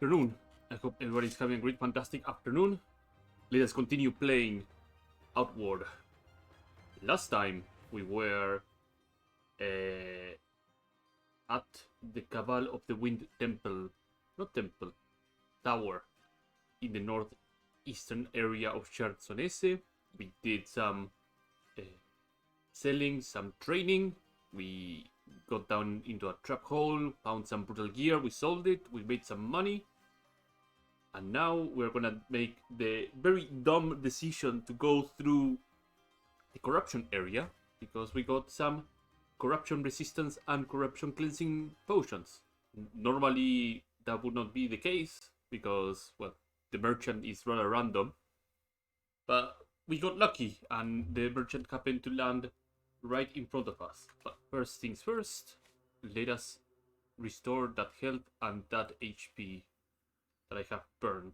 Afternoon. I hope everybody's having a great, fantastic afternoon. Let us continue playing Outward. Last time we were at the Cabal of the Wind Temple, not temple, tower in the northeastern area of Chersonese. We did some selling, some training. We got down into a trap hole, found some brutal gear, we sold it, we made some money. And now we're gonna make the very dumb decision to go through the corruption area, because we got some corruption resistance and corruption cleansing potions. Normally that would not be the case, because, well, the merchant is rather random. But we got lucky, and the merchant happened to land right in front of us. But first things first, let us restore that health and that HP that I have burned.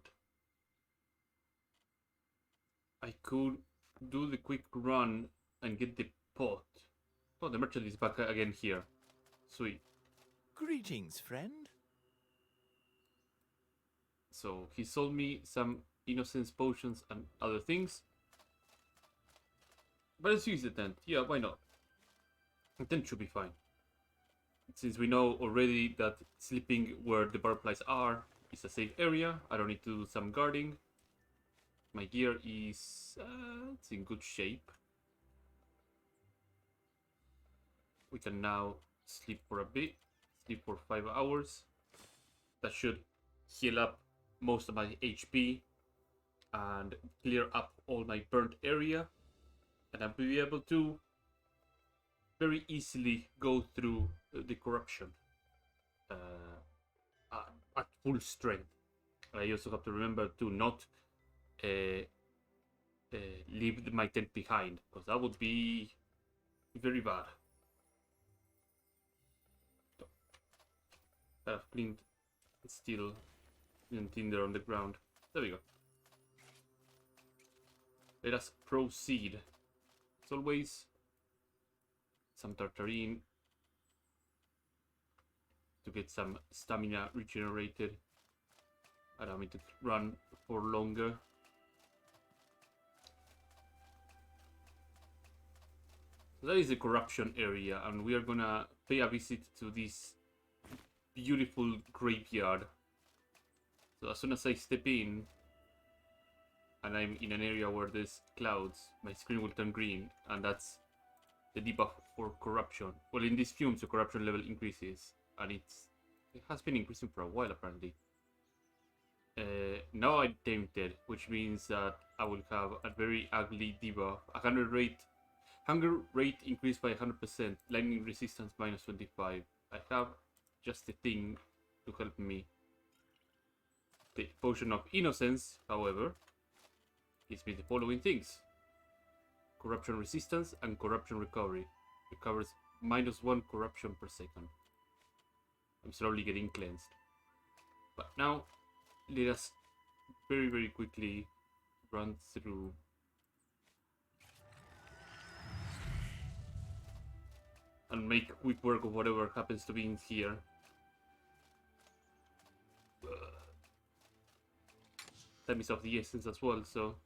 I could do the quick run and get the pot. Oh, the merchant is back again here. Sweet. Greetings, friend. So he sold me some innocence potions and other things. But let's use the tent. Yeah, why not? The tent should be fine. Since we know already that sleeping where the barflies are is a safe area, I don't need to do some guarding. My gear is it's in good shape. We can now sleep for a bit. Sleep for 5 hours. That should heal up most of my HP and clear up all my burnt area. And I'll be able to very easily go through the corruption at full strength. I also have to remember to not leave my tent behind, because that would be very bad. I have cleaned steel and tinder on the ground. There we go. Let us proceed. As always, some tartarine to get some stamina regenerated. Allow me to run for longer. So that is the corruption area, and we are gonna pay a visit to this beautiful graveyard. So as soon as I step in, and I'm in an area where there's clouds, my screen will turn green, and that's the debuff for corruption. Well, in these fumes, the corruption level increases, and it has been increasing for a while apparently. Now I'm tempted, which means that I will have a very ugly debuff. Hunger rate increased by 100%, lightning resistance minus 25. I have just the thing to help me. The potion of innocence, however, gives me the following things: corruption resistance and corruption recovery. Recovers -1 corruption per second. I'm slowly getting cleansed. But now, let us very, very quickly run through and make quick work of whatever happens to be in here. Time is of the essence as well, so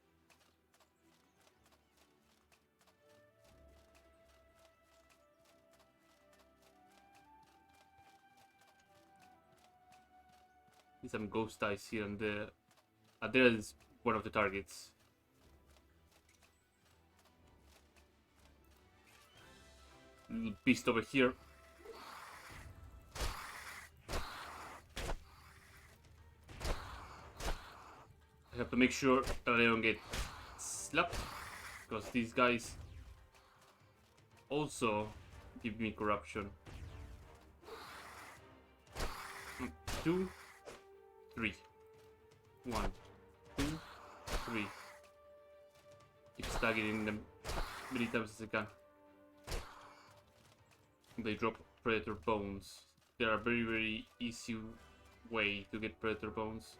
some ghost eyes here and there. There is one of the targets. Little beast over here. I have to make sure that I don't get slapped, because these guys also give me corruption. 2, 3. 1, 2, 3. Keep staggering them many times as I can. They drop predator bones. They are a very, very easy way to get predator bones.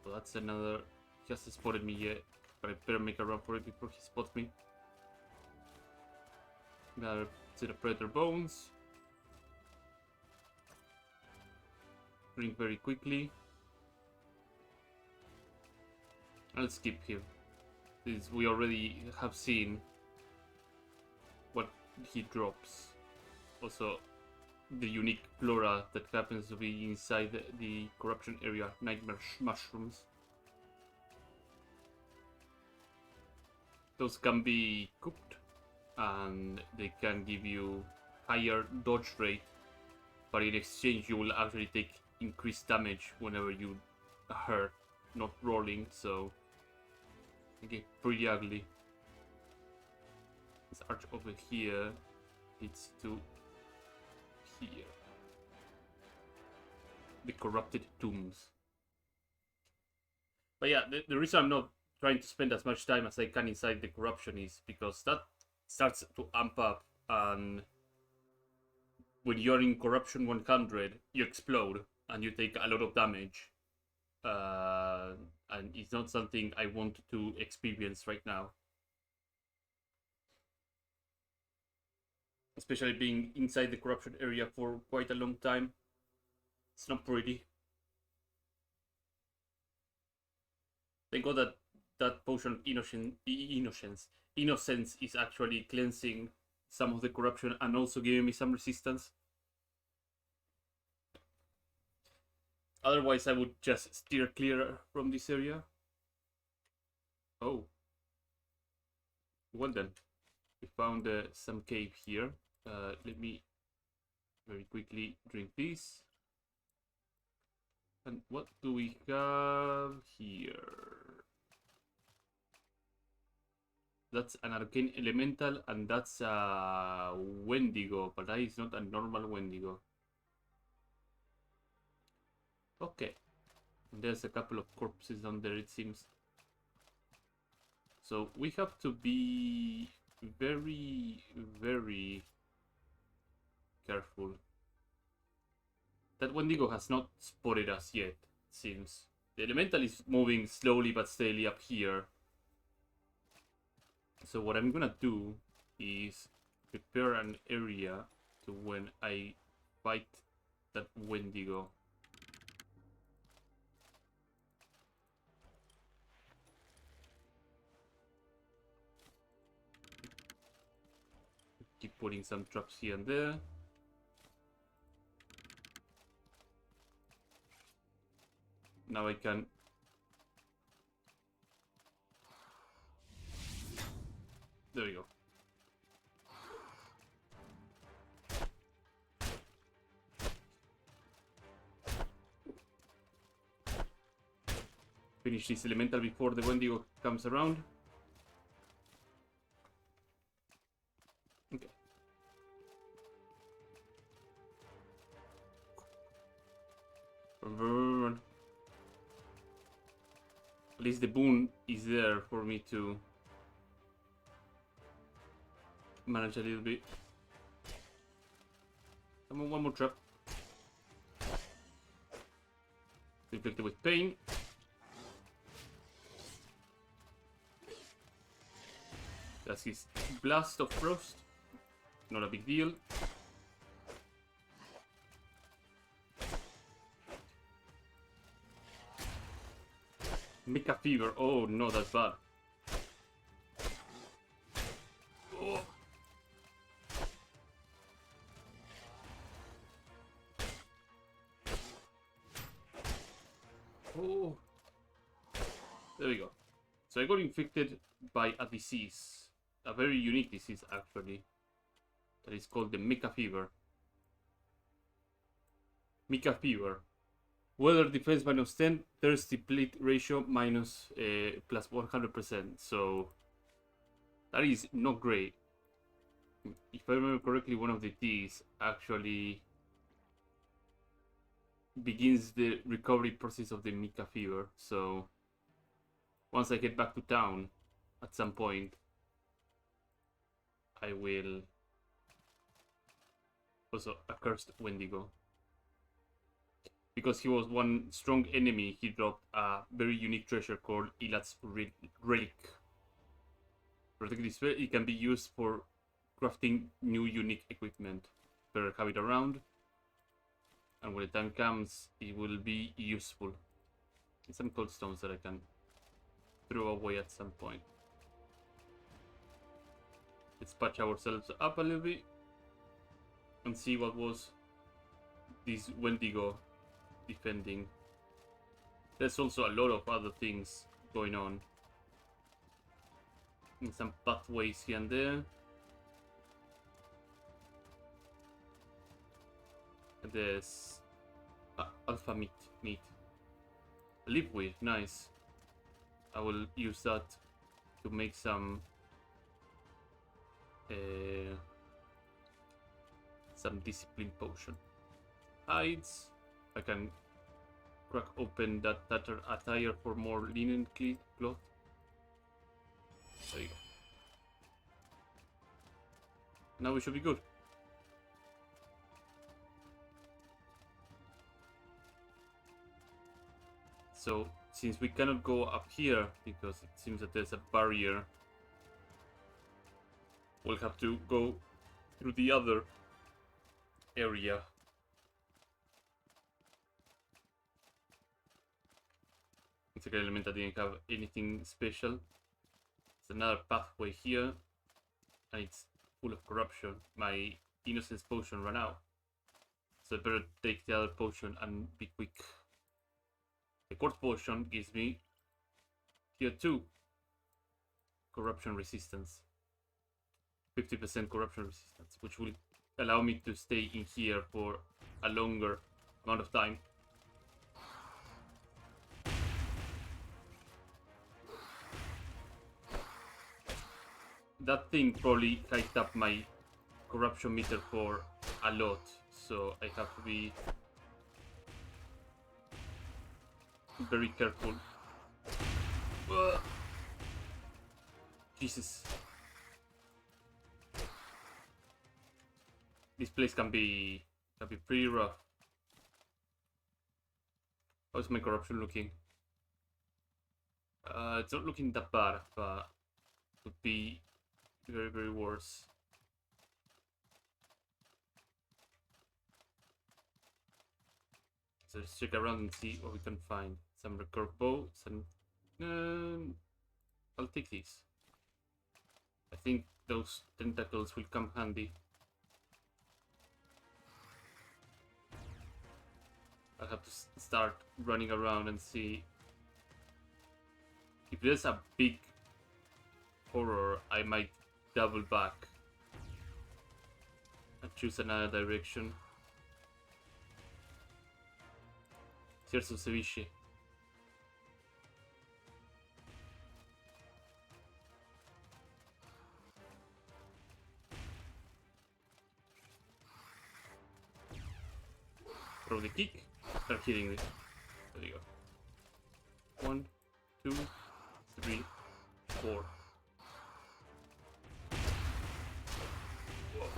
So that's another. He hasn't spotted me yet, but I better make a run for it before he spots me. Another set of predator bones. Drink very quickly. I'll skip here. Since we already have seen what he drops. Also, the unique flora that happens to be inside the corruption area, nightmare mushrooms. Those can be cooked and they can give you higher dodge rate, but in exchange you will actually take increased damage whenever you hurt, not rolling, so it get pretty ugly. This arch over here leads to here. The corrupted tombs. But yeah, the reason I'm not trying to spend as much time as I can inside the corruption is because that starts to amp up, and when you're in corruption 100 you explode and you take a lot of damage, and it's not something I want to experience right now, especially being inside the corruption area for quite a long time. It's not pretty. Thank God that that potion of innocence is actually cleansing some of the corruption and also giving me some resistance. Otherwise, I would just steer clear from this area. Oh. Well then, we found some cave here. Let me very quickly drink this. And what do we have here? That's an arcane elemental, and that's a Wendigo, but that is not a normal Wendigo. Okay. There's a couple of corpses down there, it seems. So we have to be very, very careful. That Wendigo has not spotted us yet, it seems. The elemental is moving slowly but steadily up here. So what I'm gonna do is prepare an area to when I fight that Wendigo. Keep putting some traps here and there. Now I can there we go. Finish this elemental before the Wendigo comes around. Okay. Run. At least the boon is there for me to manage a little bit. Come on, one more trap. Inflicted with pain. That's his blast of frost. Not a big deal. Mecha fever. Oh no, that's bad. Oh. Oh. There we go. So I got infected by a disease. A very unique disease, actually. That is called the Mecha fever. Mecha fever. Weather defense minus 10, thirsty plate ratio minus plus 100%. So that is not great. If I remember correctly, one of the T's actually begins the recovery process of the Mecha fever. So once I get back to town at some point, I will also a cursed Wendigo. Because he was one strong enemy, he dropped a very unique treasure called Ilat's Relic. Protect this spell, it can be used for crafting new unique equipment. Better have it around, and when the time comes, it will be useful. And some cold stones that I can throw away at some point. Let's patch ourselves up a little bit and see what was this Wendigo defending. There's also a lot of other things going on. And some pathways here and there. And there's alpha meat. Live with, nice. I will use that to make some discipline potion. Hides. I can crack open that tattered attire for more linen cloth. There you go. Now we should be good. So, since we cannot go up here, because it seems that there's a barrier, we'll have to go through the other area. It's an element that didn't have anything special. There's another pathway here, and it's full of corruption. My innocence potion ran out, so I better take the other potion and be quick. The quartz potion gives me tier 2 corruption resistance, 50% corruption resistance, which will allow me to stay in here for a longer amount of time. That thing probably hiked up my corruption meter for a lot, so I have to be very careful. Jesus. This place can be pretty rough. How's my corruption looking? It's not looking that bad, but it could be very, very worse. So let's check around and see what we can find. Some recurve bow, some... I'll take these. I think those tentacles will come handy. I'll have to start running around and see. If there's a big horror, I might double back and choose another direction. Tears of Ceviche. Throw the kick. Start hitting it. There you go. 1, 2, 3, 4. Whoa.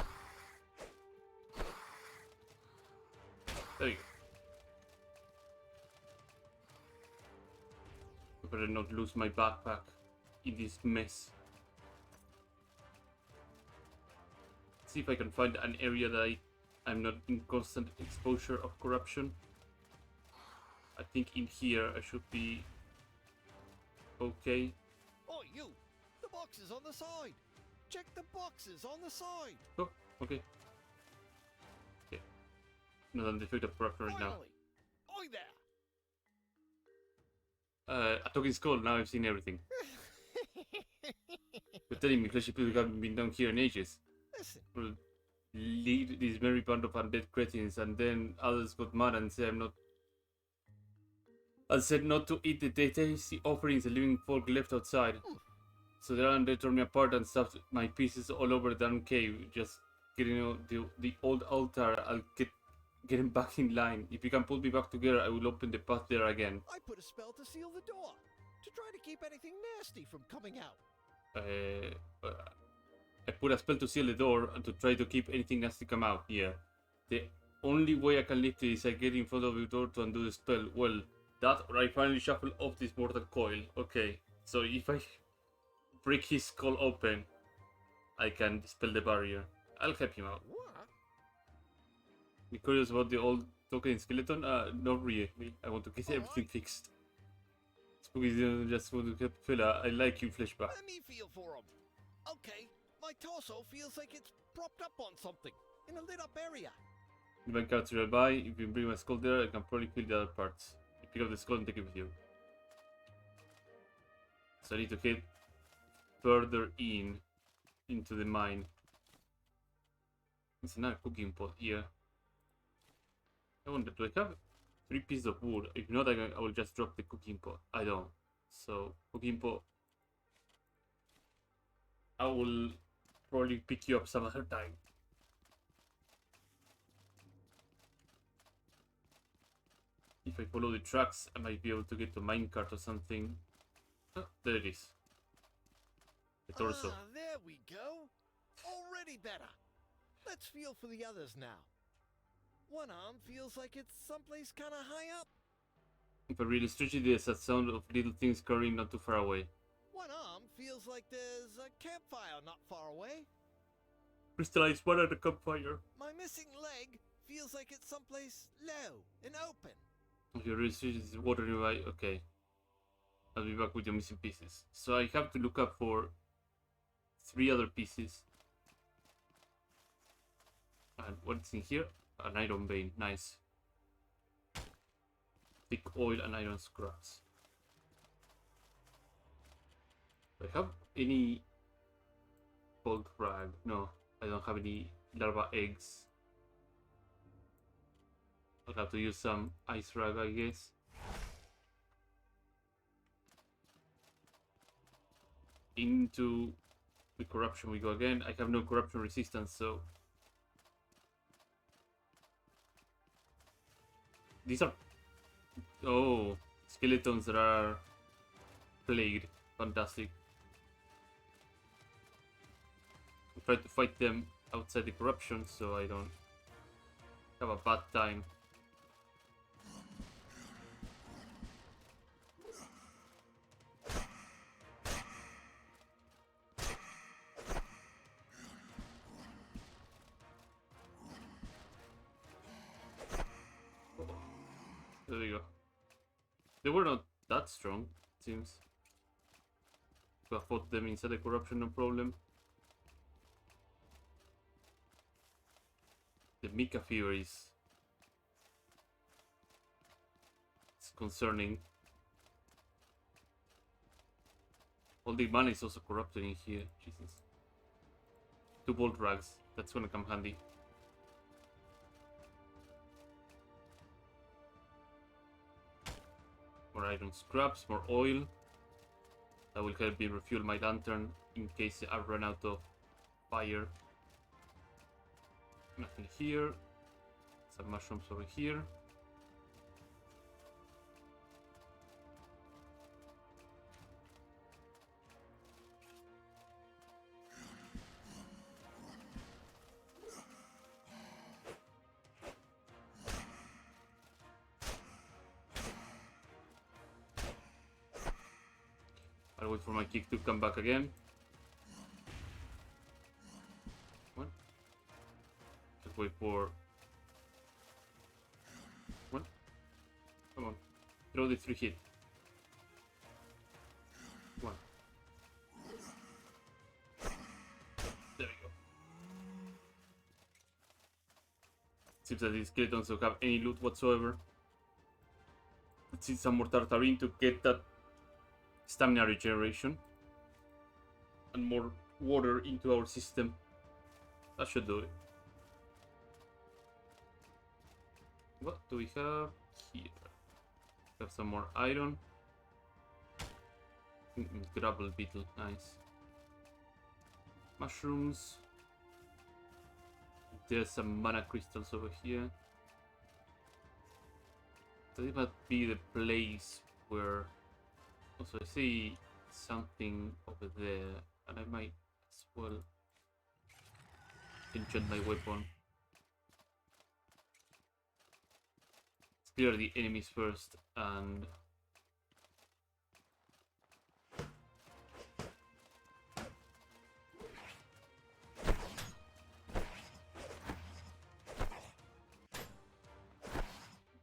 There you go. I better not lose my backpack in this mess. See if I can find an area that I'm not in constant exposure of corruption. I think in here I should be okay. Oh, you! The box is on the side! Check the boxes on the side! Oh, okay. Okay. Not on the effect of corruption right now. Finally! Oi there! A talking skull, now I've seen everything. You're telling me fleshy people haven't been down here in ages. Listen, Will lead this merry band of undead cretins, and then others got mad and said not to eat the tasty offerings the living folk left outside. So the undead tore me apart and stuffed my pieces all over the damn cave. Just getting the old altar, I'll get him back in line. If you can put me back together, I will open the path there again. I put a spell to seal the door, to try to keep anything nasty from coming out. I put a spell to seal the door and to try to keep anything nasty come out. Yeah. The only way I can lift it is I get in front of the door to undo the spell. Well, that or I finally shuffle off this mortal coil. Okay. So if I break his skull open, I can dispel the barrier. I'll help him out. What? You curious about the old token skeleton? Not really. I want to get everything fixed. Spooky just want to get filler. I like you, flashback. Let me feel for him. Okay, my torso feels like it's propped up on something in a lit up area. The bank cards nearby. If you bring my skull there, I can probably kill the other parts. You pick up the skull and take it with you. So I need to get further into the mine. It's another cooking pot here. I wonder, do I have 3 pieces of wood? If not, I will just drop the cooking pot. I don't. So, cooking pot. I will probably pick you up some other time. If I follow the tracks, I might be able to get to a minecart or something. Oh, there it is. The torso. Ah, there we go. Already better. Let's feel for the others now. One arm feels like it's someplace kind of high up. If I really stretch it, there's a sound of little things scurrying not too far away. One arm feels like there's a campfire not far away. Crystallized water at the campfire. My missing leg feels like it's someplace low and open. If you really stretch this water nearby, okay. I'll be back with your missing pieces. So I have to look up for 3 other pieces. And what's in here? An iron vein, nice. Thick oil and iron scraps. Do I have any gold rag? No, I don't have any larva eggs. I'll have to use some ice rag, I guess. Into the corruption we go again. I have no corruption resistance, so these are, oh, skeletons that are plagued. Fantastic. I try to fight them outside the corruption so I don't have a bad time. There we go. They were not that strong, it seems. We have fought them inside the corruption, no problem. The Mika fever is... it's concerning. All the mana is also corrupted in here, Jesus. 2 bolt rags, that's gonna come handy. More iron scraps, more oil. That will help me refuel my lantern in case I run out of fire. Nothing here. Some mushrooms over here. I'll wait for my kick to come back again. What? Just wait for... what? Come on. Throw the 3 hit. Come on. There we go. Seems that these skeletons don't have any loot whatsoever. Let's see some more Tartarine to get that stamina regeneration and more water into our system. That should do it. What do we have here? We have some more iron. Gravel beetle, nice. Mushrooms. There's some mana crystals over here. That might be the place where... also, I see something over there, and I might as well enchant my weapon. Let's clear the enemies first, and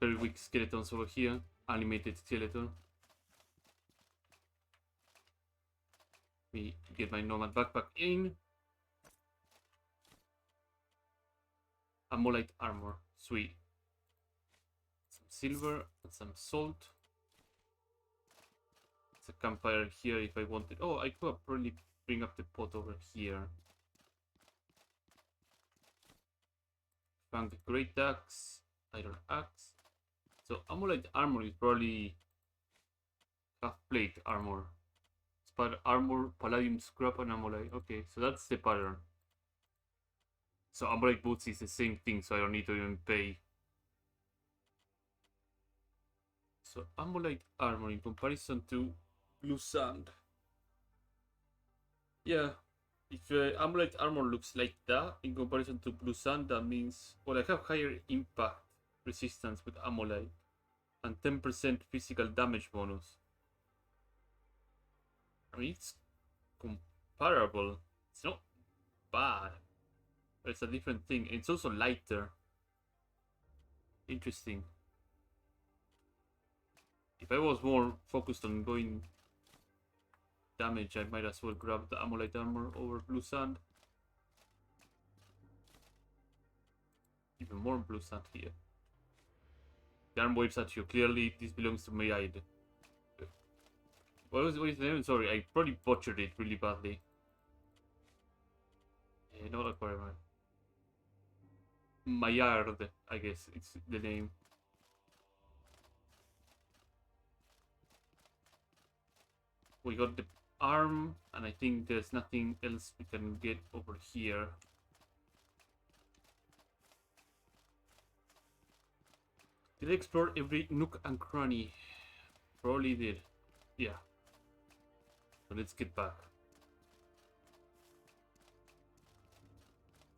very weak skeletons over here. Animated skeleton. Me get my nomad backpack in. Amolite armor. Sweet. Some silver and some salt. It's a campfire here if I wanted. Oh, I could probably bring up the pot over here. Found the great axe, iron axe. So Amolite armor is probably half plate armor. Armor, palladium scrap, and Amolite. Okay, so that's the pattern. So Amolite boots is the same thing, so I don't need to even pay. So Amolite armor in comparison to blue sand. Yeah, if Amolite armor looks like that in comparison to blue sand, that means, well, I have higher impact resistance with Amolite and 10% physical damage bonus. I mean, it's comparable. It's not bad. But it's a different thing. It's also lighter. Interesting. If I was more focused on going damage, I might as well grab the Amolite armor over blue sand. Even more blue sand here. The arm waves at you. Clearly, this belongs to Mayide. What is the name? Sorry, I probably butchered it really badly. Not Aquarium. Maillard, I guess it's the name. We got the arm, and I think there's nothing else we can get over here. Did I explore every nook and cranny? Probably did. Yeah. So let's get back.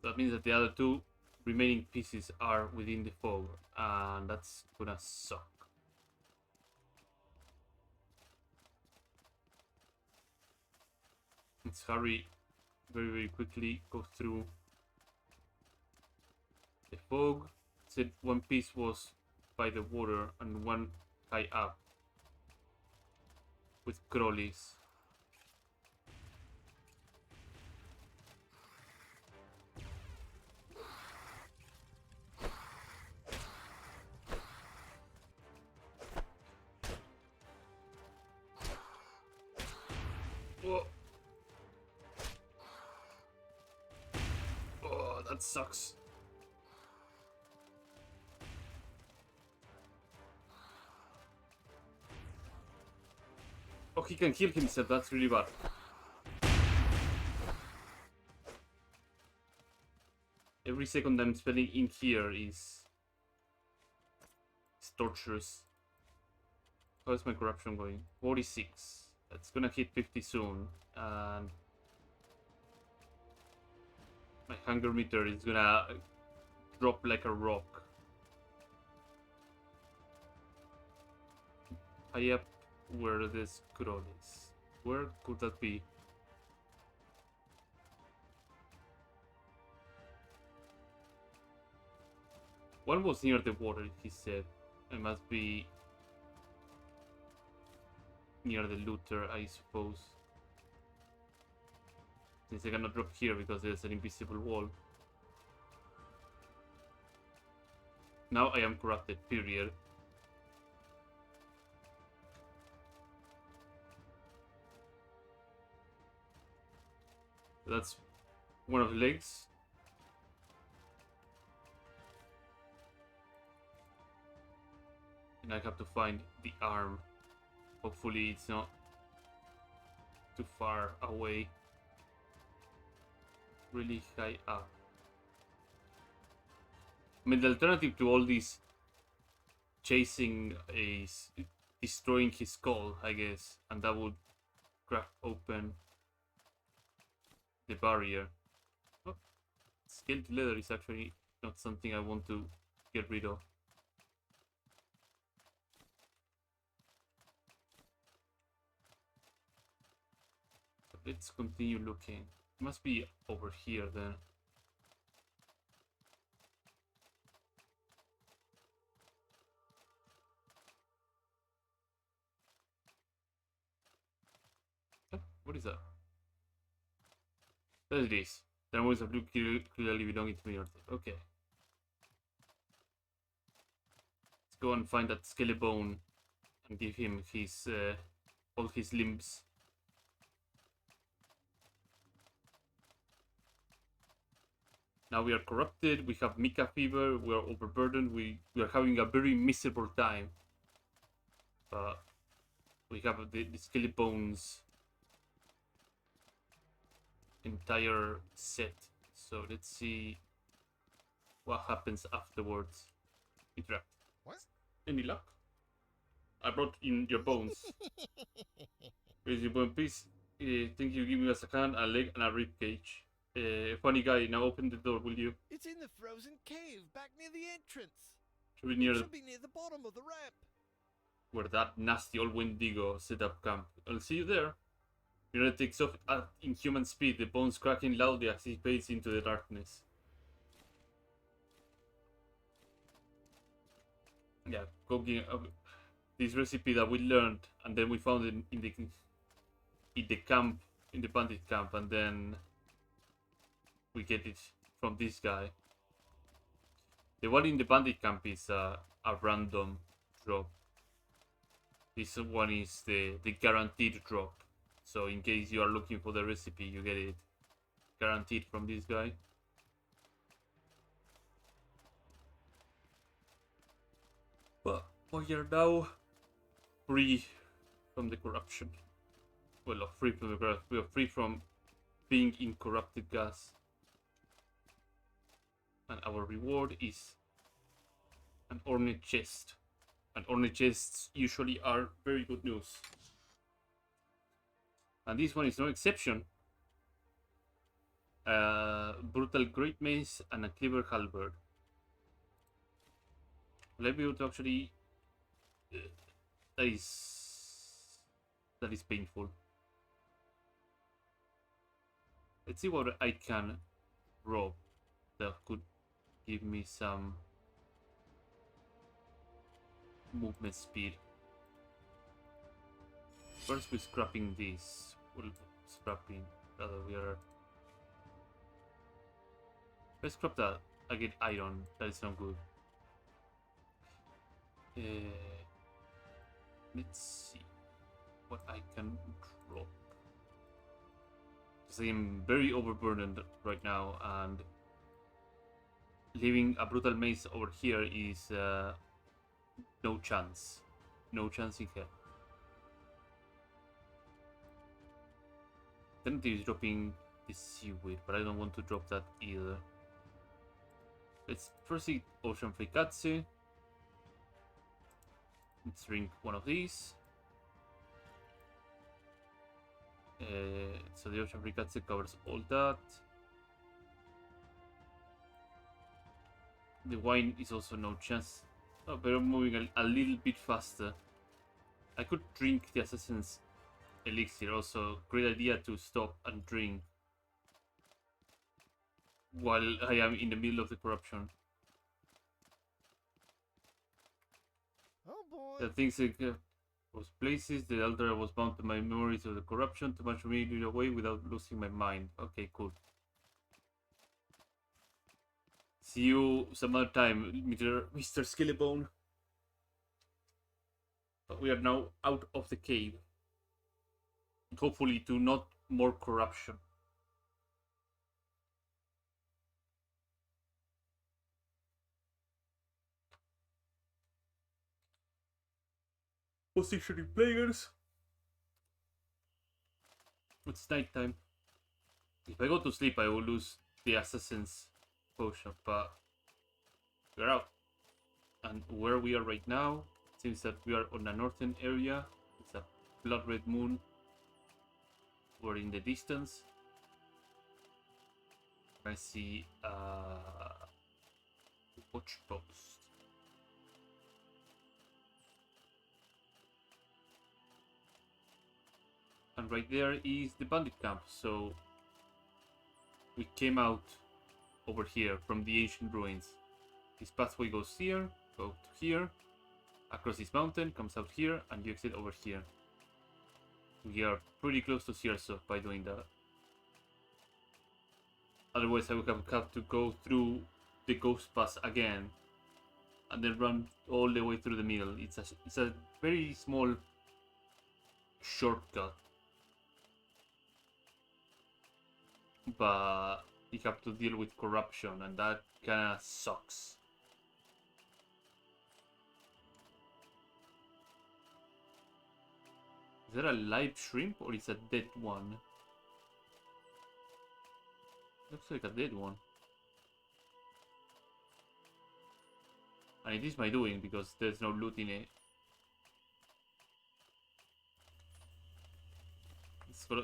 That means that the other two remaining pieces are within the fog, and that's gonna suck. Let's hurry very quickly, go through the fog. Said one piece was by the water and one high up with crawlies. Whoa. Oh, that sucks. Oh, he can heal himself, that's really bad. Every second I'm spending in here is torturous. How's my corruption going? 46. That's gonna hit 50 soon. And my hunger meter is gonna drop like a rock. High up where the scroll is. Where could that be? One was near the water, he said. It must be near the looter, I suppose. Since I cannot drop here because there's an invisible wall. Now I am corrupted, period. That's one of the legs. And I have to find the arm. Hopefully it's not too far away. Really high up. I mean, the alternative to all this chasing is destroying his skull, I guess. And that would crack open the barrier. Oh, scaled leather is actually not something I want to get rid of. But let's continue looking. It must be over here then. Oh, what is that? What is this? The memories of Luke clearly belonging to me. Okay. Let's go and find that Skelebone and give him his all his limbs. Now we are corrupted, we have Mika fever, we are overburdened, we are having a very miserable time. But we have the Skelebone's entire set. So let's see what happens afterwards. Interact. What? Any luck? I brought in your bones. Here's your bone piece. Think you give me a hand, a leg, and a rib cage. Funny guy, now open the door, will you? It's in the frozen cave back near the entrance. Should be near Should be near the bottom of the ramp. where that nasty old Wendigo set up camp. I'll see you there. Mirror takes off at inhuman speed, the bones cracking loudly as he fades into the darkness. Yeah, cooking this recipe that we learned, and then we found it in the camp, in the bandit camp, and then we get it from this guy. The one in the bandit camp is a random drop. This one is the guaranteed drop. So in case you are looking for the recipe, you get it guaranteed from this guy. But we are now free from the corruption. Well, not free from the corruption. We are free from being in corrupted gas. And our reward is an ornate chest. And ornate chests usually are very good news. And this one is no exception. Brutal great mace and a clever halberd. Let me to actually. That is painful. Let's see what I can rob that could give me some movement speed. First, we're scrapping this. We'll scrapping. Rather, we are. Let's scrap that. I get iron. That is not good. Let's see what I can drop. Because I am very overburdened right now, and leaving a brutal mace over here is no chance. No chance in hell. Alternative is dropping the seaweed, but I don't want to drop that either. Let's first eat Ocean Frikatse. Let's drink one of these. So the Ocean Frikatse covers all that. The wine is also no chance. Oh, but I'm moving a little bit faster. I could drink the Assassin's Elixir also. Great idea to stop and drink while I am in the middle of the corruption. Oh boy. The things like was places, the altar was bound to my memories of the corruption, too much for me to get away without losing my mind. Okay, cool. See you some other time, Mr. Skelebone. But we are now out of the cave. Hopefully to not more corruption. Positioning players. It's nighttime. If I go to sleep, I will lose the assassin's potion, but we're out. And where we are right now, seems that we are on a northern area. It's a blood red moon. We're in the distance. I see watch post. And right there is the bandit camp. So we came out over here from the ancient ruins. This pathway goes here, go to here, across this mountain, comes out here, and you exit over here. We are pretty close to Cierzo by doing that. Otherwise, I would have to go through the ghost pass again and then run all the way through the middle. It's a very small shortcut, but you have to deal with corruption, and that kinda sucks. Is that a live shrimp or is a dead one? Looks like a dead one. And it is my doing because there's no loot in it.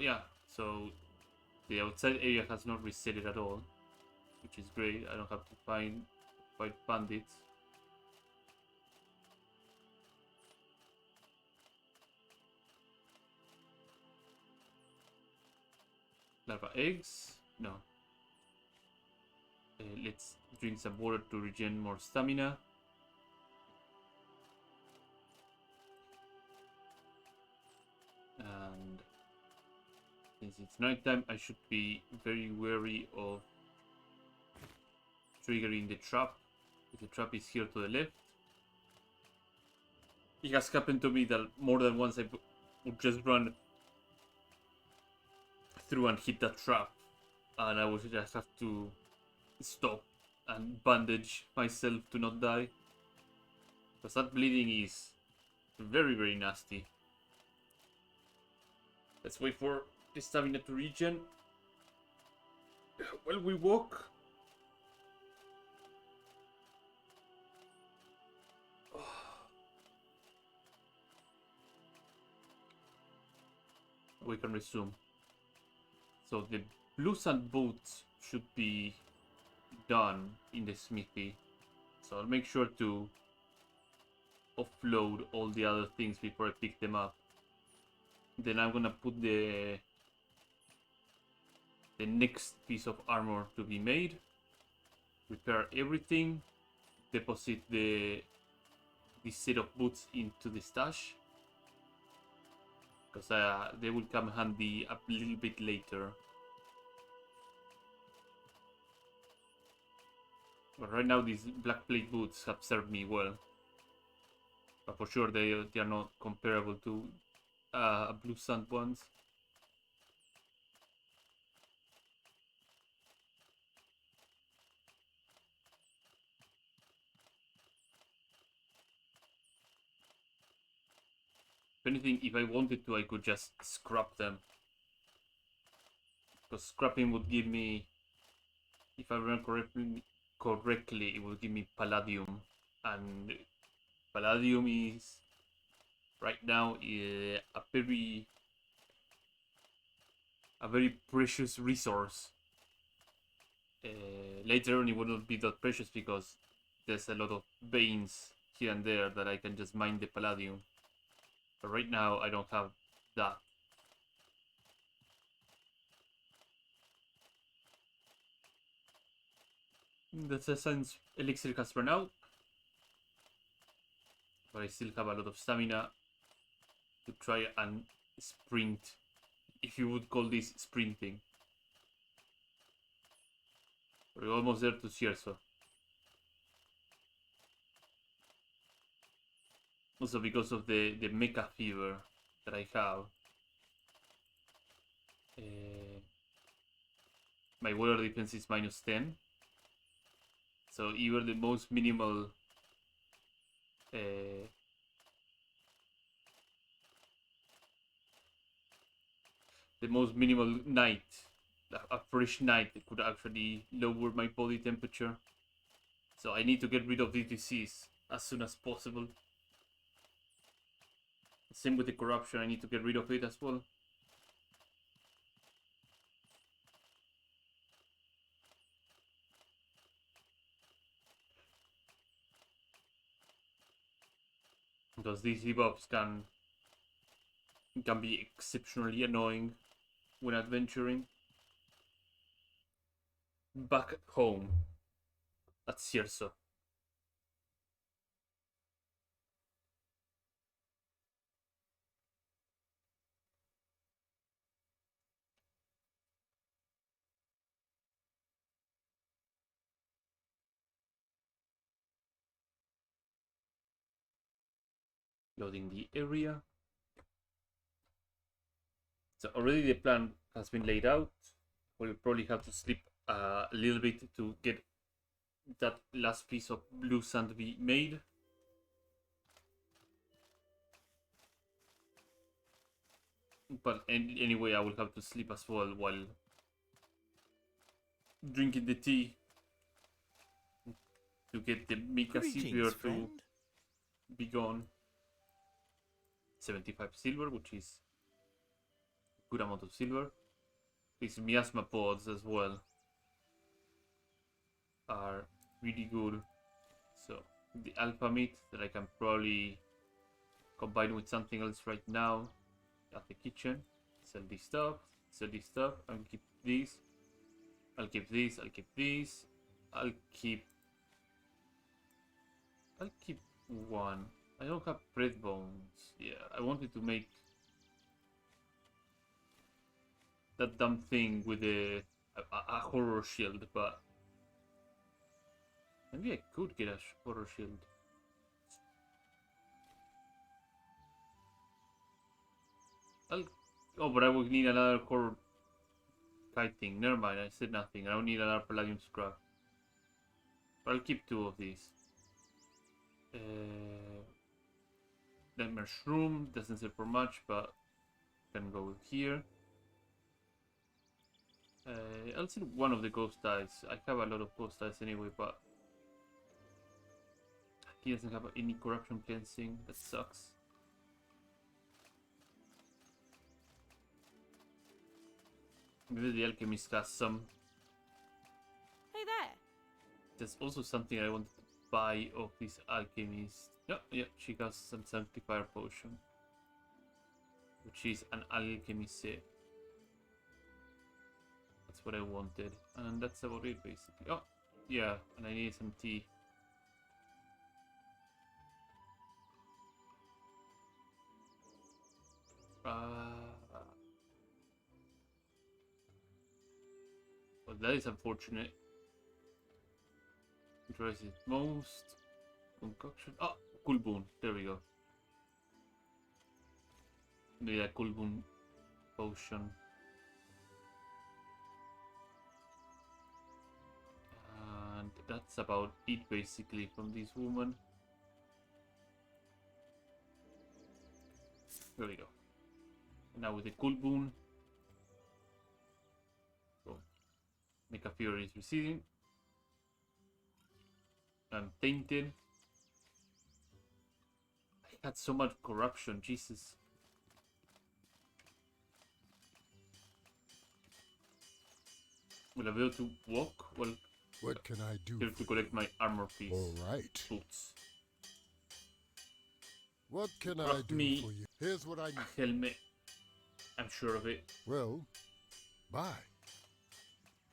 Yeah, so the outside area has not reset it at all, which is great. I don't have to fight bandits. Larva eggs? No. Let's drink some water to regen more stamina. And since it's nighttime, I should be very wary of triggering the trap. The trap is here to the left. It has happened to me that more than once I would just run through and hit that trap, and I would just have to stop and bandage myself to not die, because that bleeding is very, very nasty. Let's wait for the stamina to regen while we walk. We can resume. So the blue sand boots should be done in the smithy. So I'll make sure to offload all the other things before I pick them up. Then I'm gonna put the next piece of armor to be made, repair everything, deposit this set of boots into the stash, because they will come handy a little bit later. But right now these black plate boots have served me well, but for sure they are not comparable to blue sand ones. If anything, if I wanted to, I could just scrap them, because scrapping would give me, if I remember correctly, it would give me palladium, and palladium is right now a very precious resource. Later on, it will not be that precious because there's a lot of veins here and there that I can just mine the palladium. But right now, I don't have that. The Science Elixir has run out, but I still have a lot of stamina to try and sprint, if you would call this sprinting. We're almost there to Cierzo. Also because of the mecha fever that I have. My water defense is -10. So even the most minimal night, a fresh night, could actually lower my body temperature. So I need to get rid of this disease as soon as possible. Same with the corruption, I need to get rid of it as well. Because these debuffs can be exceptionally annoying when adventuring. Back home at Cierzo. Loading the area. So already the plan has been laid out. We'll probably have to sleep a little bit to get that last piece of blue sand to be made. But anyway, I will have to sleep as well while drinking the tea to get the Mika Silver to be gone. 75 silver, which is a good amount of silver. These miasma pods as well are really good. So the alpha meat that I can probably combine with something else right now at the kitchen. Sell this stuff, I'll keep these. I'll keep these, I'll keep these. I'll keep one. I don't have bread bones. Yeah, I wanted to make that dumb thing with a horror shield, but maybe I could get a horror shield. Oh, but I would need another horror kite thing. Never mind, I said nothing. I don't need another palladium scrap. But I'll keep 2 of these. The mushroom doesn't sell for much, but can go here. I'll sell one of the ghost eyes. I have a lot of ghost eyes anyway, but he doesn't have any corruption cleansing. That sucks. Maybe the alchemist has some. Hey there. There's also something I wanted to buy of this alchemist. Yeah, she has some sanctifier potion, which is an alchemist set. That's what I wanted, and that's about it basically. Oh, yeah, and I need some tea. Well, that is unfortunate. Which was it most? Concoction. Oh, Kulbun. There we go. Need a Kulbun potion. And that's about it basically from this woman. There we go. And now with the Kulbun. Mika Fury is receding. I'm tainted. I had so much corruption, Jesus. Will I be able to walk? Well, what can I do? here to collect my armor piece. All right. Boots. What can I Craft do me for you? Here's what I need. Helmet. I'm sure of it. Well, bye.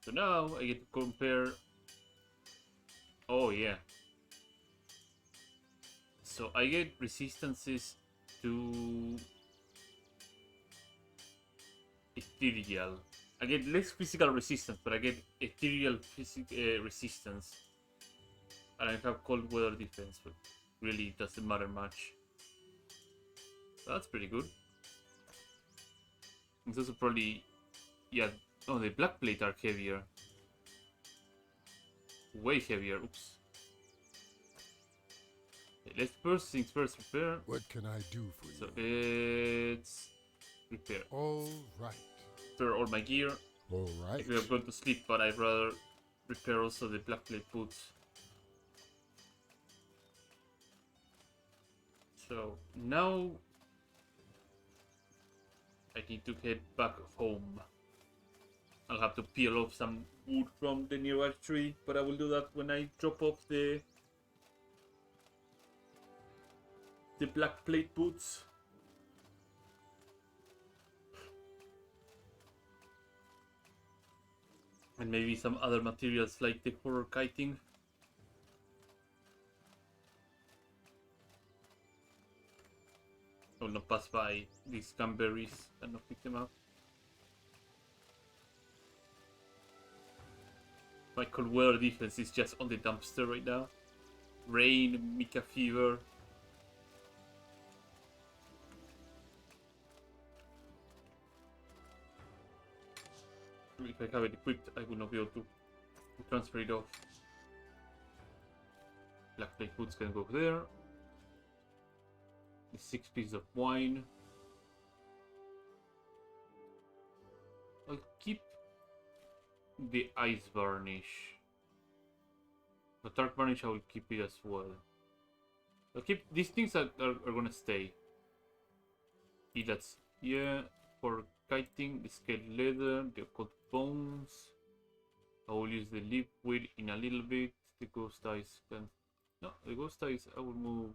So now I get to compare. Oh yeah. So I get resistances to ethereal. I get less physical resistance, but I get ethereal resistance. And I have cold weather defense, but really it doesn't matter much. So that's pretty good. It's also probably, yeah. Oh, the black plate are heavier. Way heavier. Oops. Okay, let's first things first repair. What can I do for So you? it's repair. All right. Repair all my gear. All right. We are going to sleep, but I'd rather repair also the black plate boots. So now I need to head back home. I'll have to peel off some wood from the nearby tree, but I will do that when I drop off the black plate boots. And maybe some other materials like the horror kiting. I will not pass by these gumberries and not pick them up. My cold weather defense is just on the dumpster right now. Rain, Mika fever. If I have it equipped, I will not be able to transfer it off. Black plate boots can go there. The 6 pieces of wine. I'll keep the ice varnish. The dark varnish I will keep it as well. I'll keep these things that are gonna stay. That's yeah, for kiting, the scaled leather, the occult bones. I will use the liquid in a little bit. The ghost eyes can no, the ghost eyes I will move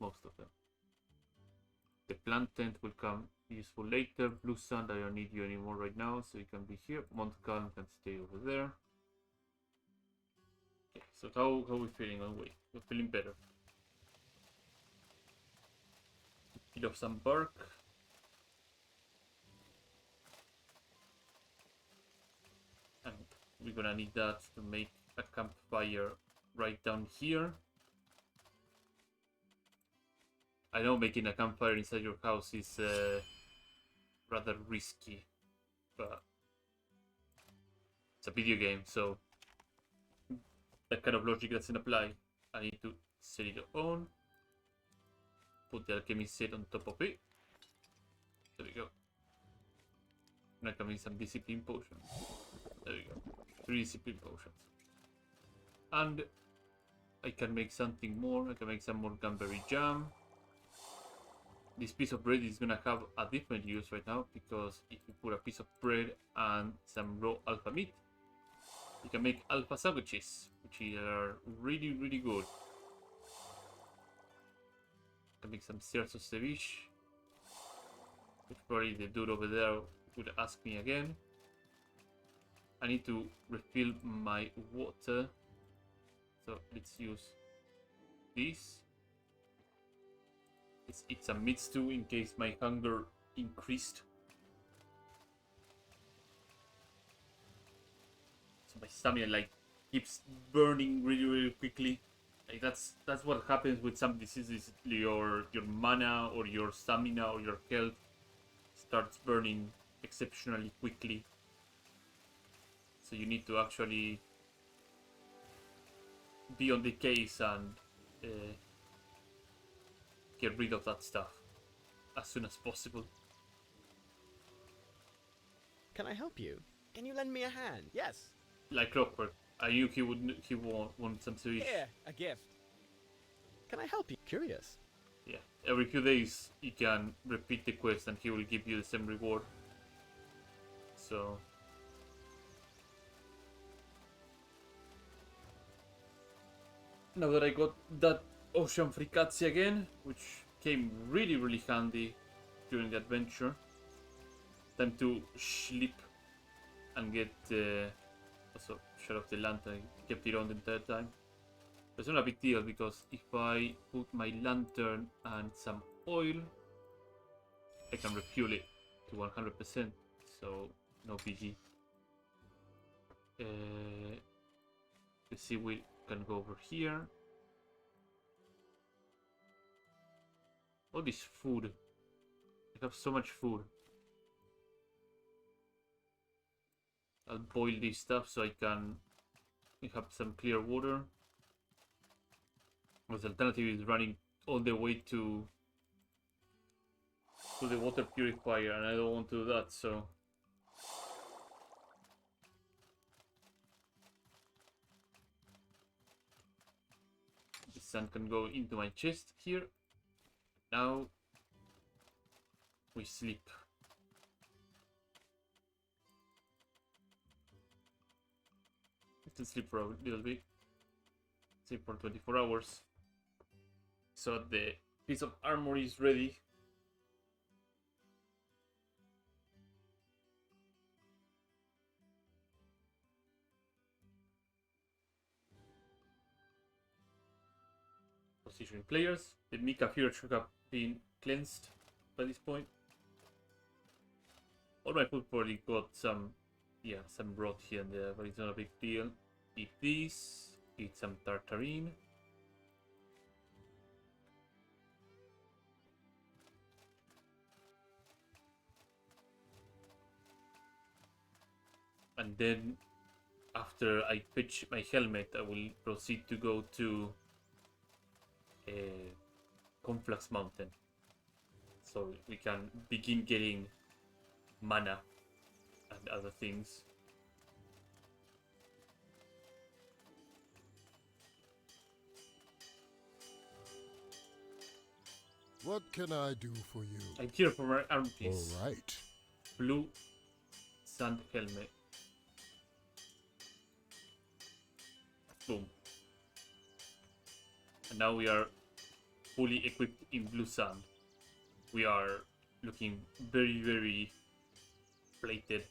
most of them. The plant tent will come useful later. Blue sand, I don't need you anymore right now, so you can be here. Montcalm can stay over there. Okay, so how are we feeling on weight? We're feeling better. Peel off some bark. And we're gonna need that to make a campfire right down here. I know making a campfire inside your house is rather risky, but it's a video game, so that kind of logic doesn't apply. I need to set it on, put the alchemy set on top of it. There we go. And I can make some discipline potions. There we go. 3 discipline potions. And I can make something more. I can make some more gunberry jam. This piece of bread is gonna have a different use right now, because if you put a piece of bread and some raw alpha meat, you can make alpha sandwiches, which are really, really good. You can make some sears of ceviche, which probably the dude over there would ask me again. I need to refill my water, so let's use this. Let's eat some meat stew in case my hunger increased. So my stamina like keeps burning really, really quickly. Like that's what happens with some diseases. Your mana or your stamina or your health starts burning exceptionally quickly. So you need to actually be on the case and get rid of that stuff as soon as possible. Can I help you? Can you lend me a hand? Yes. Like clockwork. I knew he would want some ceviche. Here, a gift. Can I help you? Curious. Yeah. Every few days you can repeat the quest and he will give you the same reward. So now that I got that ocean fricazzi again, which came really, really handy during the adventure, time to sleep and get also shut off the lantern. I kept it on the entire time. But it's not a big deal, because if I put my lantern and some oil, I can refuel it to 100%, so no biggie. The seaweed can go over here. All this food. I have so much food. I'll boil this stuff so I can have some clear water. Because the alternative is running all the way to the water purifier, and I don't want to do that, so the sand can go into my chest here. Now we sleep. Still sleep for a little bit. Sleep for 24 hours. So the piece of armor is ready. Positioning players. The Mika here should have been cleansed by this point. All my food probably got some rot here and there, but it's not a big deal. Eat this, eat some tartarine. And then after I fetch my helmet, I will proceed to go to Conflux Mountain, so we can begin getting mana and other things. What can I do for you? I'm here for my arm piece. All right. Blue sand helmet. Boom. And now we are fully equipped in blue sand. We are looking very, very plated.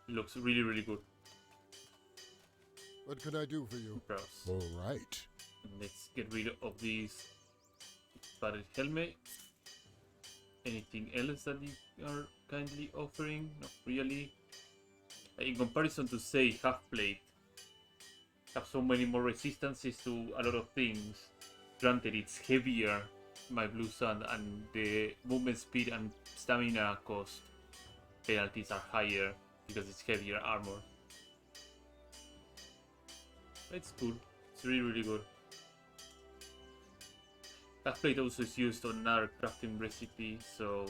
Looks really, really good. What can I do for you? Browse. All right. Let's get rid of this padded helmet. Anything else that you are kindly offering? Not really. In comparison to, say, half plate, have so many more resistances to a lot of things. Granted, it's heavier, my blue sand, and the movement speed and stamina cost penalties are higher because it's heavier armor. It's cool. It's really, really good. Half plate also is used on another crafting recipe, so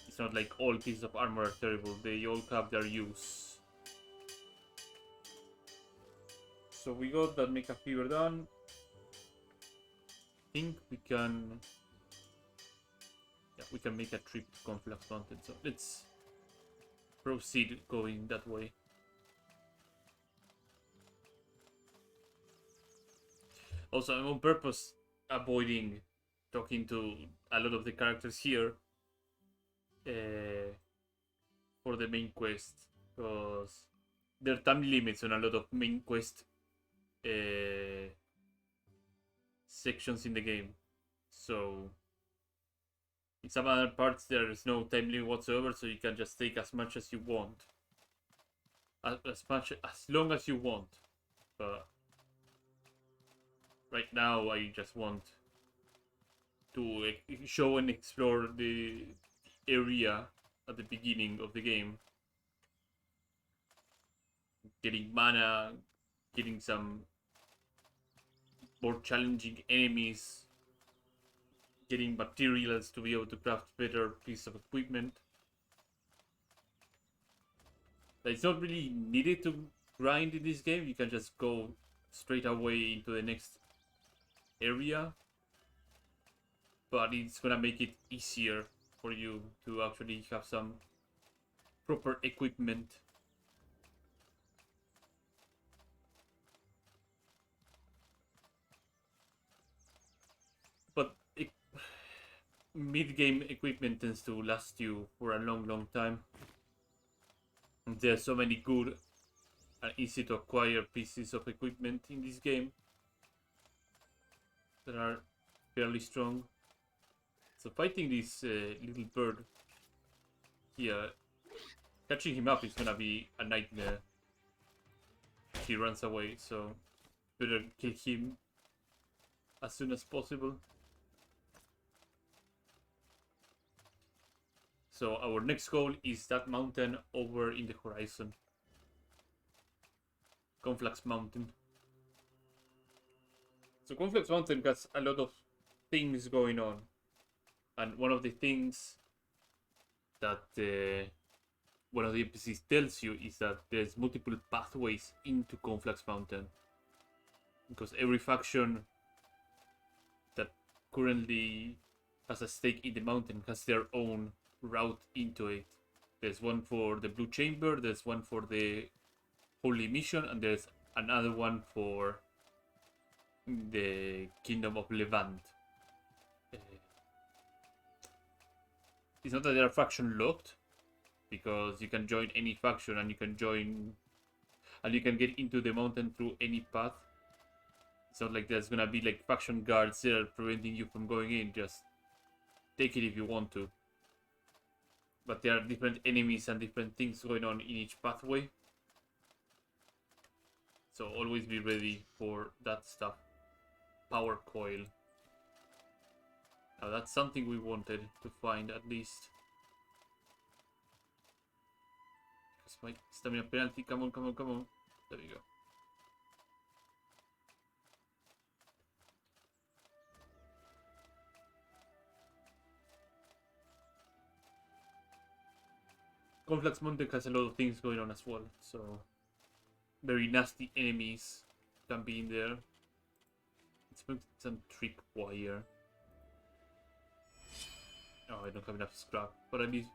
it's not like all pieces of armor are terrible. They all have their use. So we got that Mecha Fever done. I think we can make a trip to Conflux Mountain. So let's proceed going that way. Also, I'm on purpose avoiding talking to a lot of the characters here for the main quest, because there are time limits on a lot of main quest sections in the game. So in some other parts there is no time limit whatsoever, so you can just take as much as you want, as long as you want. But right now I just want to show and explore the area at the beginning of the game, getting mana, getting some more challenging enemies, getting materials to be able to craft better pieces of equipment. But it's not really needed to grind in this game. You can just go straight away into the next area, but it's gonna make it easier for you to actually have some proper equipment. But mid-game equipment tends to last you for a long time. And there are so many good and easy to acquire pieces of equipment in this game that are fairly strong. So fighting this little bird here, catching him up is gonna be a nightmare. He runs away, so better kill him as soon as possible. So our next goal is that mountain over in the horizon. Conflux Mountain. So Conflux Mountain has a lot of things going on. And one of the things that one of the NPCs tells you is that there's multiple pathways into Conflux Mountain. Because every faction that currently has a stake in the mountain has their own route into it. There's one for the Blue Chamber, there's one for the Holy Mission, and there's another one for the Kingdom of Levant. It's not that they are faction locked, because you can join any faction and you can get into the mountain through any path. It's not like there's gonna be like faction guards there preventing you from going in. Just take it if you want to. But there are different enemies and different things going on in each pathway. So always be ready for that stuff. Power coil. Now that's something we wanted to find at least. What's my stamina penalty? Come on, come on, come on. There we go. Conflux Mountain has a lot of things going on as well, so very nasty enemies can be in there. Let's put some tripwire. Oh, I don't have enough scrap, but at least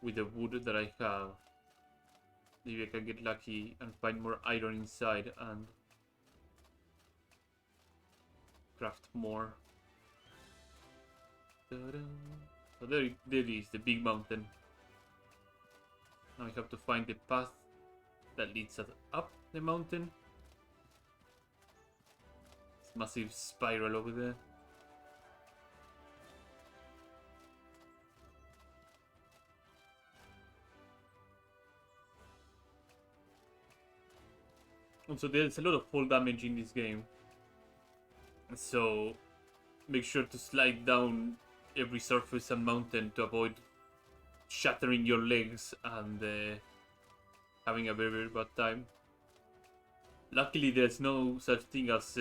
with the wood that I have, maybe I can get lucky and find more iron inside and craft more. Ta-da. So there it is, the big mountain. Now I have to find the path that leads us up the mountain. This massive spiral over there. Also, there's a lot of fall damage in this game, so make sure to slide down every surface and mountain to avoid shattering your legs and having a very, very bad time. Luckily, there's no such thing as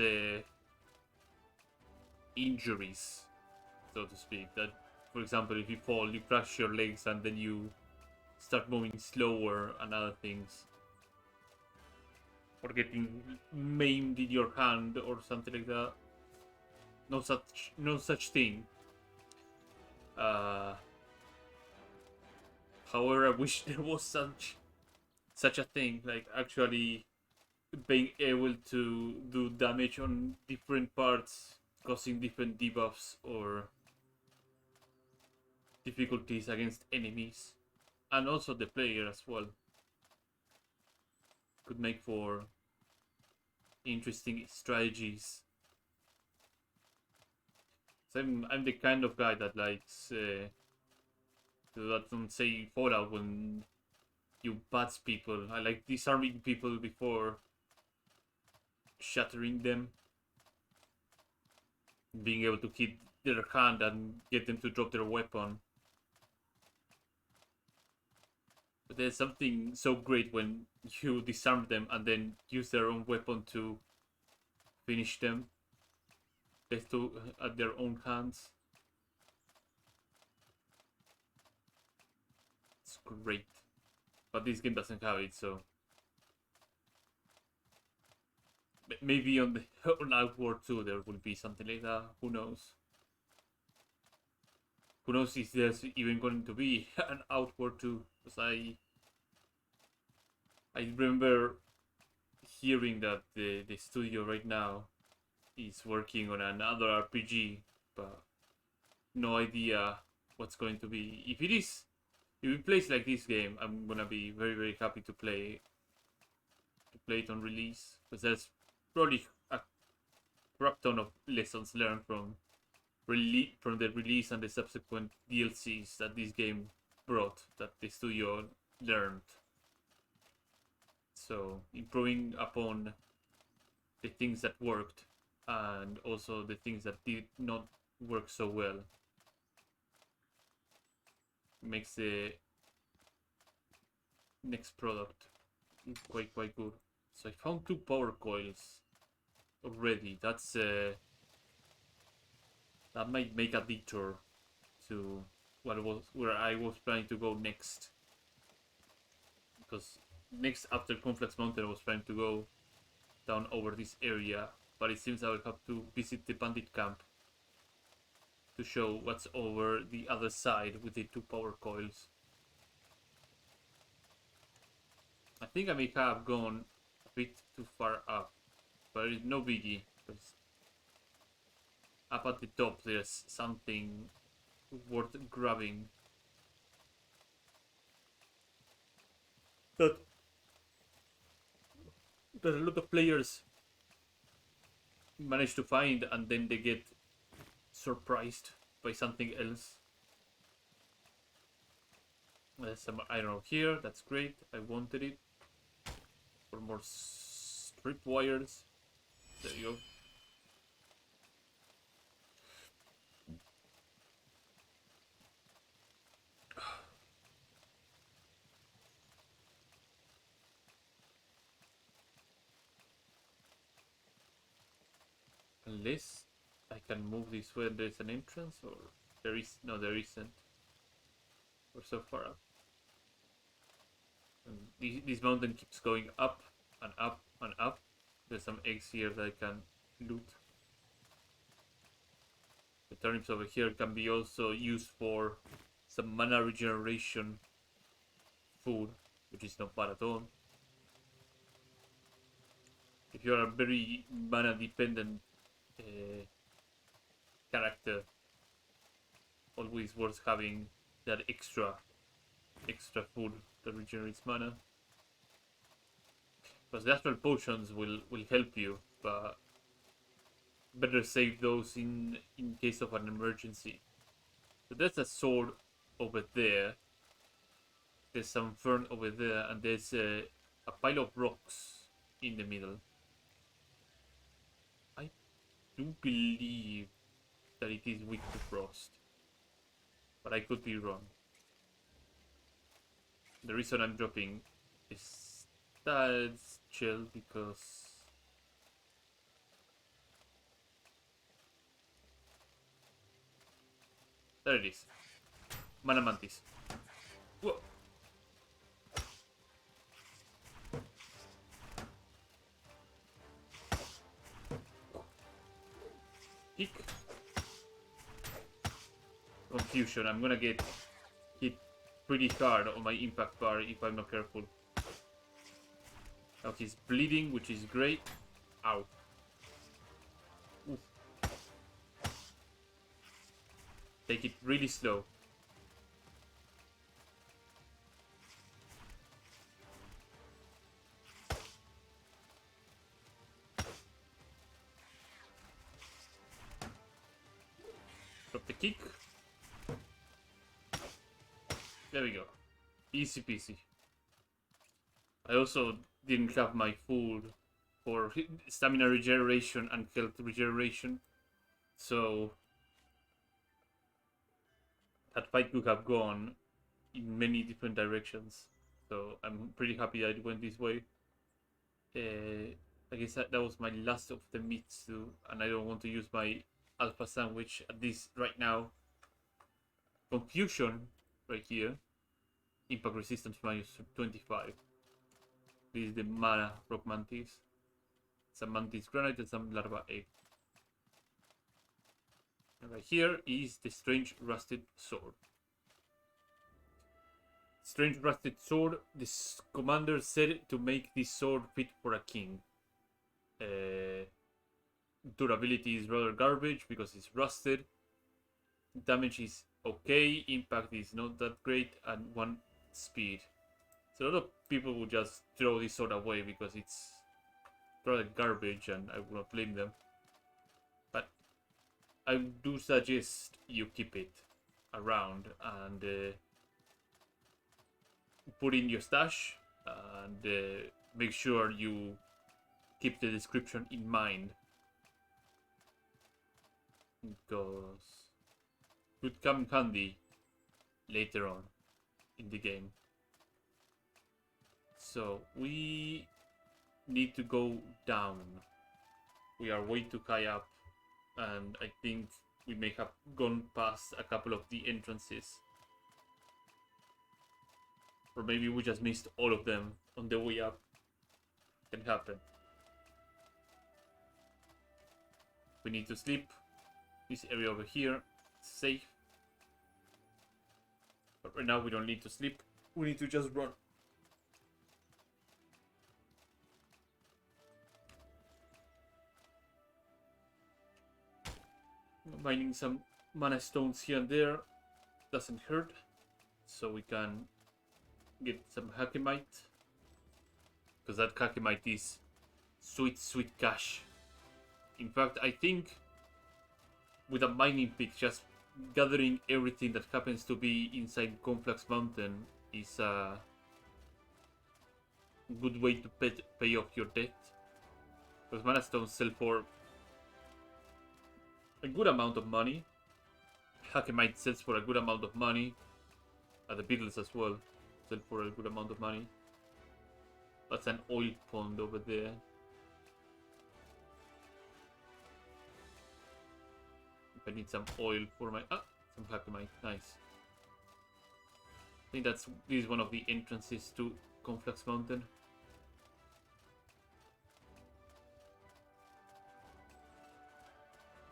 injuries, so to speak. That, for example, if you fall, you crash your legs and then you start moving slower and other things. Or getting maimed in your hand or something like that. No such thing. However, I wish there was such a thing, like actually being able to do damage on different parts, causing different debuffs or difficulties against enemies, and also the player as well. Could make for interesting strategies. So I'm the kind of guy that likes that don't say Fallout when you bats people. I like disarming people before shattering them, being able to hit their hand and get them to drop their weapon. But there's something so great when you disarm them and then use their own weapon to finish them. Death to at their own hands. It's great. But this game doesn't have it, so maybe on Outward 2 there will be something like that. Who knows? Who knows if there's even going to be an Outward 2? Because I remember hearing that the studio right now is working on another RPG, but no idea what's going to be. If it plays like this game, I'm gonna be very, very happy to play it on release, because there's probably a crap ton of lessons learned from the release and the subsequent DLCs that this game brought, that the studio learned. So improving upon the things that worked and also the things that did not work so well makes the next product quite good. So I found 2 power coils already. That's that might make a detour to where I was planning to go next, because next after Conflux Mountain I was trying to go down over this area, but it seems I will have to visit the bandit camp to show what's over the other side with the 2 power coils. I think I may have gone a bit too far up, but it's no biggie, because up at the top there's something worth grabbing that a lot of players manage to find, and then they get surprised by something else. There's some iron here, that's great. I wanted it for more strip wires. There you go. Unless I can move this way and there's an entrance, or there is no, there isn't. We're so far up. And this mountain keeps going up and up and up. There's some eggs here that I can loot. The turnips over here can be also used for some mana regeneration food, which is not bad at all. If you are a very mana dependent character, always worth having that extra food that regenerates mana. Because the astral potions will help you, but better save those in case of an emergency. So there's a sword over there. There's some fern over there, and there's a pile of rocks in the middle. I do believe that it is weak to frost, but I could be wrong. The reason I'm dropping is that's chill because there it is. Mana Mantis. Whoa. Kick. Confusion. I'm gonna get hit pretty hard on my impact bar if I'm not careful. Now he's bleeding, which is great. Ow. Oof. Take it really slow. Drop the kick. There we go. Easy peasy. I also didn't have my food for stamina regeneration and health regeneration, so that fight could have gone in many different directions. So I'm pretty happy I went this way. I guess that was my last of the meats too, and I don't want to use my alpha sandwich at this right now. Confusion right here. Impact resistance minus 25. This is the mana rock mantis. Some mantis granite and some larva egg. And right here is the strange rusted sword. Strange rusted sword. This commander said to make this sword fit for a king. Durability is rather garbage because it's rusted. Damage is okay. Impact is not that great, and 1 speed. So a lot of people will just throw this sword away because it's rather garbage, and I will not blame them. But I do suggest you keep it around and put in your stash, and make sure you keep the description in mind, because it could come handy later on in the game. So we need to go down. We are way too high up, and I think we may have gone past a couple of the entrances, or maybe we just missed all of them on the way up. Can happen. We need to sleep. This area over here is safe, but right now we don't need to sleep. We need to just run. Mining some mana stones here and there doesn't hurt, so we can get some Hakemite, because that Hakemite is sweet cash. In fact, I think with a mining pick, just gathering everything that happens to be inside Conflux Mountain is a good way to pay off your debt, because mana stones sell for a good amount of money. Hakemite sells for a good amount of money. The beetles as well sell for a good amount of money. That's an oil pond over there. I need some oil for my... Ah, some Hackmite. Nice. I think this is one of the entrances to Conflux Mountain.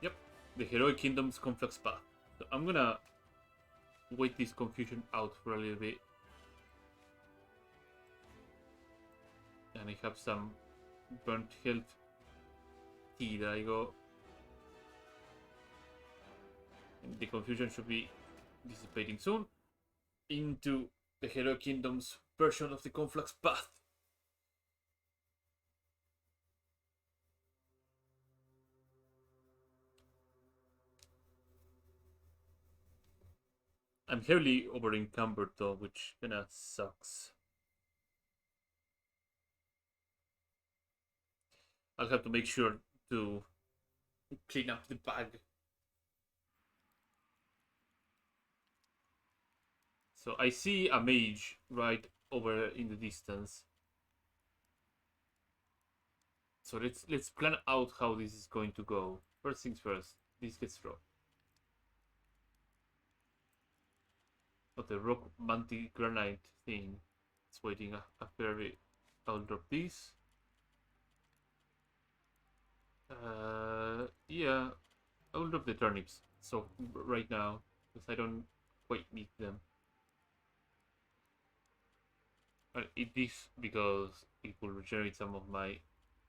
Yep, the Heroic Kingdom's Conflux Path. So I'm gonna wait this confusion out for a little bit. And I have some burnt health tea that I go. And the confusion should be dissipating soon into the Heroic Kingdom's version of the Conflux Path. I'm heavily over encumbered though, which kinda sucks. I'll have to make sure to clean up the bag. So I see a mage right over in the distance. So let's plan out how this is going to go. First things first, this gets dropped. But the rock manti granite thing is waiting after it. I'll drop this. Yeah, I'll drop the turnips. So right now, because I don't quite need them. I'll eat this because it will regenerate some of my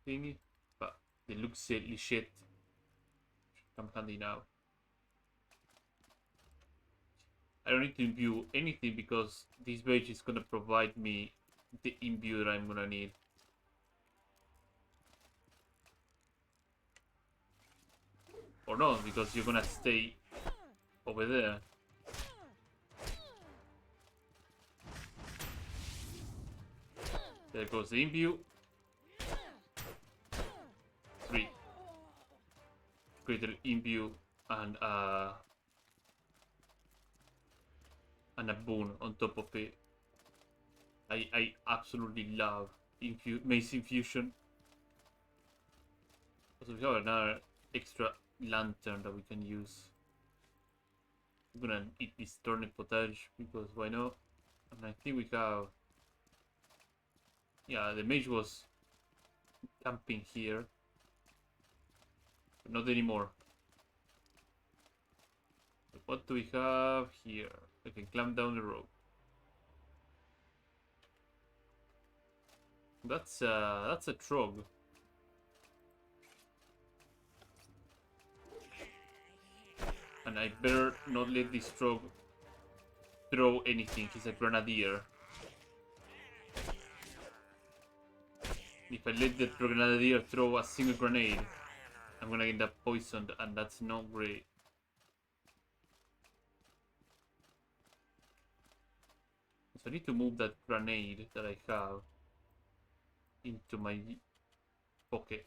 thingy, but they look silly shit. Come handy now. I don't need to imbue anything because this page is gonna provide me the imbue that I'm gonna need. Or not, because you're gonna stay over there. There goes the imbue. 3. Greater imbue and a boon on top of it. I absolutely love Mace Infusion. Also, we have another extra lantern that we can use. I'm gonna eat this turnip potage because why not? And I think we have... Yeah, the mage was camping here. But not anymore. But what do we have here? I can climb down the rope. That's a trog. And I better not let this trog throw anything. He's a grenadier. If I let the grenadier throw a single grenade, I'm gonna end up poisoned, and that's not great. So I need to move that grenade that I have into my pocket.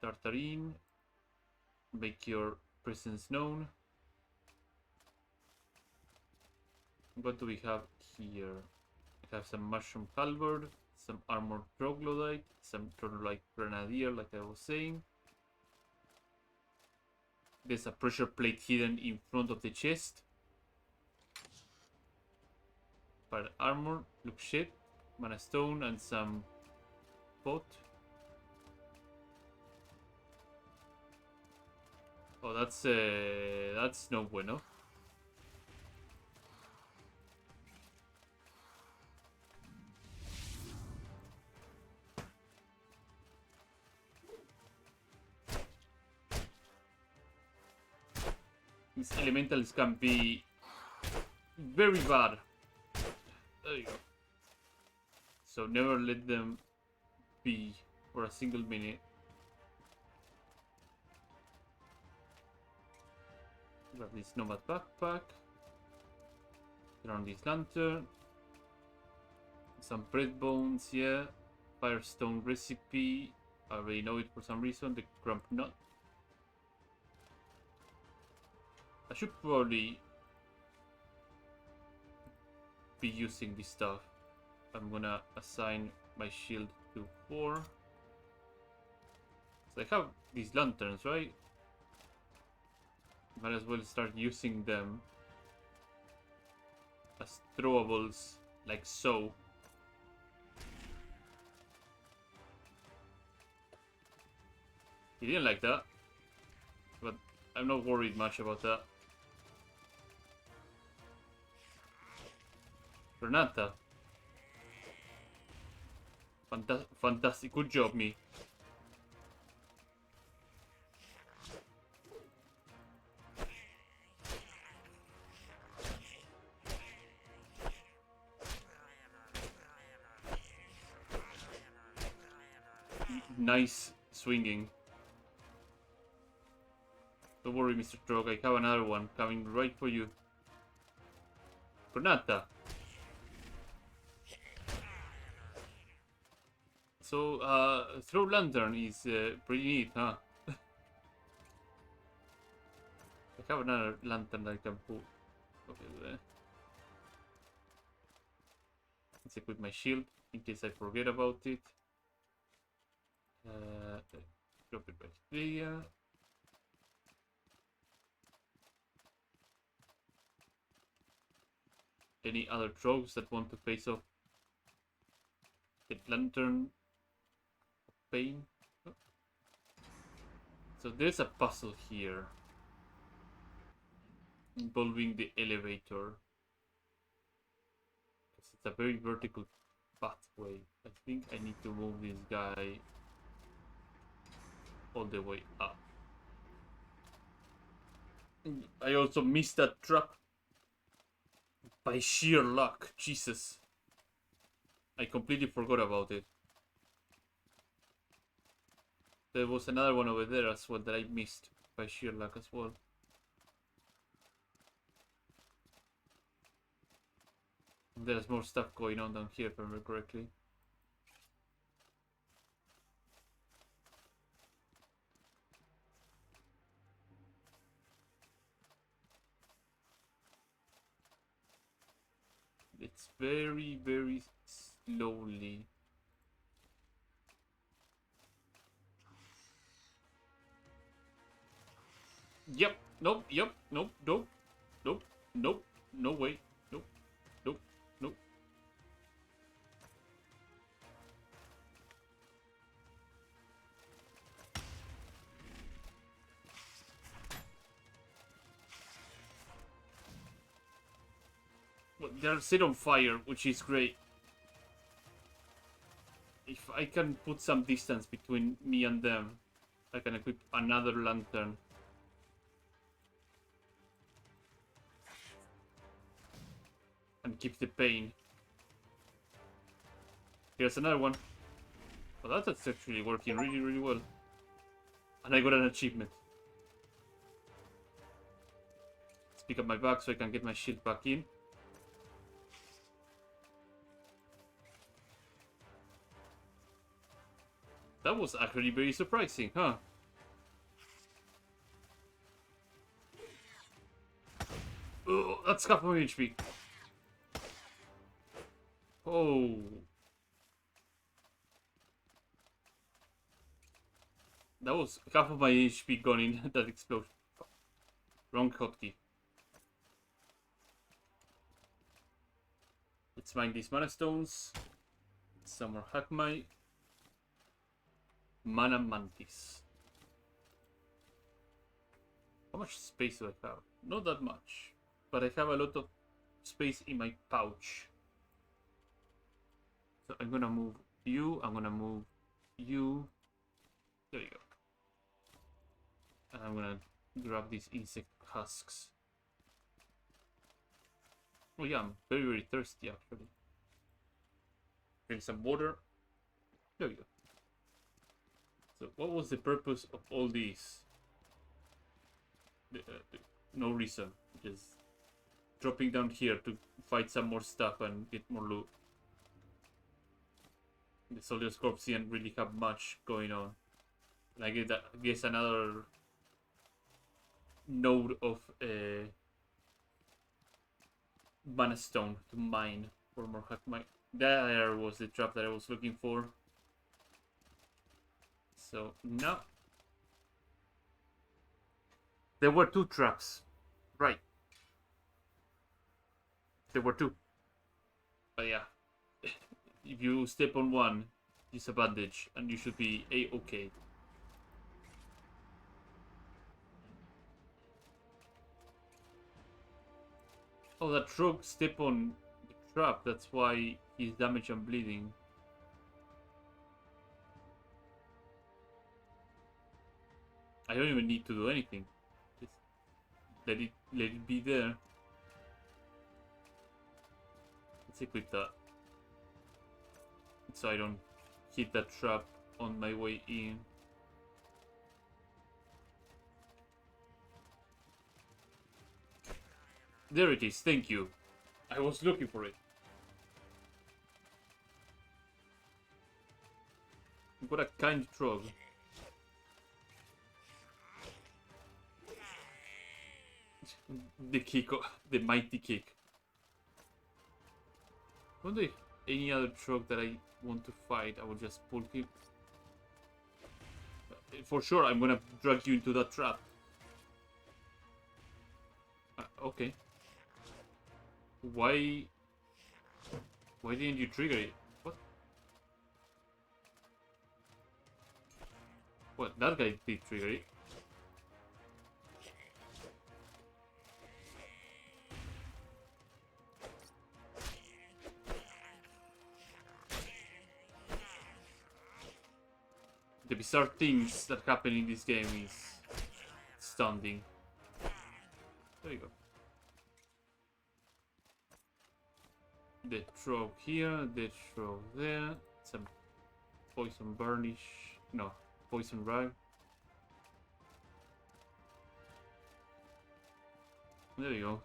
Tartarine, make your presence known. What do we have here? We have some mushroom halberd, some armored troglodyte, some troglodyte grenadier, like I was saying. There's a pressure plate hidden in front of the chest. But armor, look shit, mana stone, and some pot. Oh, that's no bueno. These elementals can be very bad. There you go. So never let them be for a single minute. Grab this nomad backpack. Turn on this lantern. Some bread bones, yeah. Firestone recipe. I already know it for some reason. The crump nut. I should probably be using this stuff. I'm gonna assign my shield to 4. So I have these lanterns, right? Might as well start using them as throwables, like so. He didn't like that, but I'm not worried much about that. Renata. Fantastic. Good job, me. Nice swinging. Don't worry, Mr. Trog. I have another one coming right for you. Renata. So, throw lantern is pretty neat, huh? I have another lantern that I can pull. Okay, there. Let's equip my shield in case I forget about it. Drop it right there. Any other trogs that want to face off? Get lantern. Pain. Oh. So there's a puzzle here involving the elevator. It's a very vertical pathway. I think I need to move this guy all the way up. I also missed that trap by sheer luck. Jesus. I completely forgot about it. There was another one over there as well that I missed by sheer luck as well. There's more stuff going on down here if I remember correctly. It's very, very slowly. Yep. Nope. Yep. Nope. Nope. Nope. Nope. No way. Nope. Nope. Nope. Well, they're set on fire, which is great. If I can put some distance between me and them, I can equip another lantern. And keep the pain. Here's another one. Well, that's actually working really, really well. And I got an achievement. Let's pick up my bag so I can get my shield back in. That was actually very surprising, huh? Oh, that's half my HP. Oh. That was half of my HP gone in that explosion. Wrong hotkey. Let's mine these mana stones. Some more Hackmai. Mana Mantis. How much space do I have? Not that much. But I have a lot of space in my pouch. So I'm gonna move you, I'm gonna move you. There you go. And I'm gonna grab these insect husks. Oh yeah, I'm very, very thirsty actually. Drink some water. There we go. So what was the purpose of all these? No reason. Just dropping down here to fight some more stuff and get more loot. The Soldier's Corps didn't really have much going on. And I guess another node of mana stone to mine for more Hackmai. There was the trap that I was looking for. So now There were 2 traps. Right. There were 2. But yeah. If you step on one, it's a bandage, and you should be A-okay. Oh, that rogue step on the trap, that's why he's damaged and bleeding. I don't even need to do anything. Just let it be there. Let's equip that. So I don't hit that trap on my way in. There it is, thank you. I was looking for it. What a kind trog. The kick, the mighty kick. I wonder if any other trog that I want to fight, I will just pull him. For sure, I'm gonna drag you into that trap. Okay. Why didn't you trigger it? What? That guy did trigger it. The bizarre things that happen in this game is stunning. There you go. The trog here, the trog there, some poison burnish, no, poison rag. There you go.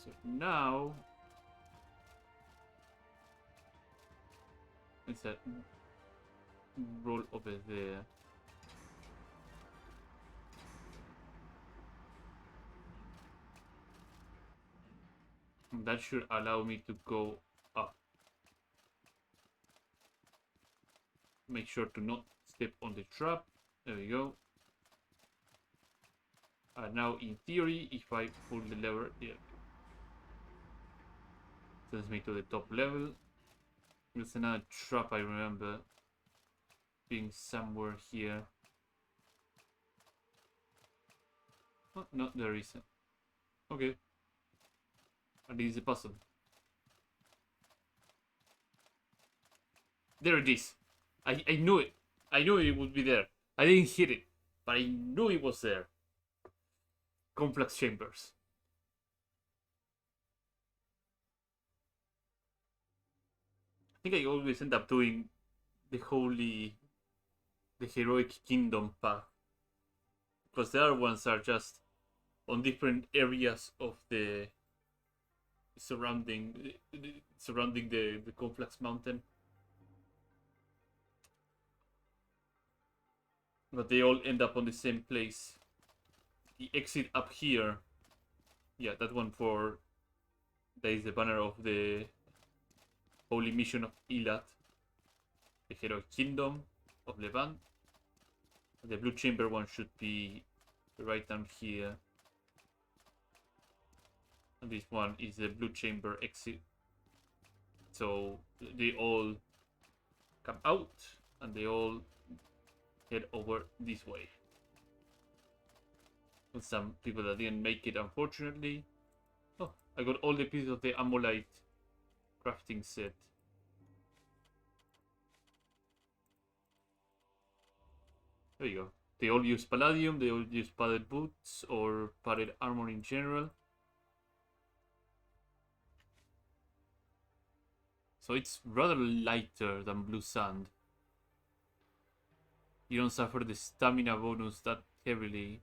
So now it's a roll over there. That should allow me to go up. Make sure to not step on the trap. There we go. And now in theory, if I pull the lever, yeah, sends me to the top level. There's another trap I remember being somewhere here. Oh, no, there isn't. Okay. And this is a puzzle. There it is. I knew it. I knew it would be there. I didn't hit it, but I knew it was there. Complex chambers. I think I always end up doing the heroic kingdom path, because the other ones are just on different areas of the surrounding the complex mountain, but they all end up on the same place. The exit up here, yeah, that one for that is the banner of the Holy Mission of Ilat, the Heroic Kingdom of Levant. The blue chamber one should be right down here. And this one is the blue chamber exit. So they all come out and they all head over this way. With some people that didn't make it, unfortunately. Oh, I got all the pieces of the Amolite crafting set. There you go. They all use Palladium, they all use padded boots or padded armor in general. So it's rather lighter than Blue Sand. You don't suffer the stamina bonus that heavily.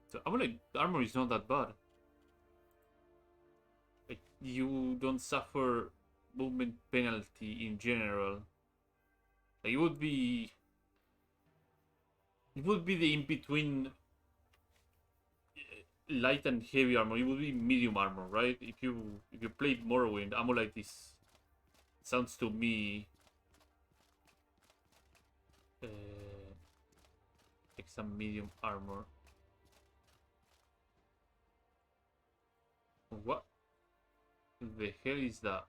So Amolite armor is not that bad. Like, you don't suffer movement penalty in general. Like, it would be the in-between light and heavy armor. It would be medium armor, right? If you played Morrowind, Amolite sounds to me some medium armor. What the hell is that?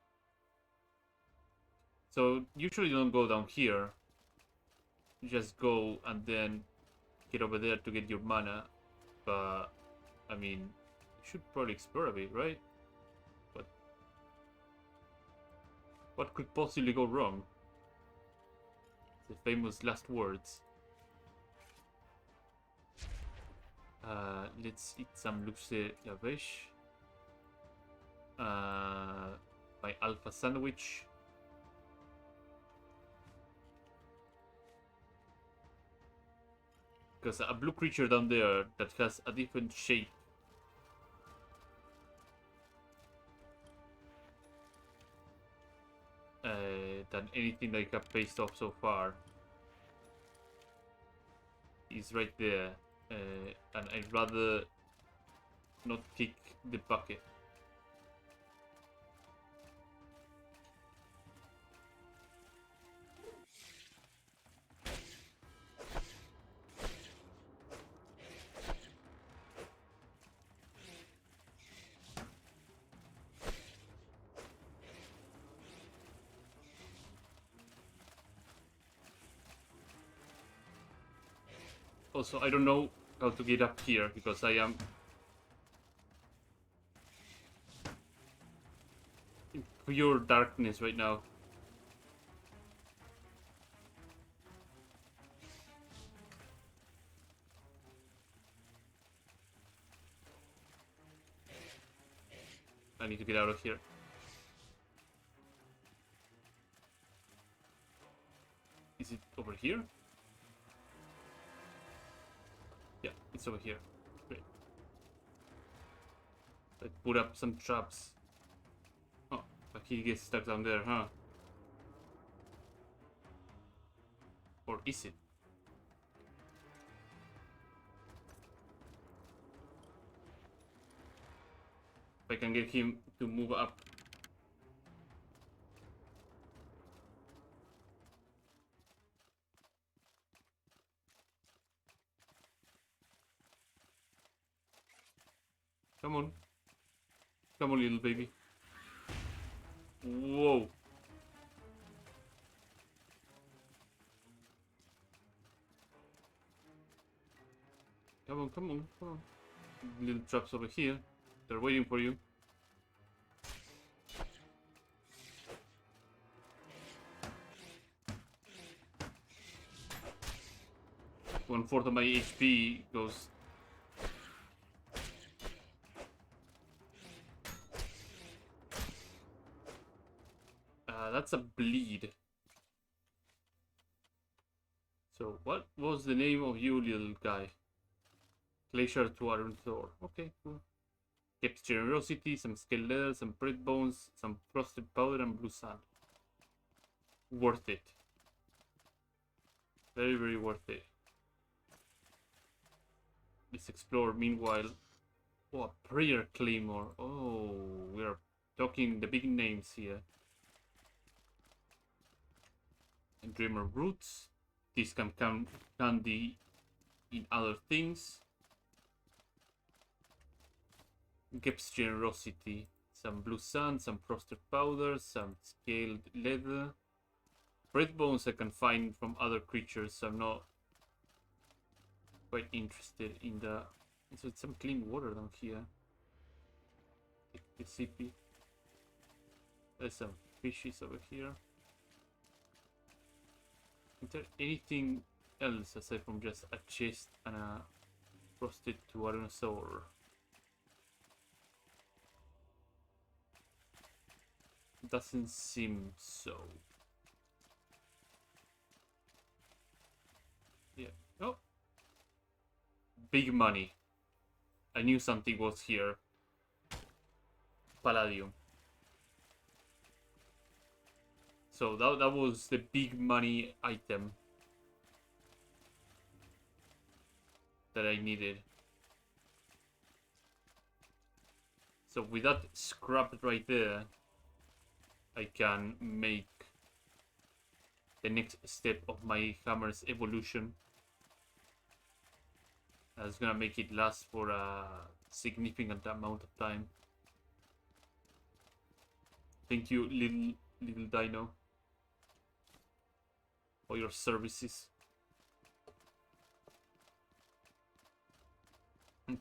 So usually you don't go down here. You just go and then get over there to get your mana. But I mean, you should probably explore a bit, right? But what could possibly go wrong? The famous last words. Let's eat some Luxe Yavesh. My Alpha Sandwich. Because a blue creature down there that has a different shape than anything that I have faced off so far is right there, and I'd rather not kick the bucket. Also, I don't know how to get up here because I am in pure darkness right now. I need to get out of here. Is it over here? Yeah, it's over here. Great. Let's put up some traps. Oh, but he gets stuck down there, huh? Or is it? If I can get him to move up. Come on. Come on, little baby. Whoa. Come on, come on, come on. Little traps over here. They're waiting for you. One-fourth of my HP goes. That's a bleed. So, what was the name of you, little guy? Glacier to Iron Thor. Okay, cool. Kept Generosity, some Scale Leather, some Bread Bones, some Frosted Powder, and Blue Sand. Worth it. Very, very worth it. Let's explore meanwhile. Oh, a Prayer Claymore. Oh, we are talking the big names here. And Dreamer Roots. This can count candy in other things. Gep's Generosity. Some Blue Sand, some Frosted Powder, some Scaled Leather. Bread Bones I can find from other creatures, so I'm not quite interested in the... So it's some clean water down here. The CP. There's some fishes over here. Is there anything else aside from just a chest and a Frosted Tyrannosaur? Doesn't seem so. Yeah. Oh. Big money. I knew something was here. Palladium. So that was the big money item that I needed. So with that scrap right there, I can make the next step of my hammer's evolution. That's gonna make it last for a significant amount of time. Thank you, little dino, for your services.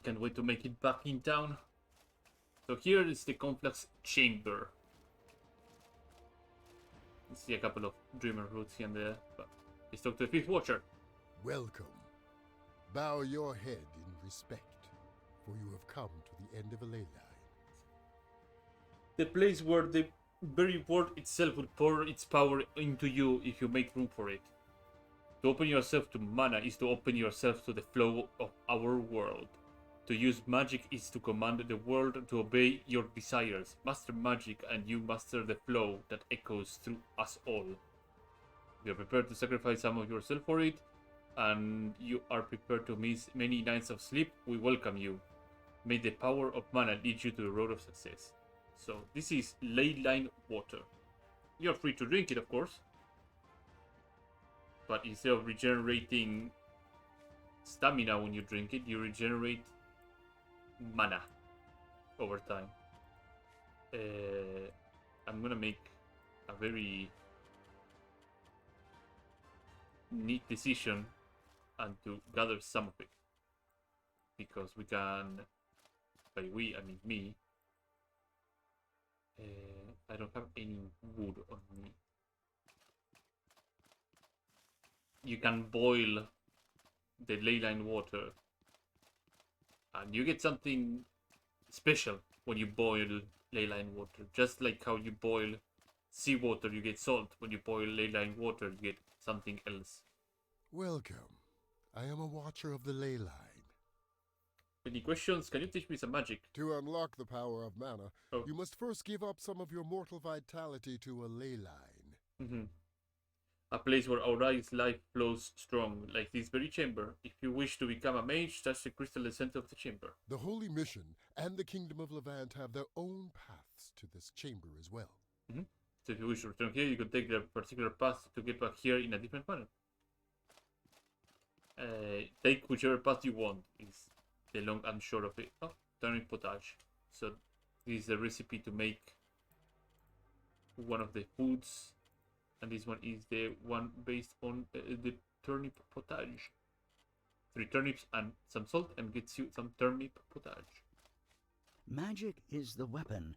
Can't wait to make it back in town. So here is the complex chamber. You see a couple of dreamer roots here and there, but let's talk to the fifth watcher. Welcome. Bow your head in respect, for you have come to the end of a ley line. The place where the very world itself will pour its power into you if you make room for it. To open yourself to mana is to open yourself to the flow of our world. To use magic is to command the world to obey your desires. Master magic and you master the flow that echoes through us all. You are prepared to sacrifice some of yourself for it, and you are prepared to miss many nights of sleep, we welcome you. May the power of mana lead you to the road of success. So this is ley line water. You're free to drink it, of course. But instead of regenerating stamina when you drink it, you regenerate mana over time. I'm gonna make a very neat decision and to gather some of it, because we can, by we I mean me, I don't have any wood on me. You can boil the ley line water and you get something special when you boil ley line water. Just like how you boil seawater, you get salt. When you boil ley line water, you get something else. Welcome. I am a watcher of the ley line. Any questions? Can you teach me some magic? To unlock the power of mana, Oh. you must first give up some of your mortal vitality to a ley line. A place where Aurai's life flows strong, like this very chamber. If you wish to become a mage, touch the crystal in the center of the chamber. The Holy Mission and the Kingdom of Levant have their own paths to this chamber as well. So if you wish to return here, you can take the particular path to get back here in a different manner. Take whichever path you want, is the long and short of it. Oh, turnip potage. So this is the recipe to make one of the foods. And this one is the one based on the turnip potage. 3 turnips and some salt and gets you some turnip potage. Magic is the weapon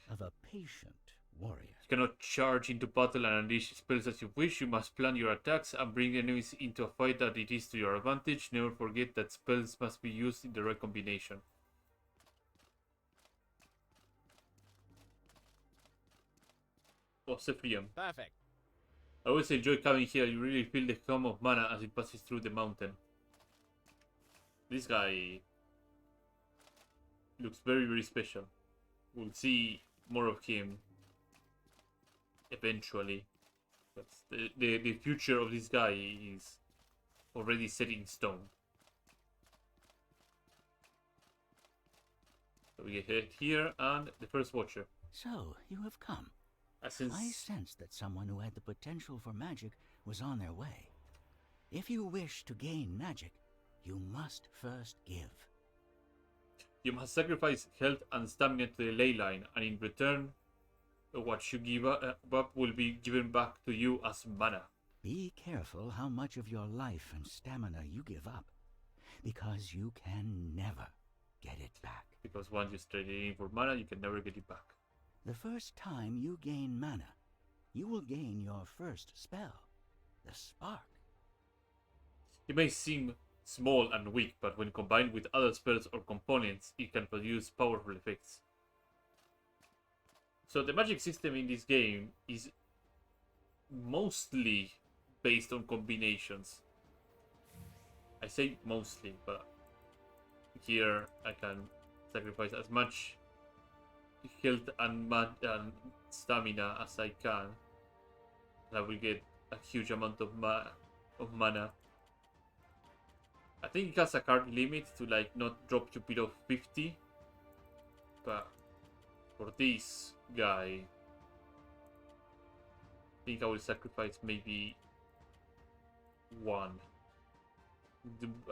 of a patient warrior. You cannot charge into battle and unleash spells as you wish. You must plan your attacks and bring enemies into a fight that it is to your advantage. Never forget that spells must be used in the right combination. Ossifrium. Perfect. I always enjoy coming here. You really feel the hum of mana as it passes through the mountain. This guy looks very, very special. We'll see more of him eventually. But the future of this guy is already set in stone. So we get here and the first watcher. So, you have come. Since I sensed that someone who had the potential for magic was on their way. If you wish to gain magic, you must first give. you must sacrifice health and stamina to the ley line, and in return, what you give up will be given back to you as mana. Be careful how much of your life and stamina you give up, because you can never get it back. Because once you trade it in for mana, you can never get it back. The first time you gain mana, you will gain your first spell, the Spark. It may seem small and weak, but when combined with other spells or components, it can produce powerful effects. So the magic system in this game is mostly based on combinations. I say mostly, but here I can sacrifice as much health and stamina as I can. And I will get a huge amount of mana. I think it has a card limit to like not drop you below 50. But for this guy, I think I will sacrifice maybe 1.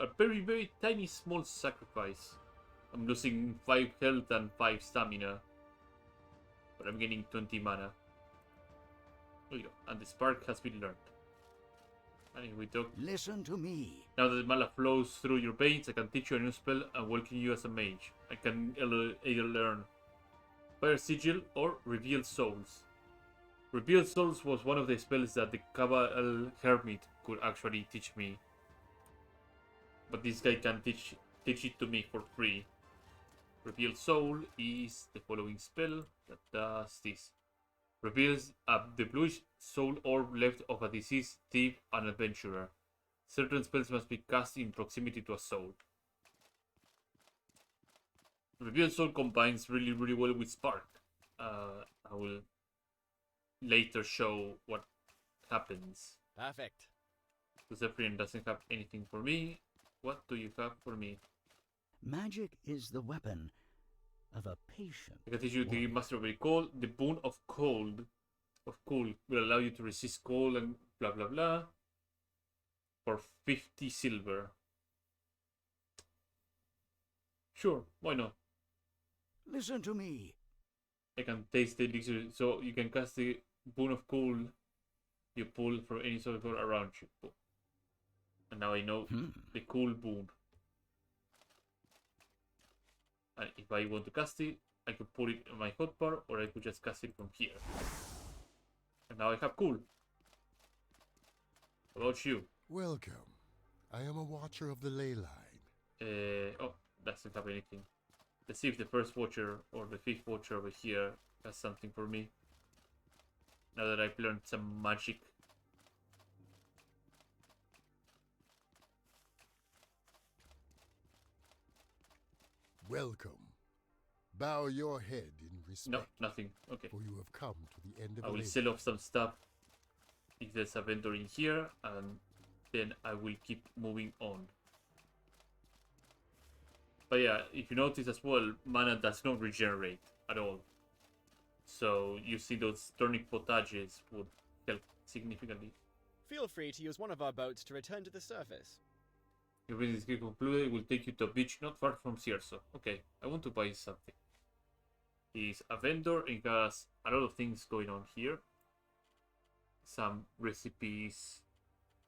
A very, very tiny, small sacrifice. I'm losing 5 health and 5 stamina. But I'm getting 20 mana. There you go. And the spark has been learned. And if we talk... Listen to me. Now that the mana flows through your veins, I can teach you a new spell and welcome you as a mage. I can either learn Fire Sigil or Reveal Souls. Reveal Souls was one of the spells that the Cabal Hermit could actually teach me. But this guy can teach it to me for free. Reveal Soul is the following spell that does this. Reveals the bluish soul orb left of a deceased thief and adventurer. Certain spells must be cast in proximity to a soul. Reveal Soul combines really, really well with Spark. I will later show what happens. Perfect. Zephyrian doesn't have anything for me. What do you have for me? Magic is the weapon of a patient. I can teach you the warrior. Master of Recall. The Boon of Cold will allow you to resist cold and blah blah blah. For 50 silver. Sure, why not? Listen to me. I can taste the elixir, so you can cast the Boon of Cold you pull from any circle around you. And now I know the cool boon. And if I want to cast it, I could put it on my hotbar, or I could just cast it from here. And now I have cool. How about you? Welcome. I am a watcher of the ley line. Oh, doesn't have anything. Let's see if the first watcher or the fifth watcher over here has something for me. Now that I've learned some magic. Welcome. Bow your head in No, respect, nothing. Okay. for you have come to the end of I a will ley sell off some stuff if there's a vendor in here, and then I will keep moving on. But yeah, if you notice as well, mana does not regenerate at all. So using those turning potages would help significantly. Feel free to use one of our boats to return to the surface. If this is concluded, it will take you to a beach not far from Cierzo. Okay, I want to buy something. He's a vendor and has a lot of things going on here. Some recipes,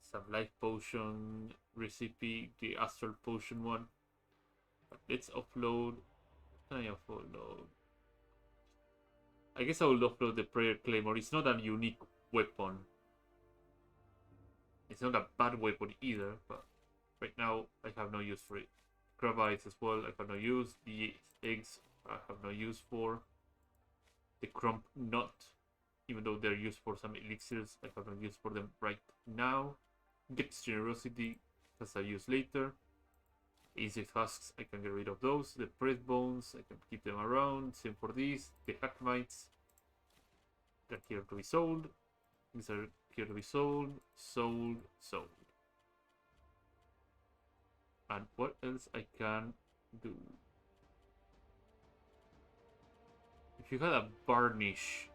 some life potion recipe, the astral potion one. But let's offload. Can I offload? I guess I will offload the prayer claymore. It's not a unique weapon. It's not a bad weapon either, but right now I have no use for it. Crabites as well, I have no use. The eggs I have no use for. The crump nut, even though they're used for some elixirs, I have no use for them right now. Gets generosity, as I use later. Insect husks, I can get rid of those. The bread bones, I can keep them around. Same for these. The hack mites, they're here to be sold. These are here to be sold. Sold. And what else I can do? If you had a varnish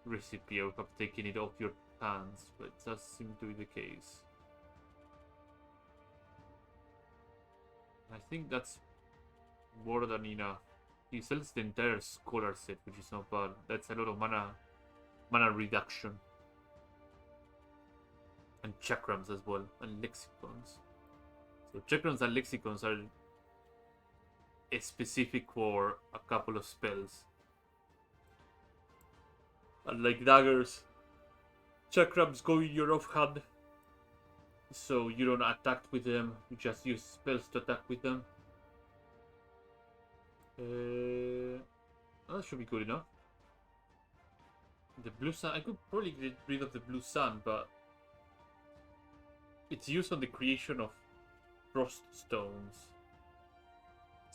recipe, I would have taken it off your hands, but it does seem to be the case. I think that's more than enough. He sells the entire scholar set, which is not bad. That's a lot of mana reduction. And chakrams as well, and lexicons. So chakrams and lexicons are specific for a couple of spells. Unlike daggers, chakrams go in your offhand. So you don't attack with them, you just use spells to attack with them. That should be good enough. The blue sun, I could probably get rid of the blue sun, but it's used on the creation of frost stones.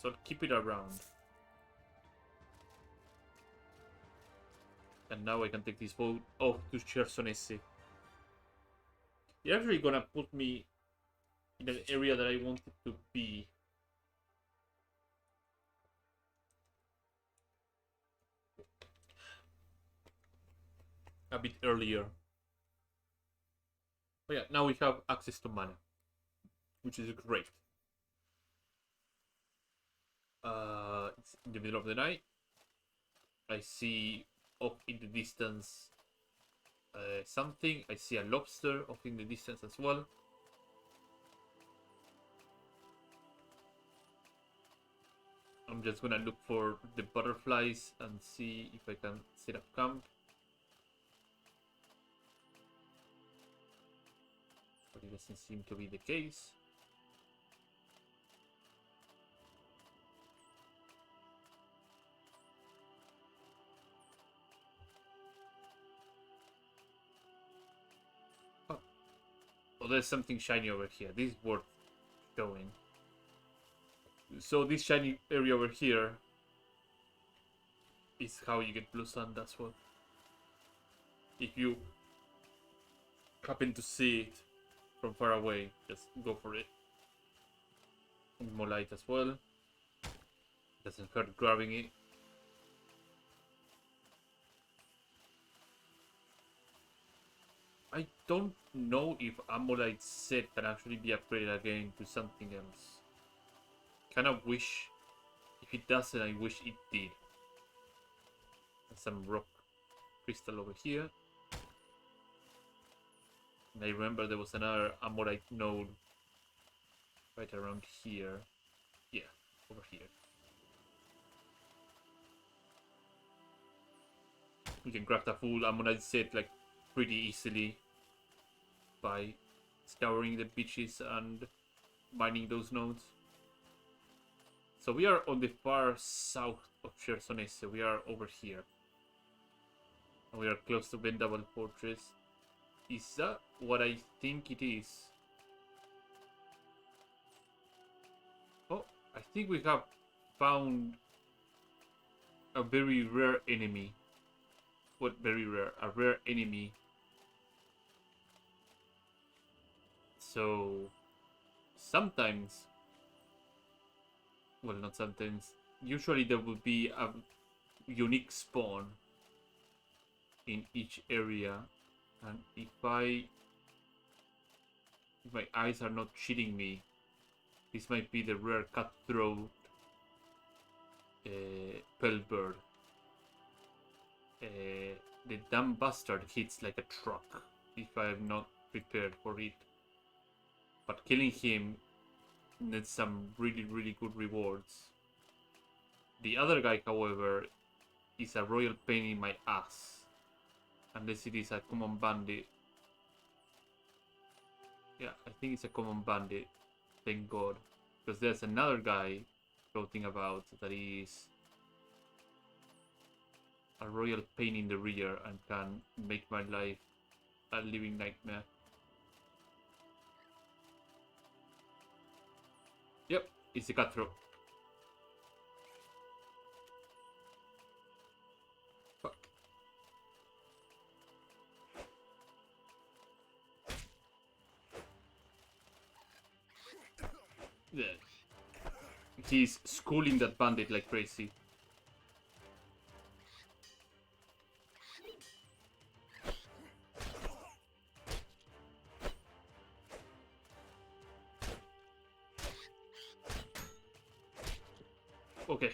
So I'll keep it around. And now I can take this boat off to Chersonese. You're actually gonna put me in an area that I wanted to be. A bit earlier. But yeah, now we have access to mana. which is great. It's in the middle of the night. I see off in the distance something. I see a lobster off in the distance as well. I'm just gonna look for the butterflies and see if I can set up camp. But it doesn't seem to be the case. Oh, there's something shiny over here. This is worth showing. So this shiny area over here is how you get blue sand as well. If you happen to see it from far away, just go for it. And more light as well. Doesn't hurt grabbing it. I don't know if Amolite set can actually be upgraded again to something else. Kind of wish, if it doesn't, I wish it did. And some rock crystal over here. And I remember there was another Amorite node right around here. Yeah, over here. We can craft a full Ammonite set like pretty easily by scouring the beaches and mining those nodes. So we are on the far south of Chersonese. We are over here. And we are close to Vendaval Fortress. Is that what I think it is? Oh, I think we have found a very rare enemy. What very rare? A rare enemy. So sometimes, well, not sometimes, usually there will be a unique spawn in each area, and if my eyes are not cheating me, this might be the rare cutthroat Pelbird. The damn bastard hits like a truck if I am not prepared for it. But killing him needs some really good rewards. The other guy, however, is a royal pain in my ass. Unless it is a common bandit. Yeah, I think it's a common bandit. Thank God. Because there's another guy floating about that is a royal pain in the rear and can make my life a living nightmare. Yep, it's a cutthroat. Fuck. Yeah. He's schooling that bandit like crazy. Okay.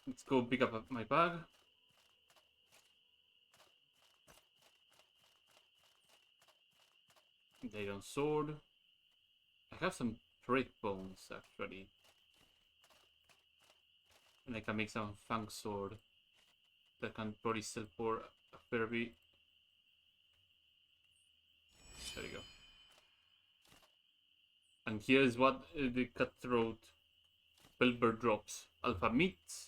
Let's go pick up my bag. Iron sword. I have some thread bones actually. And I can make some fang sword that can probably sell for a fair bit. There you go. And here's what the cutthroat Pelbird drops. Alpha meats,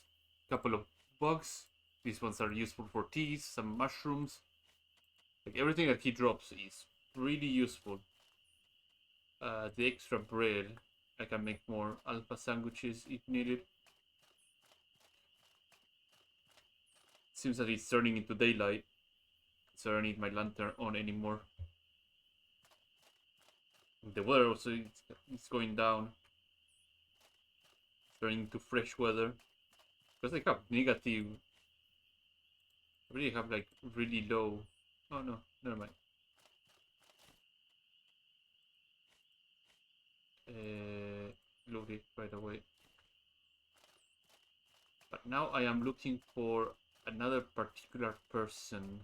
couple of bugs. These ones are useful for teas, some mushrooms. Like everything that he drops is really useful. The extra bread, I can make more alpha sandwiches if needed. Seems that it's turning into daylight, so I don't need my lantern on anymore. The weather also is going down. It's turning into fresh weather. Because I have negative. I really have like really low. Oh no, never mind. load it right away. But now I am looking for another particular person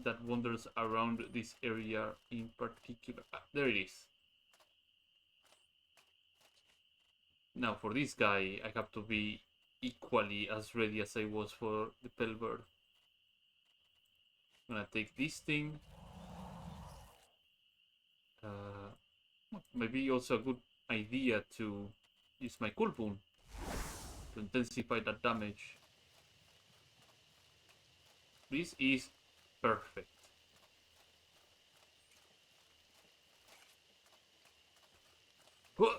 that wanders around this area in particular. Ah, there it is. Now for this guy, I have to be equally as ready as I was for the Pelbird. I'm gonna take this thing. Maybe also a good idea to use my Cool Boon to intensify that damage. This is perfect. Huh!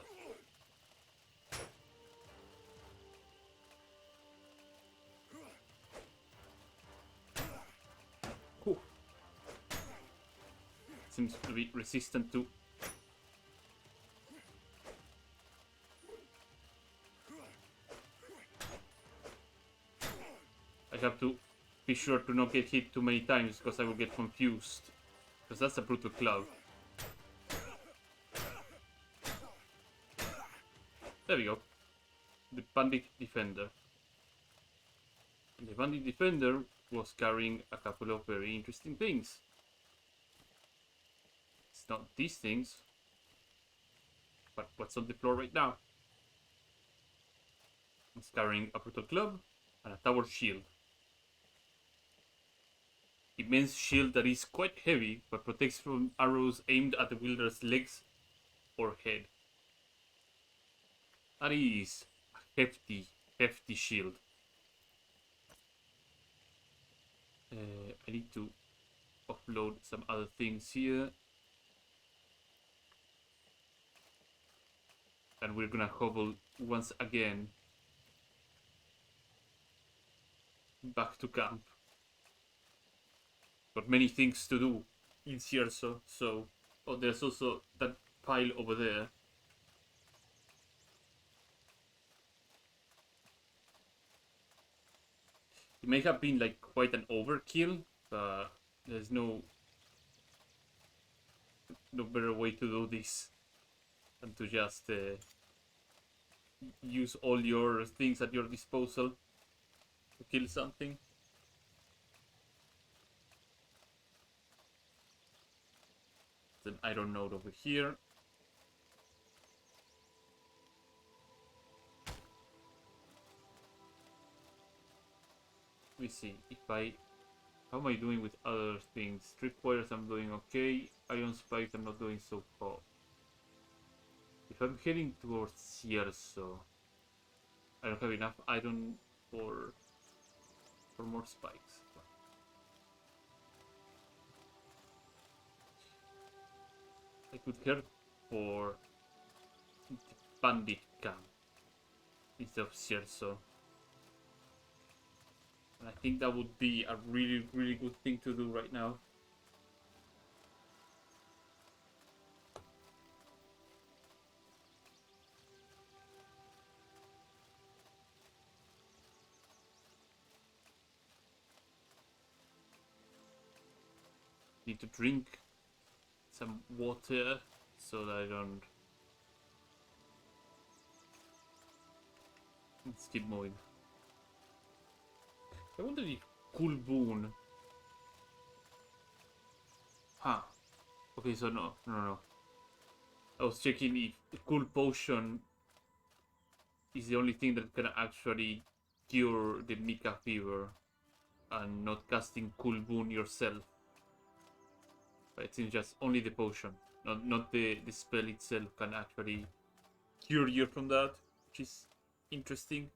Whew. Seems to be resistant to. I have to be sure to not get hit too many times because I will get confused. Because that's a brutal club. There we go. The Bandit Defender. And the Bandit Defender was carrying a couple of very interesting things. It's not these things, but what's on the floor right now. It's carrying a brutal club and a tower shield. Immense shield that is quite heavy, but protects from arrows aimed at the wielder's legs or head. That is a hefty shield. I need to offload some other things here. And we're gonna hobble once again back to camp. Got many things to do in Cierzo, so... Oh, there's also that pile over there. It may have been like quite an overkill, but there's no better way to do this than to just use all your things at your disposal to kill something. An iron node over here. Let me see if how am I doing with other things? Tripwires I'm doing okay. Iron spikes I'm not doing so hot. If I'm heading towards Cierzo, I don't have enough iron for more spikes. I could head for the Bandit camp instead of Cierzo. And I think that would be a really good thing to do right now. Need to drink some water so that I don't. Let's keep moving. I wonder if Cool Boon. Huh. Okay, so no. I was checking if the Cool Potion is the only thing that can actually cure the Mika fever and not casting Cool Boon yourself. But it seems just only the potion, not the spell itself can actually cure you from that, which is interesting.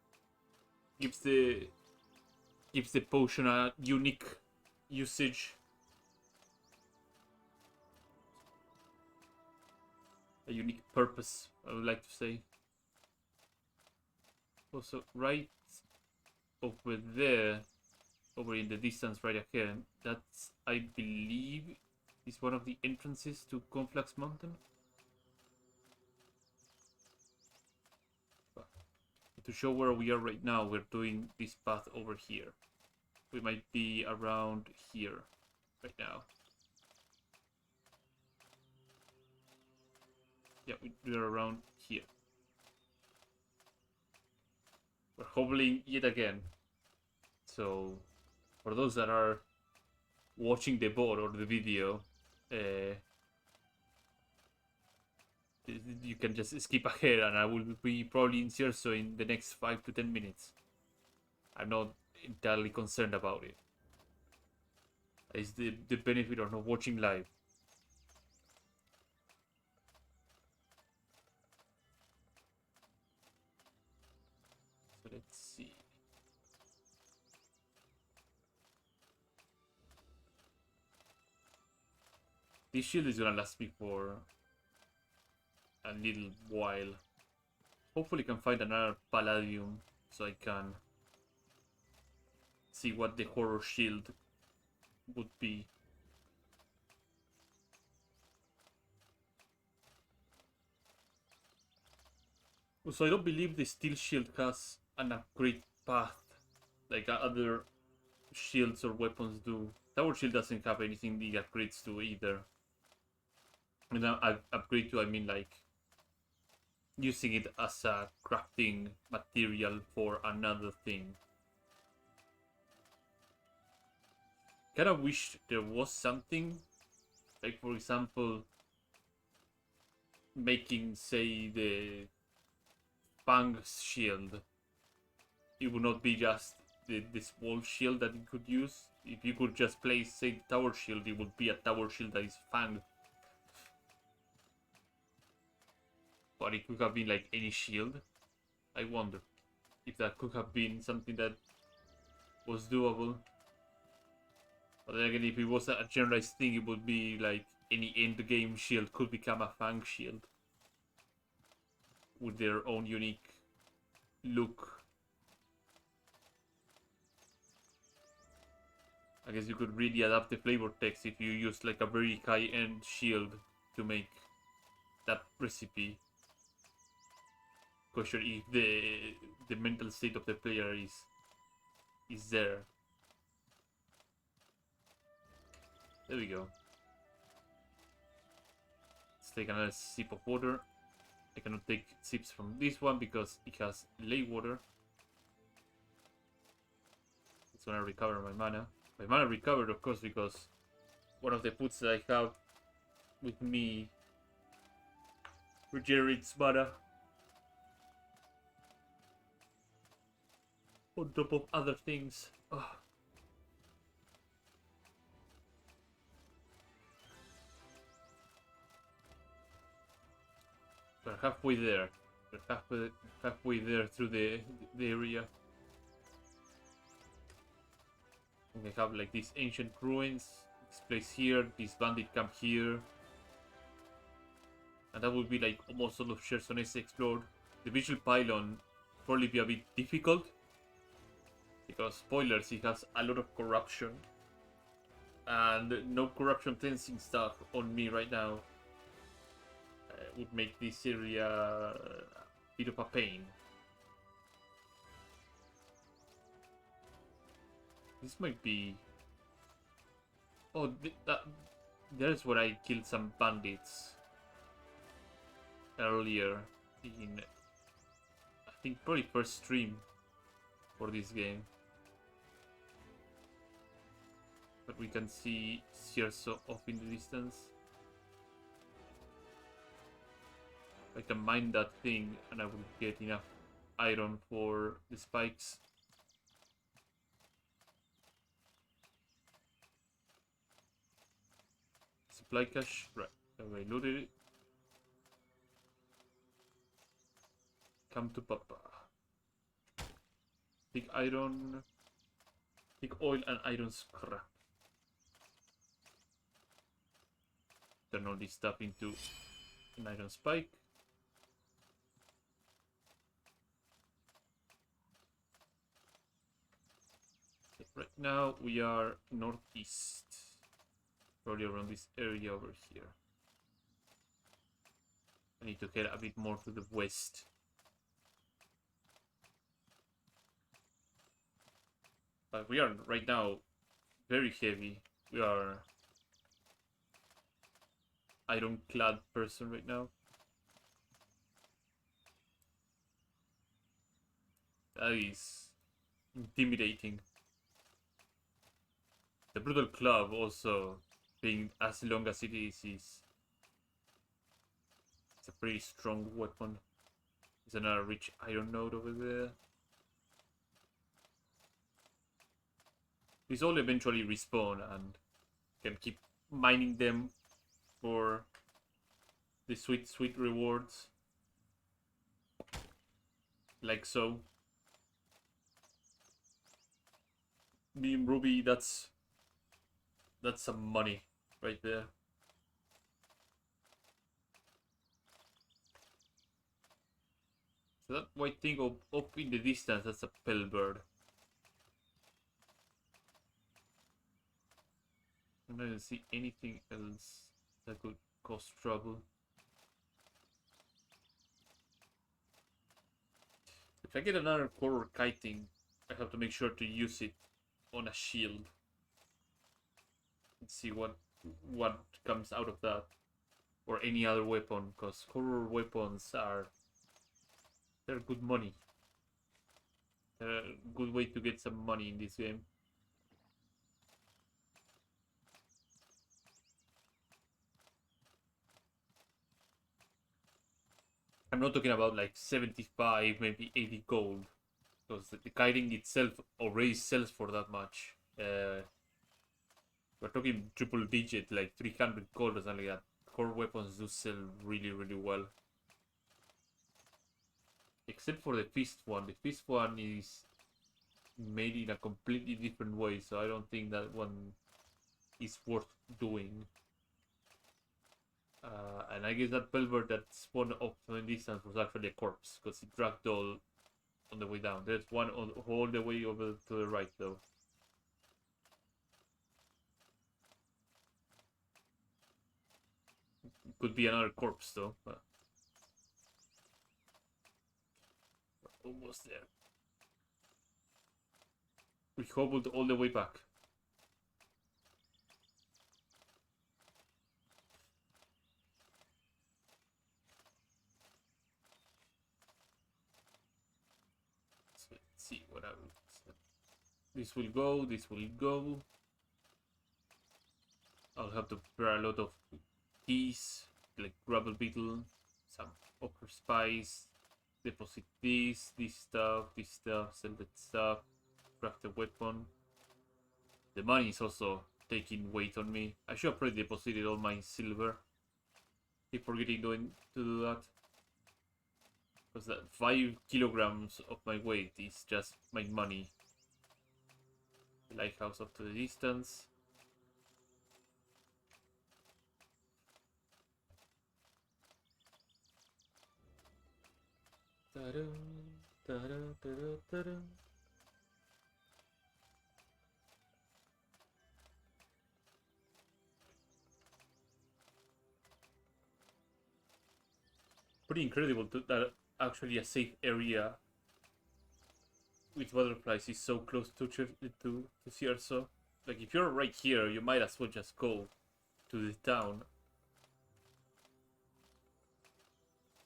Gives the potion a unique usage. A unique purpose, I would like to say. Also, right over there, over in the distance right ahead, that's, I believe, is one of the entrances to Conflux Mountain. But to show where we are right now, we're doing this path over here. We might be around here right now. Yeah, we're around here. We're hobbling yet again. So, for those that are watching the board or the video, you can just skip ahead and I will be probably in Cerso in the next 5 to 10 minutes. I'm not entirely concerned about it. It's the benefit of not watching live. So let's see. This shield is gonna last me for a little while. Hopefully can find another Palladium so I can see what the horror shield would be. So I don't believe the steel shield has an upgrade path like other shields or weapons do. Tower shield doesn't have anything the upgrades to either. And I upgrade to, I mean like using it as a crafting material for another thing. Kind of wish there was something, like for example, making, say, the Fang's shield. It would not be just the small shield that you could use. If you could just place, say, the tower shield, it would be a tower shield that is Fang. But it could have been like any shield. I wonder if that could have been something that was doable. But then again, if it was a generalized thing, it would be like any end game shield could become a Fang shield with their own unique look. I guess you could really adapt the flavor text if you use like a very high-end shield to make that recipe. Question if the mental state of the player is there. There we go. Let's take another sip of water. I cannot take sips from this one because it has ley water. It's gonna recover my mana. My mana recovered, of course, because one of the foods that I have with me regenerates mana on top of other things. Ugh. We're halfway there. We're halfway there through the area. And they have like these ancient ruins. This place here, this bandit camp here. And that would be like almost all of Chersonese explored. The visual pylon probably be a bit difficult. Because spoilers, it has a lot of corruption. And no corruption cleansing stuff on me right now. Would make this area a bit of a pain. This might be... Oh, there's where I killed some bandits earlier in, I think, probably first stream for this game. But we can see Cerso off in the distance. I can mine that thing and I will get enough iron for the spikes. Supply cache, right, I looted it. Come to Papa. Take iron, take oil and iron scrap. Turn all this stuff into an iron spike. Right now we are northeast, probably around this area over here. I need to get a bit more to the west. But we are right now very heavy. We are ironclad person right now. That is intimidating. The Brutal Club also, being as long as it is it's a pretty strong weapon. There's another rich iron node over there. These all eventually respawn and can keep mining them for the sweet, sweet rewards. Like so. Beam Ruby, that's some money right there. So that white thing up in the distance, that's a Pelbird. I don't see anything else that could cause trouble. If I get another Horror Kiting, I have to make sure to use it on a shield. Let's see what comes out of that. Or any other weapon, because horror weapons they're good money. They're a good way to get some money in this game. I'm not talking about like 75, maybe 80 gold. Because the kiting itself already sells for that much. We're talking triple digit, like 300 gold or something like that. Core weapons do sell really, really well. Except for the fist one. The fist one is made in a completely different way, so I don't think that one is worth doing. And I guess that Pelbird that spawned off in distance was actually a corpse, because it dragged all on the way down. There's one all the way over to the right, though. Could be another corpse, though. But we're almost there. We hobbled all the way back. So let's see what happens. This will go, this will go. I'll have to prepare a lot of keys, like Gravel Beetle, some Ochre Spice, deposit this stuff, sell that stuff, craft a weapon. The money is also taking weight on me. I should have probably deposited all my silver. Keep forgetting to do that. Because that 5 kilograms of my weight is just my money. The lighthouse up to the distance. Ta-da, ta-da, ta-da, ta-da. Pretty incredible that actually a safe area with butterflies is so close to Cierzo. Like if you're right here, you might as well just go to the town.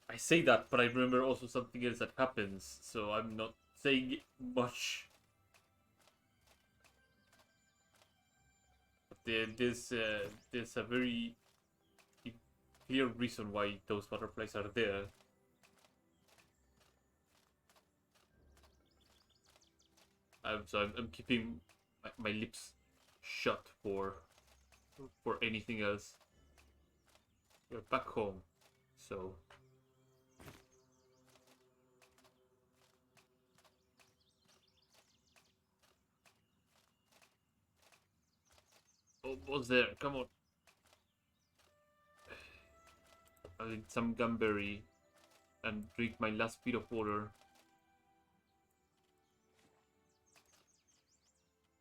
I say that, but I remember also something else that happens, so I'm not saying much. But there's a very clear reason why those butterflies are there. So I'm keeping my lips shut for anything else. We're back home, so. Almost there, come on. I'll eat some gumberry and drink my last bit of water.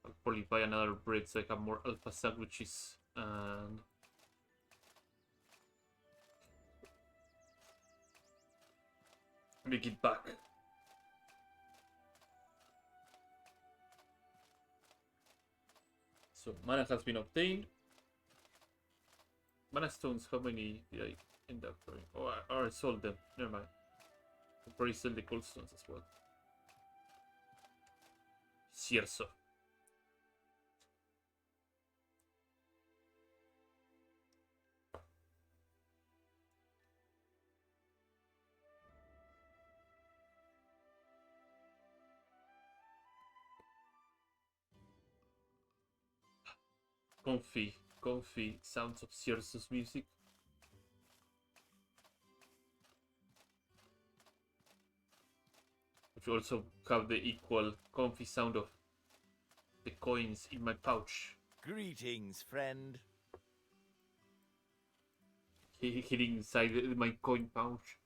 I'll probably buy another bread so I have more alpha sandwiches and make it back. So mana has been obtained. Mana stones, how many did I end up buying? Oh, I sold them. Never mind. I'll probably sell the cold stones as well. Cierzo. Comfy sounds of Cierzo's music. Which also have the equal comfy sound of the coins in my pouch. Greetings, friend. Hitting inside my coin pouch.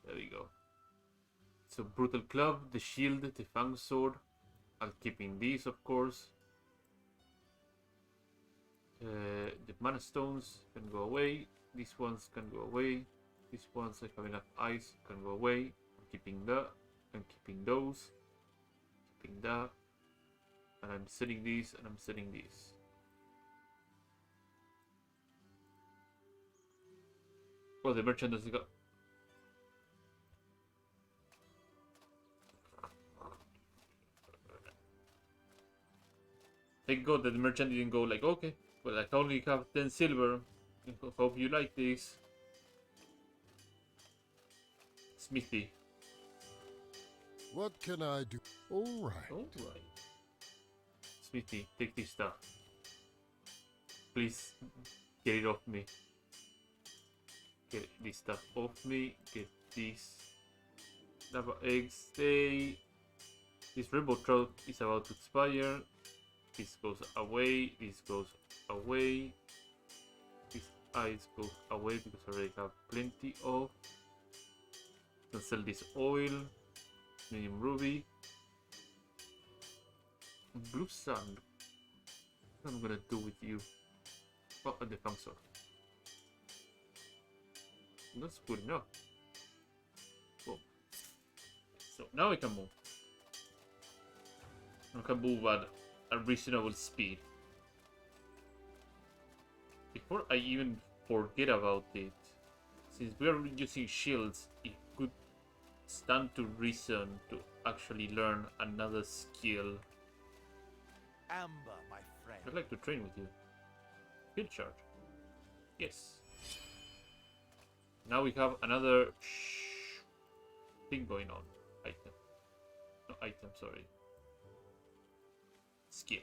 There we go. So brutal club, the shield, the fang sword. I'll keep in these, of course. The mana stones can go away. These ones can go away. These ones I have enough ice can go away. I'm keeping that. I'm keeping those. Keeping that. And I'm setting these and I'm setting these. Oh, the merchant doesn't go. Thank God that the merchant didn't go like, okay, well, I only have 10 silver. Hope you like this. Smithy. What can I do? All right. Alright. Smithy, take this stuff. Please get it off me. Get this stuff off me. Get this. Lava eggs. Stay. This rainbow trout is about to expire. This goes away. This goes away. This ice goes away because I already have plenty of. Can sell this oil. Medium ruby. Blue sand. What am I gonna do with you? Oh, and the fang sword. That's good enough. Boom. So now I can move. I can move at a reasonable speed. Before I even forget about it, since we are using shields, it could stand to reason to actually learn another skill. Amber, my friend. I'd like to train with you. Field charge. Yes. Now we have another thing going on. Item. No, item, sorry. Skill.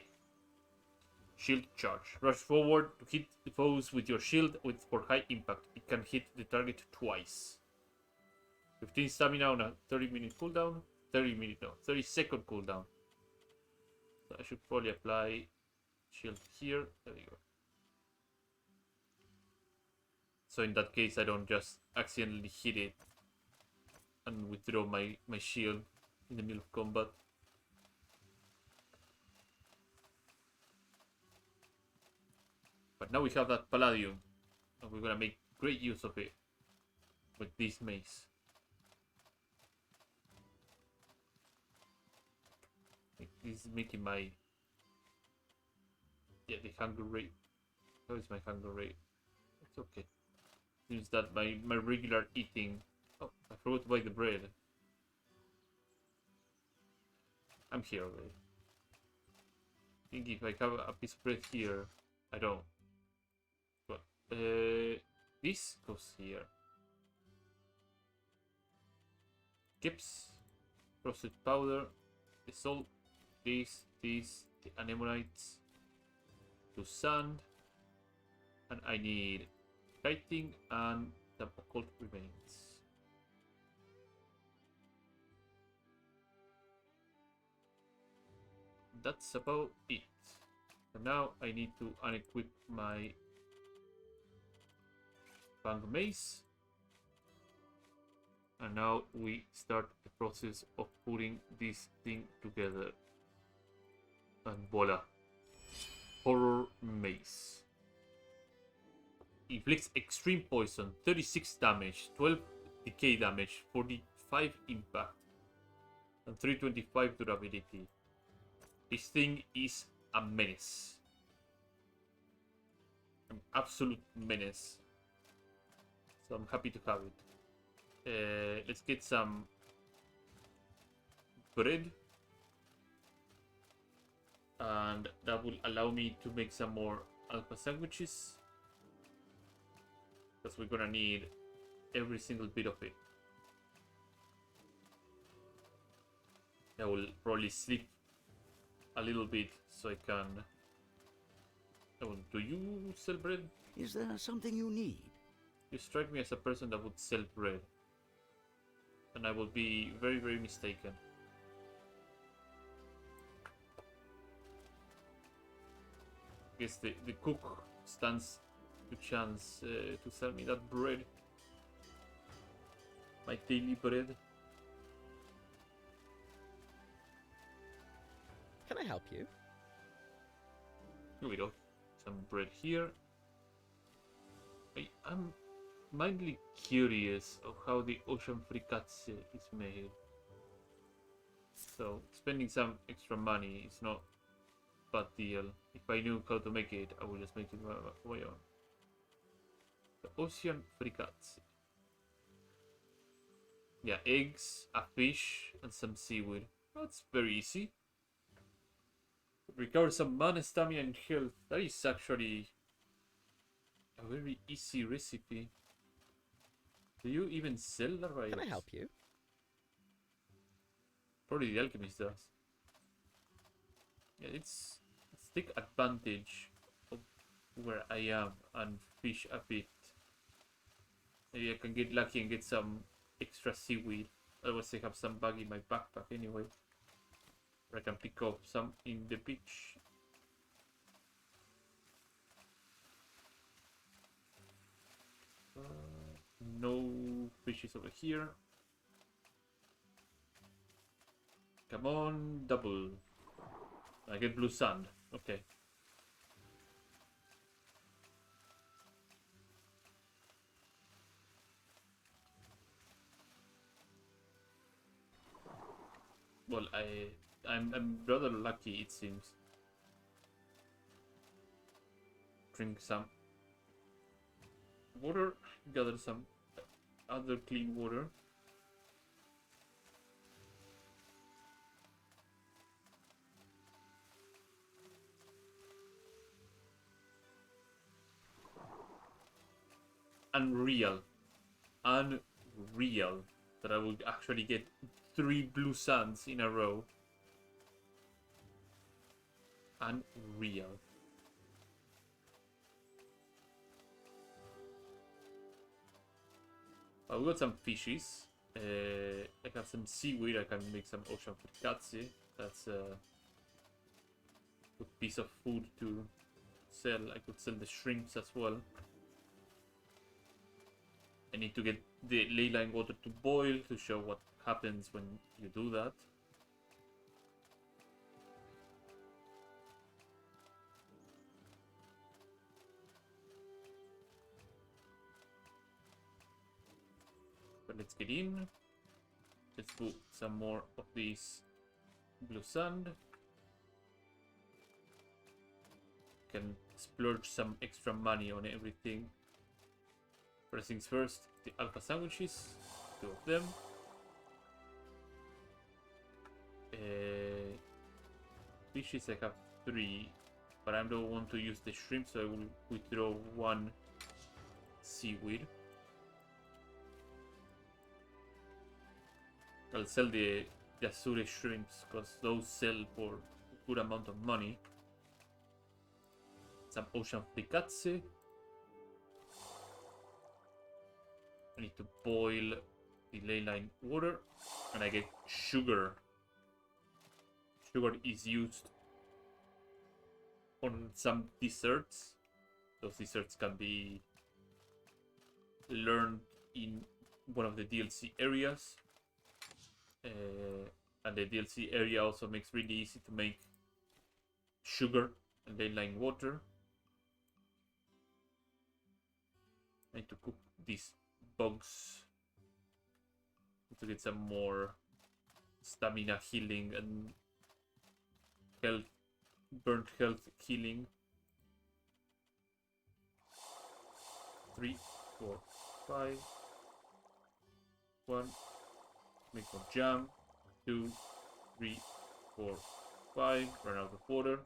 Shield charge. Rush forward to hit the foes with your shield for high impact. It can hit the target twice. 15 stamina on a 30-minute cooldown. 30-second cooldown. So I should probably apply shield here. There we go. So in that case, I don't just accidentally hit it and withdraw my shield in the middle of combat. But now we have that Palladium, and we're gonna make great use of it with this mace. This is making my... Yeah, the hunger rate. How is my hunger rate? It's okay. Seems that my regular eating... Oh, I forgot to buy the bread. I'm here already. I think if I have a piece of bread here, I don't. But this goes here. Chips, roasted powder, the salt, the anemonites, to sand, and I need kiting and the occult remains. That's about it. So now I need to unequip my Fang Mace. And now we start the process of putting this thing together. And voila. Horror Mace. Inflicts extreme poison, 36 damage, 12 decay damage, 45 impact, and 325 durability. This thing is a menace. An absolute menace. So I'm happy to have it. Let's get some bread And that will allow me to make some more alpha sandwiches. Because we're gonna need every single bit of it. I will probably sleep a little bit so I can... Oh, do you sell bread? Is there something you need? You strike me as a person that would sell bread. And I will be very, very mistaken. Guess the cook stands the chance to sell me that bread. My daily bread. Can I help you? Here we go. Some bread here. I'm mildly curious of how the ocean fricazze is made. So spending some extra money is not a bad deal. If I knew how to make it, I would just make it my own. The ocean fricazze. Yeah, eggs, a fish, and some seaweed. That's very easy. Recover some mana, stamina, and health. That is actually a very easy recipe. Do you even sell that right? Can I help you? Probably the alchemist does. Yeah, let's take advantage of where I am and fish a bit. Maybe I can get lucky and get some extra seaweed. Otherwise I have some bug in my backpack anyway. Or I can pick up some in the beach. No fishes over here. Come on, double. I get blue sand. Okay. Well, I'm rather lucky, it seems. Drink some water, gather some other clean water. Unreal that I would actually get 3 blue sands in a row. Unreal. I've got some fishes. I have some seaweed. I can make some ocean fricazze. That's a good piece of food to sell. I could sell the shrimps as well. I need to get the ley line water to boil to show what happens when you do that. But let's get in. Let's put some more of this blue sand. Can splurge some extra money on everything. First things first, the alpha sandwiches, 2 of them. Fishes I have 3, but I don't want to use the shrimp, so I will withdraw 1 seaweed. I'll sell the Azure shrimps because those sell for a good amount of money. Some ocean fricazze. I need to boil the ley line water, and I get sugar. Sugar is used on some desserts. Those desserts can be learned in one of the DLC areas. And the DLC area also makes really easy to make sugar and ley line water. I need to cook these bugs to get some more stamina healing and health, burnt health healing. 3, 4, 5. 1. Make more jam. 2, 3, 4, 5, run out of water.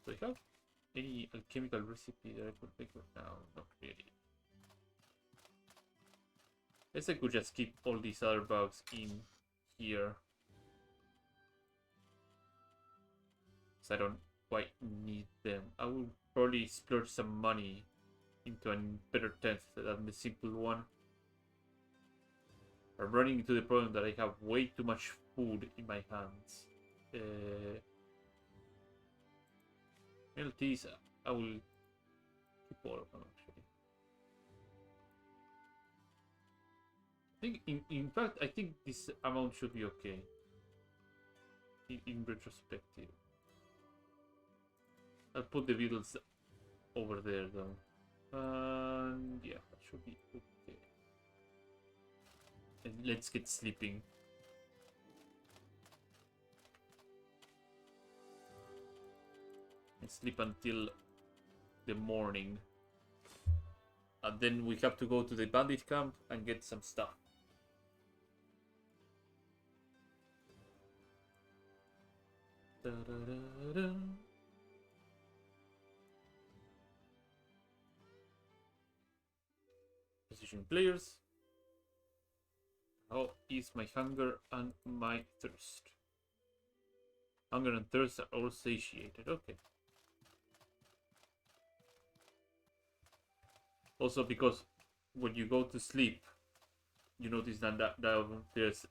Do I have any alchemical recipe that I could make right now? Not really. Guess I could just keep all these other bugs in here. So I don't quite need them. I will probably splurge some money into a better tent than the simple one. I'm running into the problem that I have way too much food in my hands. LTs, I will keep all of them actually. I think, in fact, I think this amount should be okay. In retrospective. I'll put the beetles over there though. And yeah, that should be okay. And let's get sleeping. And sleep until the morning. And then we have to go to the bandit camp and get some stuff. Da-da-da-da. Position players. How is my hunger and my thirst? Hunger and thirst are all satiated. Okay. Also, because when you go to sleep, you notice that there's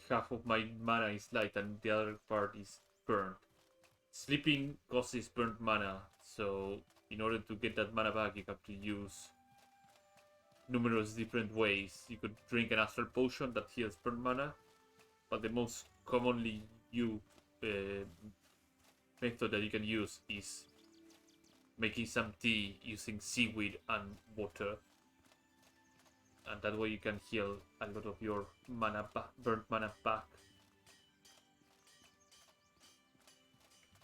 half of my mana is light and the other part is burnt. Sleeping causes burnt mana, so in order to get that mana back, you have to use numerous different ways. You could drink an astral potion that heals burnt mana, but the most commonly used method that you can use is making some tea using seaweed and water, and that way you can heal a lot of your mana burnt mana back.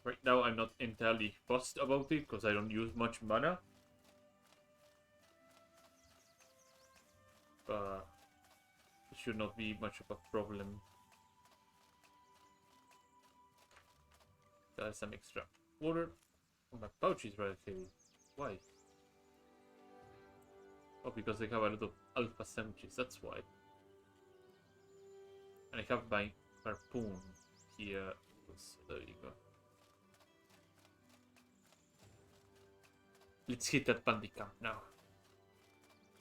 Right now I'm not entirely fussed about it because I don't use much mana, but it should not be much of a problem. There's some extra water. Oh, my pouch is rather heavy. Why? Oh, because I have a lot of alpha sandwiches, that's why. And I have my harpoon here. So there you go. Let's hit that bandit camp now.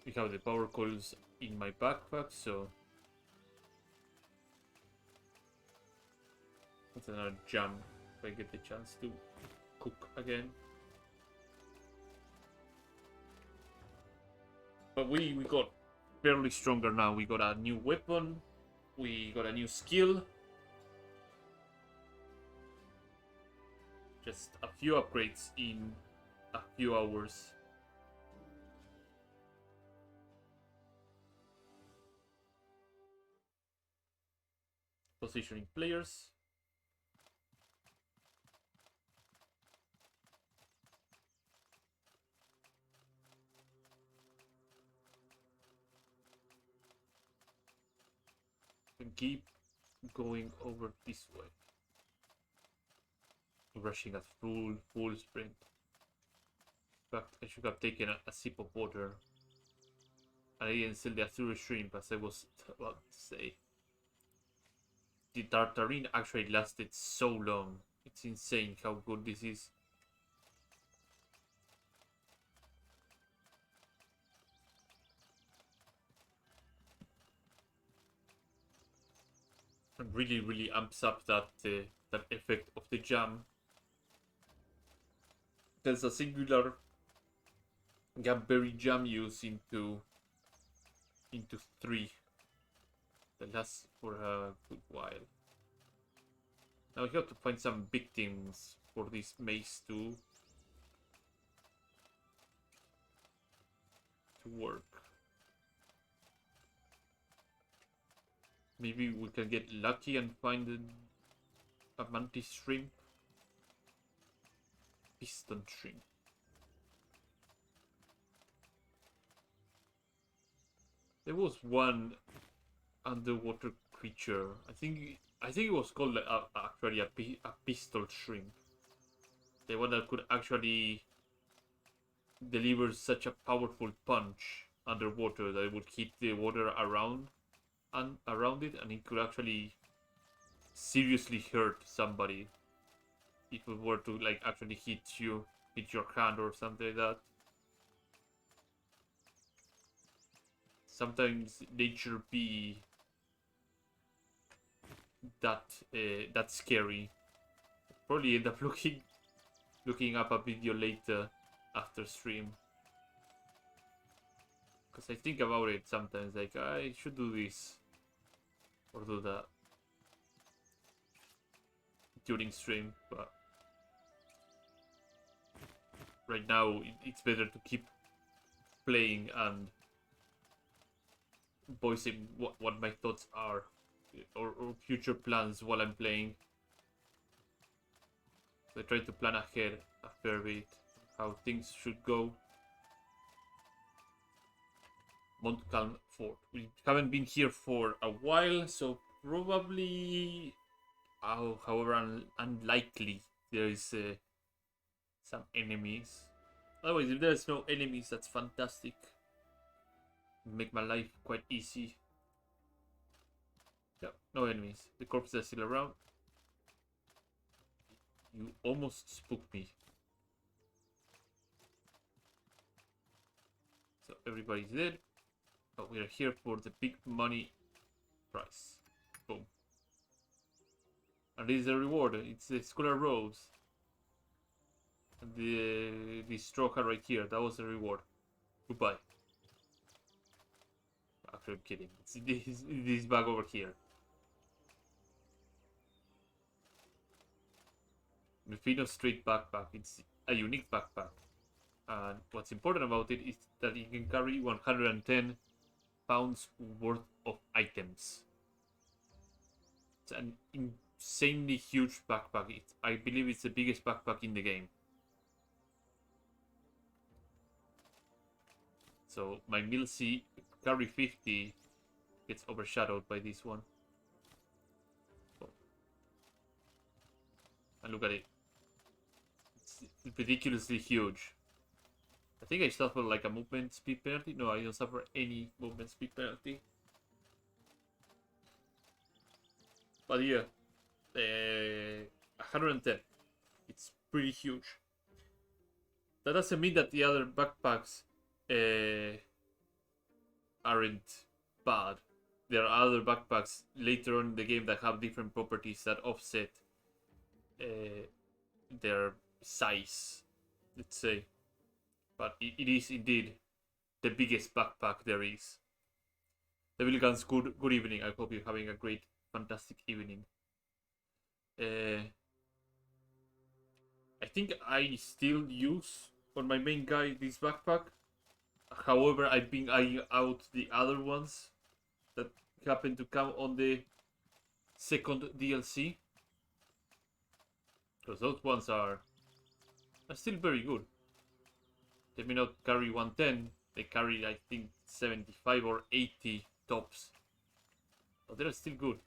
We have the power coils in my backpack, so that's another jam if I get the chance to cook again. But we got fairly stronger now. We got a new weapon, we got a new skill. Just a few upgrades in a few hours. Positioning players. And keep going over this way. Rushing at full sprint. In fact, I should have taken a sip of water. And I didn't sell the Azure Shrimp as I was about to say. The Tartarine actually lasted so long. It's insane how good this is. And really amps up that that effect of the jam. There's a singular Gabberry jam use into 3 that lasts for a good while. Now we have to find some victims for this maze to work. Maybe we can get lucky and find a mantis shrimp. Piston shrimp. There was one underwater creature. I think I think it was called actually a pistol shrimp. The one that could actually deliver such a powerful punch underwater that it would hit the water around it, and it could actually seriously hurt somebody if it were to like actually hit your hand or something like that. Sometimes nature be that scary. Probably end up looking up a video later after stream, because I think about it sometimes, like I should do this or do that during stream, but right now it's better to keep playing and voicing what my thoughts are, or future plans while I'm playing. So I try to plan ahead a fair bit how things should go. Montcalm Fort. We haven't been here for a while, so probably, however unlikely, there is some enemies. Otherwise, if there's no enemies, that's fantastic. Make my life quite easy. Yeah, no enemies. The corpses are still around. You almost spooked me. So everybody's dead. But we are here for the big money prize. Boom. And this is the reward. It's the Scholar Robes. And the straw hat right here. That was the reward. Goodbye. Actually, I'm kidding. It's this bag over here. Rufino Street backpack. It's a unique backpack. And what's important about it is that it can carry 110 pounds worth of items. It's an insanely huge backpack. I believe it's the biggest backpack in the game. So my Milsey carry 50 gets overshadowed by this one. Oh. And look at it. It's ridiculously huge. I think I suffer like a movement speed penalty. No, I don't suffer any movement speed penalty. But yeah, 110. It's pretty huge. That doesn't mean that the other backpacks aren't bad. There are other backpacks later on in the game that have different properties that offset their size, let's say. But it is indeed the biggest backpack there is. Devil Guns, good evening. I hope you're having a great, fantastic evening. I think I still use on my main guy this backpack. However, I've been eyeing out the other ones that happen to come on the second DLC. Because those ones are still very good. They may not carry 110, they carry I think 75 or 80 tops. But they're still good.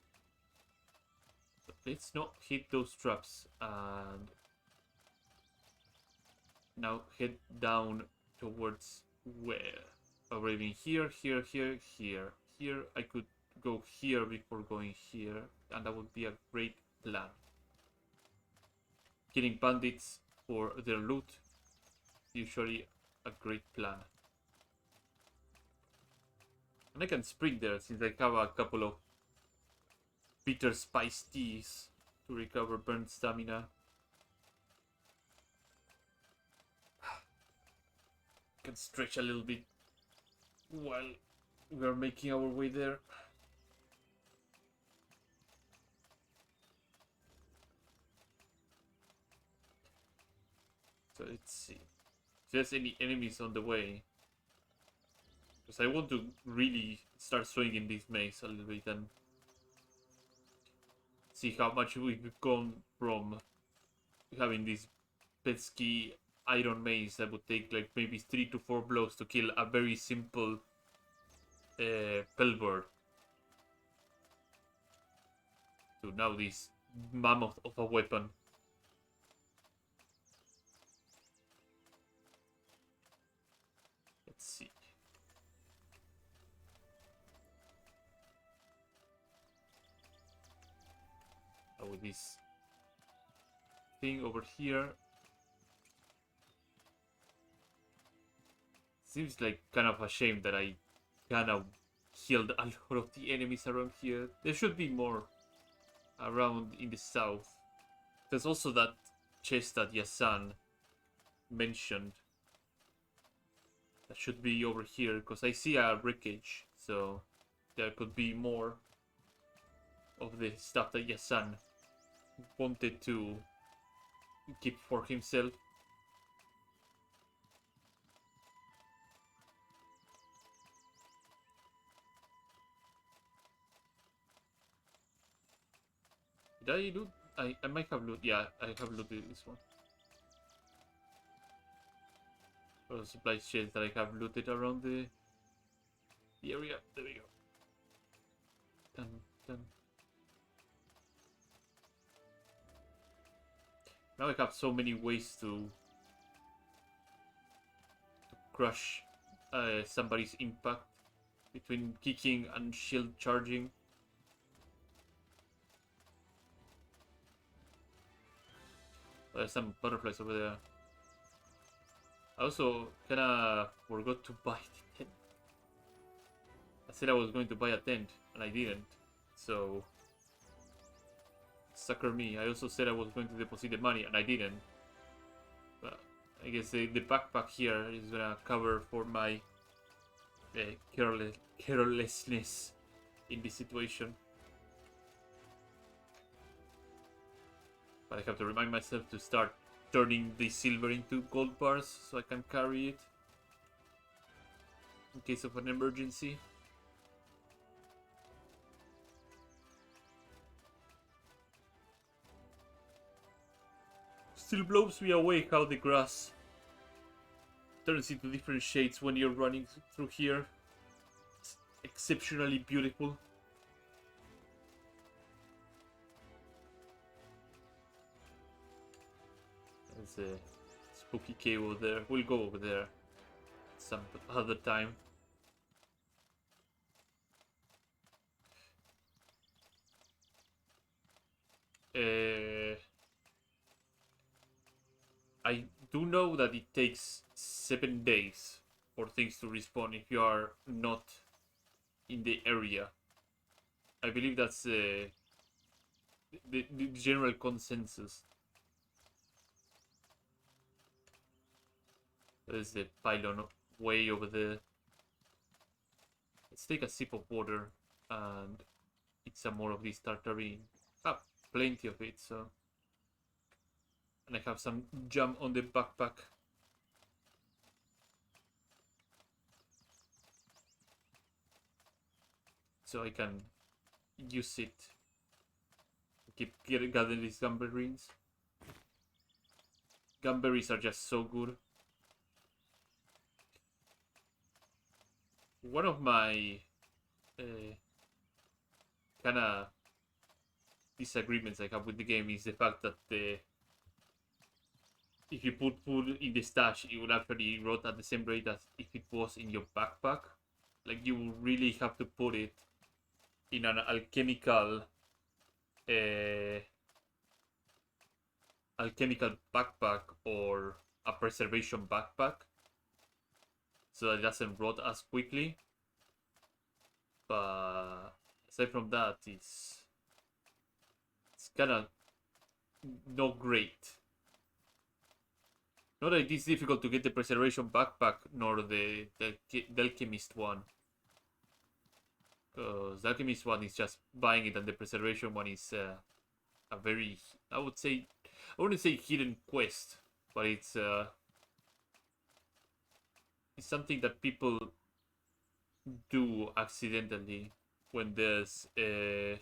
But let's not hit those traps and now head down towards where? Arriving here, here, here, here. Here I could go here before going here, and that would be a great plan. Killing bandits for their loot, usually a great plan. And I can sprint there since I have a couple of bitter spice teas to recover burnt stamina. Can stretch a little bit while we are making our way there. So let's see if there's any enemies on the way, because I want to really start swinging this mace a little bit and see how much we've gone from having this pesky iron mace that would take like maybe 3 to 4 blows to kill a very simple Pelbird, to to now this mammoth of a weapon. Let's see. With this thing over here. Seems like kind of a shame that I kind of killed a lot of the enemies around here. There should be more around in the south. There's also that chest that Yasan mentioned. That should be over here, because I see a wreckage. So there could be more of the stuff that Yasan wanted to keep for himself. Did I loot? I might have loot. Yeah, I have looted this one. Or supply chest that I have looted around the area. There we go. Done, done. Now I have so many ways to crush somebody's impact between kicking and shield charging. There's some butterflies over there. I also kinda forgot to buy the tent. I said I was going to buy a tent and I didn't. So sucker me. I also said I was going to deposit the money and I didn't. But I guess the backpack here is gonna cover for my carelessness in this situation. But I have to remind myself to start turning the silver into gold bars so I can carry it in case of an emergency. Still blows me away how the grass turns into different shades when you're running through here. It's exceptionally beautiful. There's a spooky cave over there. We'll go over there some other time. I do know that it takes 7 days for things to respawn if you are not in the area. I believe that's the general consensus. There's the pylon way over there. Let's take a sip of water and eat some more of this tartarine. Ah, plenty of it, so. And I have some jam on the backpack. So I can use it to keep gathering these gumberries. Gumberries are just so good. One of my kind of disagreements I have with the game is the fact that if you put food in the stash, it will actually rot at the same rate as if it was in your backpack. Like, you will really have to put it in an alchemical backpack or a preservation backpack, so that it doesn't rot as quickly. But aside from that, it's kind of not great. Not that it is difficult to get the preservation backpack, nor the alchemist one. Because the alchemist one is just buying it, and the preservation one is a very, I wouldn't say hidden quest, but it's something that people do accidentally when there's a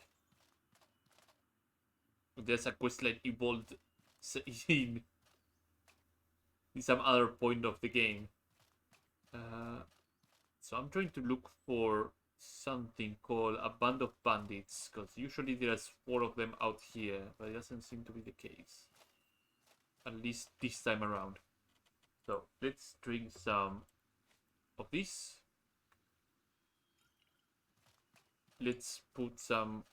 quest like evolved in some other point of the game. So I'm trying to look for something called a band of bandits, because usually there's 4 of them out here, but it doesn't seem to be the case. At least this time around. So let's drink some of this. Let's put some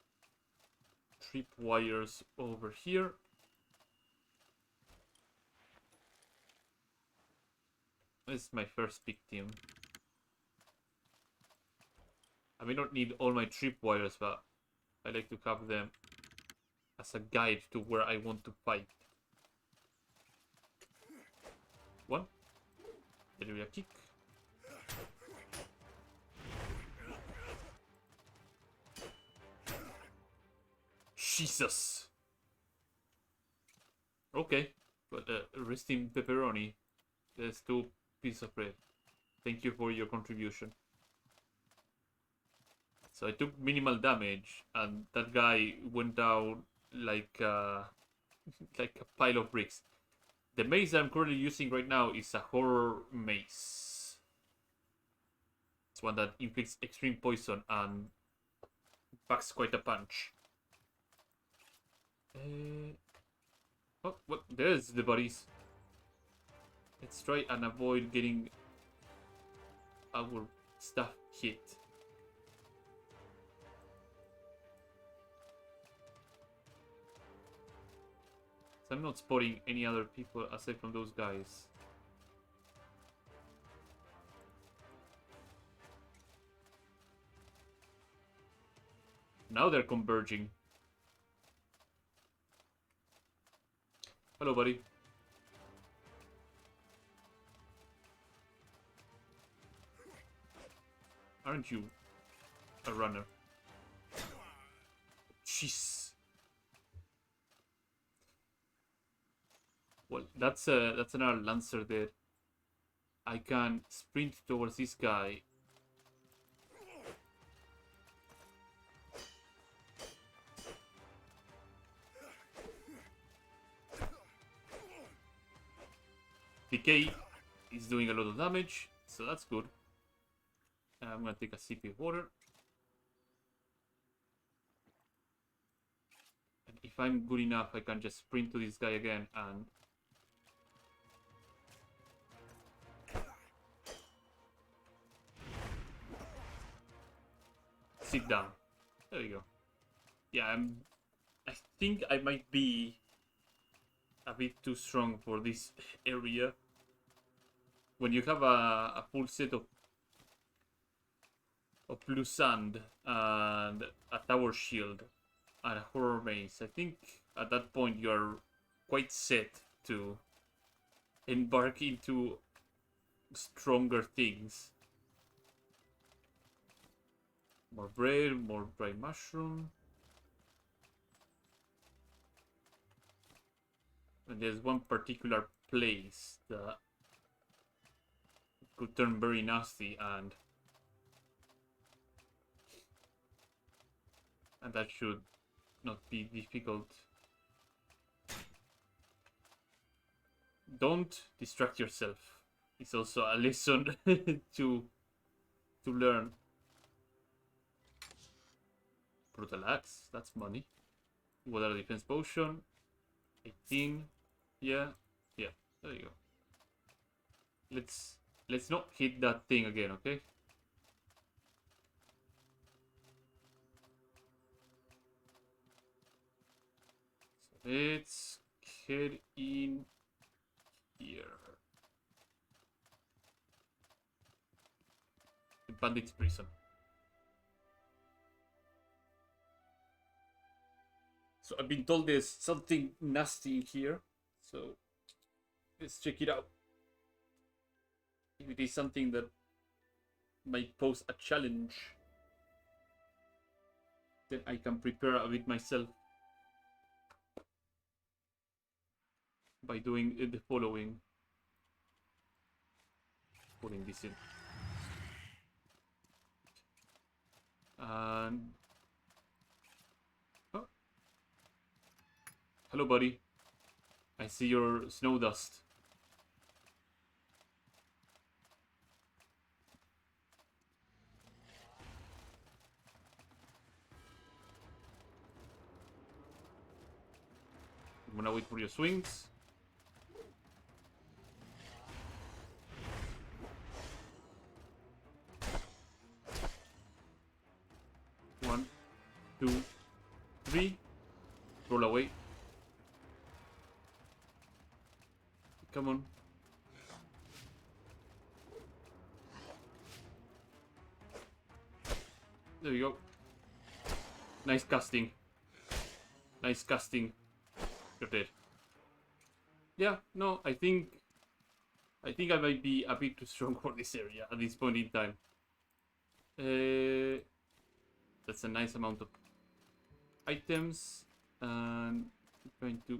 tripwires over here. This is my first victim. I may not need all my tripwires, but I like to have them as a guide to where I want to fight. One. Area kick. Jesus. Okay, but rest in pepperoni. There's 2 pieces of bread. Thank you for your contribution. So I took minimal damage, and that guy went down like like a pile of bricks. The mace I'm currently using right now is a horror mace. It's one that inflicts extreme poison and packs quite a punch. Oh, what? There's the bodies. Let's try and avoid getting our stuff hit. So I'm not spotting any other people aside from those guys. Now they're converging. Hello, buddy. Aren't you a runner? Jeez. Well, that's another Lancer there. I can sprint towards this guy. Decay is doing a lot of damage, so that's good. I'm gonna take a sip of water. And if I'm good enough, I can just sprint to this guy again and... sit down. There we go. Yeah, I think I might be a bit too strong for this area. When you have a full set of blue sand and a tower shield and a horror mace, I think at that point you are quite set to embark into stronger things. More bread, more dry mushroom. And there's one particular place that could turn very nasty, and that should not be difficult. Don't distract yourself. It's also a lesson to learn. Brutal axe, that's money. Water defense potion, 18. Yeah, there you go. Let's not hit that thing again, okay? So let's head in here. The bandit's prison. So I've been told there's something nasty in here, so let's check it out. If it is something that might pose a challenge, then I can prepare a bit myself by doing the following. Putting this in. And... oh. Hello, buddy. I see your snow dust. gonna wait for your swings. One, two, three. Roll away. Come on. There we go. Nice casting. Nice casting. You're dead. Yeah, no, I think I might be a bit too strong for this area at this point in time. That's a nice amount of items, and I'm trying to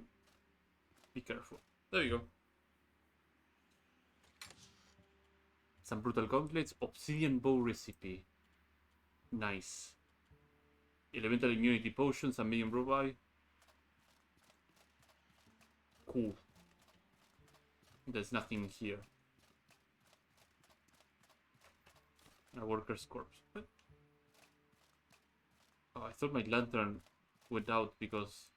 be careful. There you go. Some brutal gauntlets, obsidian bow recipe. Nice. Elemental immunity potions and medium robot. Cool. There's nothing here. A worker's corpse. What? Oh, I thought my lantern went out because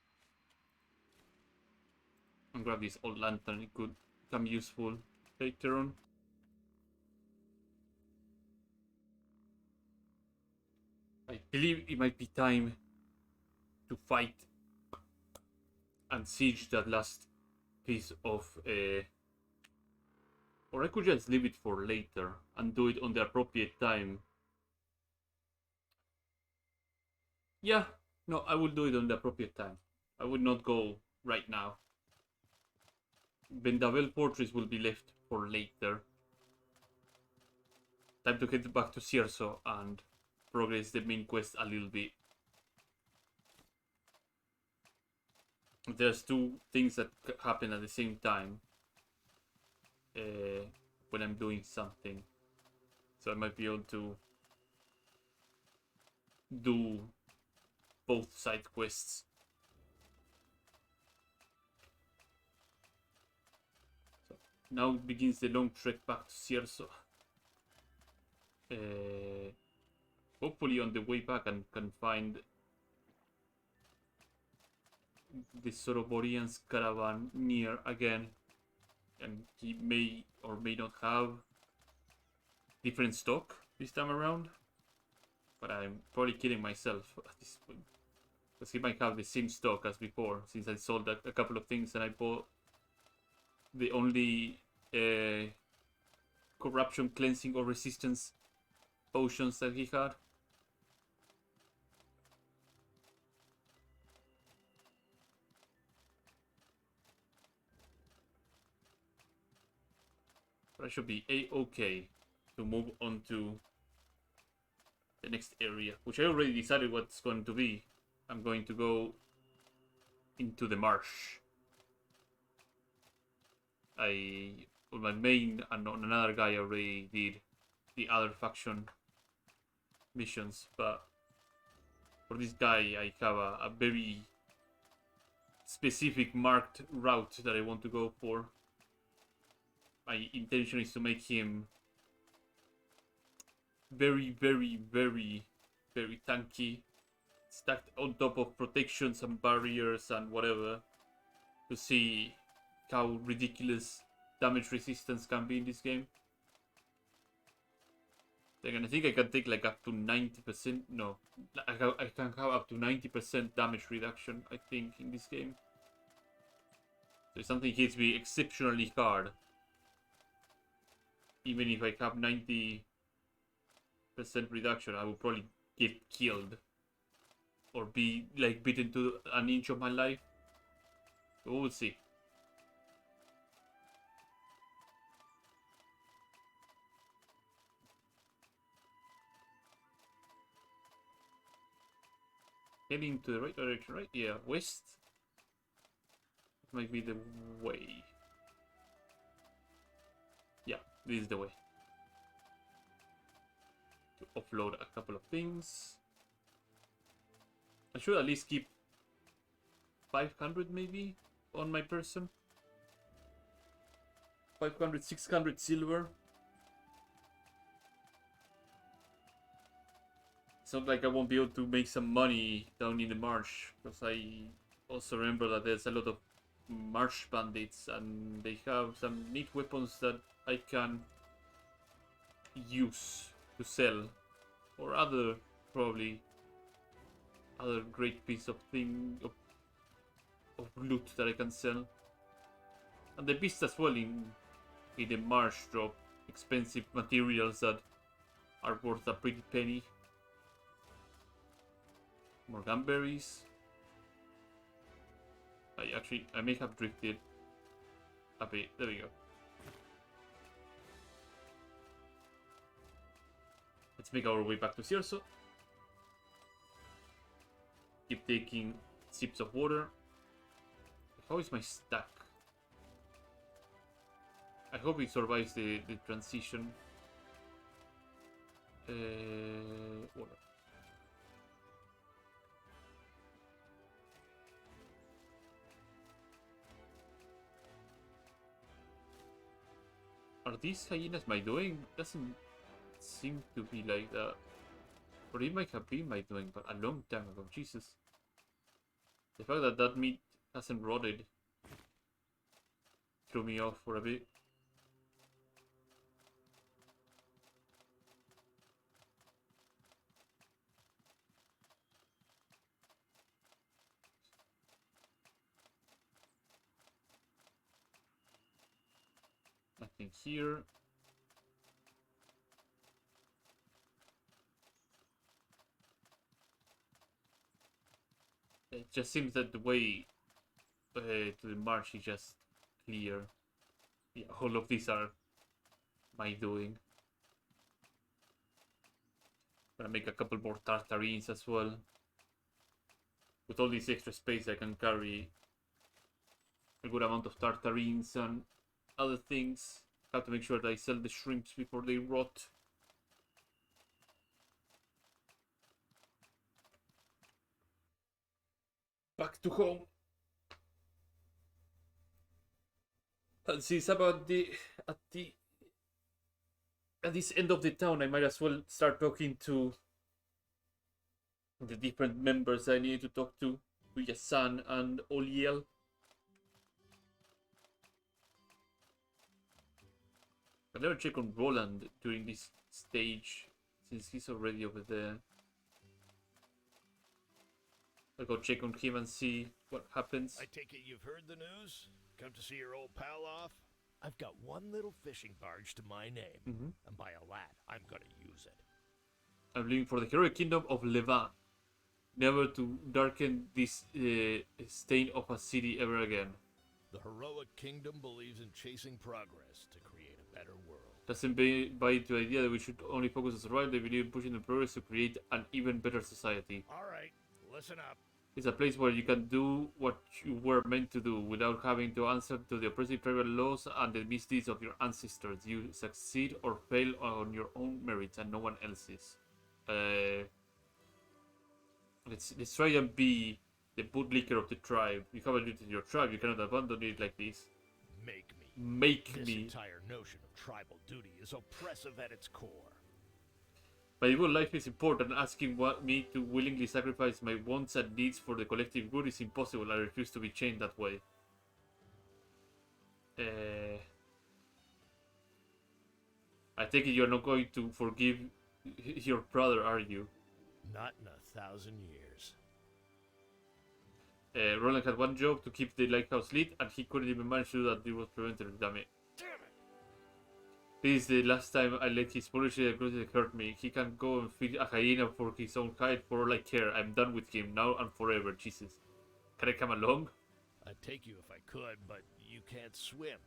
I'll grab this old lantern. It could become useful later on. I believe it might be time to fight and siege that last piece of or I could just leave it for later and do it on the appropriate time. Yeah, no, I will do it on the appropriate time. I would not go right now. Vendavel Fortress will be left for later. Time to head back to Cierzo and progress the main quest a little bit. There's two things that happen at the same time when I'm doing something, so I might be able to do both side quests. So now begins the long trek back to Cierzo. Hopefully on the way back I can find the Soroborian's caravan near again, and he may or may not have different stock this time around, but I'm probably kidding myself at this point, because he might have the same stock as before, since I sold a couple of things and I bought the only corruption, cleansing, or resistance potions that he had. But I should be a-okay to move on to the next area, which I already decided what it's going to be. I'm going to go into the marsh. On my main and on another guy I already did the other faction missions, but for this guy I have a very specific marked route that I want to go for. My intention is to make him very, very, very, very tanky, stacked on top of protections and barriers and whatever, to see how ridiculous damage resistance can be in this game. Then I think I can take like up to 90%. No, I can have up to 90% damage reduction, I think, in this game. So if something hits me exceptionally hard, even if I have 90% reduction, I will probably get killed or be like beaten to an inch of my life. So we'll see. Heading to the right direction, right? Yeah, west. Might be the way. Yeah, this is the way. To offload a couple of things. I should at least keep 500 maybe on my person. 500, 600 silver. It's not like I won't be able to make some money down in the marsh, because I also remember that there's a lot of marsh bandits, and they have some neat weapons that I can use to sell, or other probably other great piece of loot that I can sell. And the beast as well in the marsh drop expensive materials that are worth a pretty penny. More gunberries. I may have drifted a bit. There we go. Let's make our way back to Cierzo. Keep taking sips of water. How is my stack? I hope it survives the transition. Water. Are these hyenas my doing? Doesn't seem to be like that. Or it might have been my doing, but a long time ago. Jesus. The fact that that meat hasn't rotted threw me off for a bit. Nothing here. It just seems that the way to the marsh is just clear. Yeah, all of these are my doing. Gonna make a couple more tartarines as well. With all this extra space, I can carry a good amount of tartarines and other things. Have to make sure that I sell the shrimps before they rot. Back to home. And since about at this end of the town, I might as well start talking to the different members I need to talk to Yassan and Oliel. I'll never check on Roland during this stage, since he's already over there. I'll go check on him and see what happens. I take it you've heard the news? Come to see your old pal off? I've got one little fishing barge to my name, and by a lad, I'm gonna use it. I'm leaving for the heroic kingdom of Levant, never to darken this stain of a city ever again. The heroic kingdom believes in chasing progress to create a better world. Doesn't buy into the idea that we should only focus on survival. They believe in pushing the progress to create an even better society. Alright, listen up. It's a place where you can do what you were meant to do without having to answer to the oppressive tribal laws and the misdeeds of your ancestors. You succeed or fail on your own merits and no one else's. Let's try and be the bootlicker of the tribe. You have a duty to your tribe. You cannot abandon it like this. Make This me. entire notion of tribal duty is oppressive at its core. My evil life is important. Asking me to willingly sacrifice my wants and needs for the collective good is impossible. I refuse to be chained that way. I take it you're not going to forgive your brother, are you? Not in 1,000 years. Roland had one job: to keep the lighthouse lit, and he couldn't even manage to do that. It was prevented. Damn it. This is the last time I let his foolishly aggressive hurt me. He can go and feed a hyena for his own hide for all I care. I'm done with him now and forever. Jesus. Can I come along? I'd take you if I could, but you can't swim.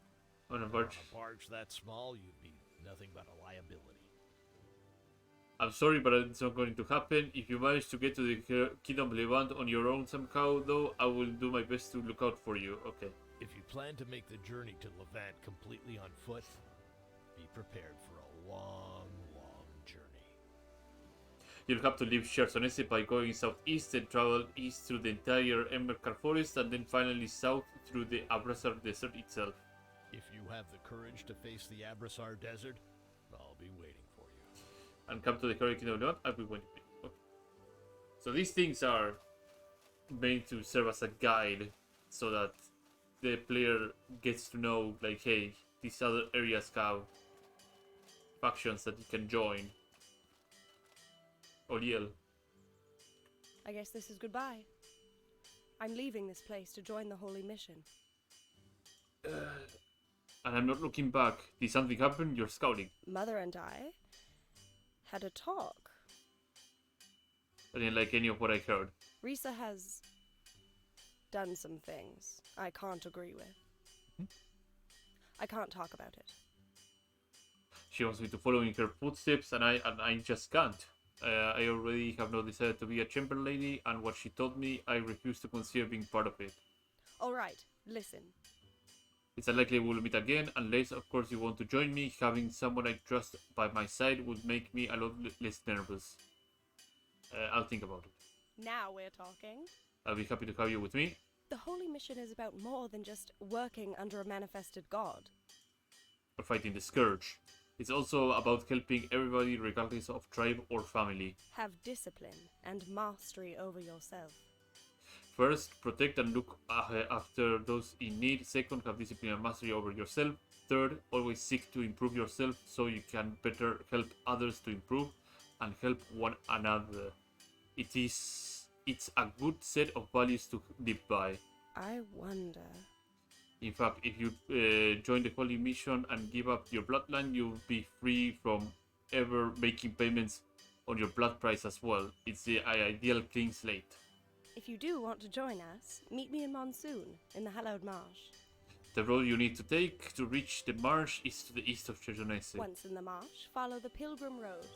On a On barge. a barge that small, you'd be nothing but a liability. I'm sorry, but it's not going to happen. If you manage to get to the Kingdom Levant on your own somehow, though, I will do my best to look out for you. Okay. If you plan to make the journey to Levant completely on foot, be prepared for a long, long journey. You'll have to leave Chersonese by going southeast and travel east through the entire Embercar Forest and then finally south through the Abrasar Desert itself. If you have the courage to face the Abrasar Desert, I'll be waiting for you. And come to the Heroic Kingdom of Levant, I'll be waiting for you. Okay. So these things are meant to serve as a guide so that the player gets to know, like, hey, these other areas have factions that you can join. Oliel. I guess this is goodbye. I'm leaving this place to join the Holy Mission. And I'm not looking back. Did something happen? You're scouting. Mother and I had a talk. I didn't like any of what I heard. Risa has done some things I can't agree with. I can't talk about it. She wants me to follow in her footsteps, and I just can't. I already have no desire to be a chamber lady, and what she told me, I refuse to consider being part of it. Alright, listen. It's unlikely we'll meet again, unless, of course, you want to join me. Having someone I trust by my side would make me a lot less nervous. I'll think about it. Now we're talking. I'll be happy to have you with me. The Holy Mission is about more than just working under a manifested god. Or fighting the Scourge. It's also about helping everybody regardless of tribe or family. Have discipline and mastery over yourself. First, protect and look after those in need. Second, have discipline and mastery over yourself. Third, always seek to improve yourself so you can better help others to improve and help one another. It's a good set of values to live by. I wonder. In fact, if you join the Holy Mission and give up your bloodline, you'll be free from ever making payments on your blood price as well. It's the ideal clean slate. If you do want to join us, meet me in Monsoon, in the Hallowed Marsh. The road you need to take to reach the marsh is to the east of Chardonnay. Once in the marsh, follow the Pilgrim Road.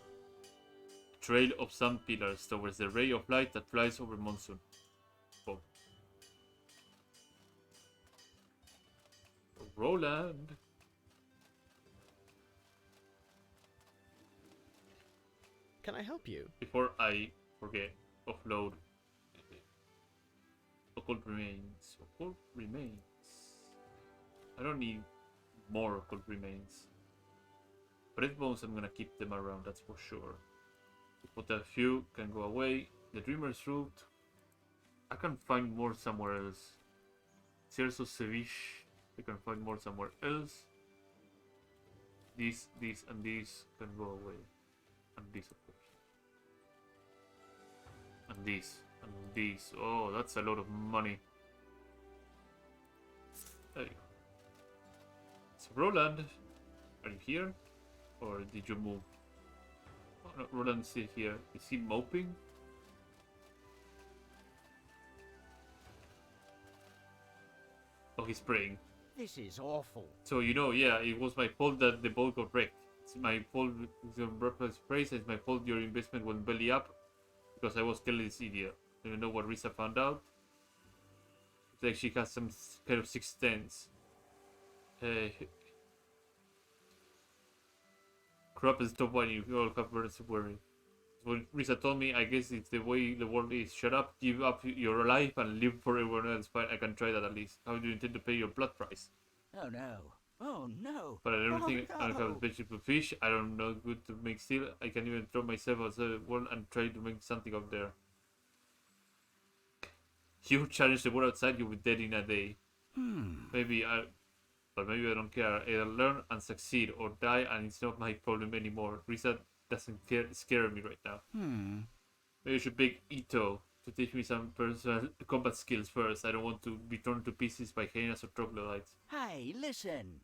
Trail of Sand Pillars towards the ray of light that flies over Monsoon. Oh. Roland. Can I help you? Before I forget, offload occult remains. Occult remains. I don't need more occult remains. Breath bones, I'm gonna keep them around, that's for sure. But a few can go away. The Dreamer's Root, I can find more somewhere else. Tears of Sevish, I can find more somewhere else. These, and these can go away. And these, of course. And these, and these. Oh, that's a lot of money. There you go. So, Roland, are you here? Or did you move? Oh, no, Roland's still here. Is he moping? Oh, he's praying. This is awful. So, you know, yeah, it was my fault that the boat got wrecked. It's my fault, the reference phrase, it's my fault your investment went belly up because I was killing this idiot. Do you know what Risa found out? It's like she has some kind of sixth sense. Crop and stop whining, you all have birds to worry. When Risa told me, I guess it's the way the world is. Shut up, give up your life, and live for everyone else. Fine, I can try that at least. How do you intend to pay your blood price? Oh no. Oh no. But I don't think Oh, I don't have no. the patience to fish. I don't know good to make steel. I can even throw myself outside the world and try to make something up there. You challenge the world outside, you'll be dead in a day. Maybe I don't care. Either learn and succeed, or die, and it's not my problem anymore. Risa doesn't scare me right now. Maybe I should beg Ito to teach me some personal combat skills first. I don't want to be torn to pieces by hyenas or troglodytes. Hey, listen.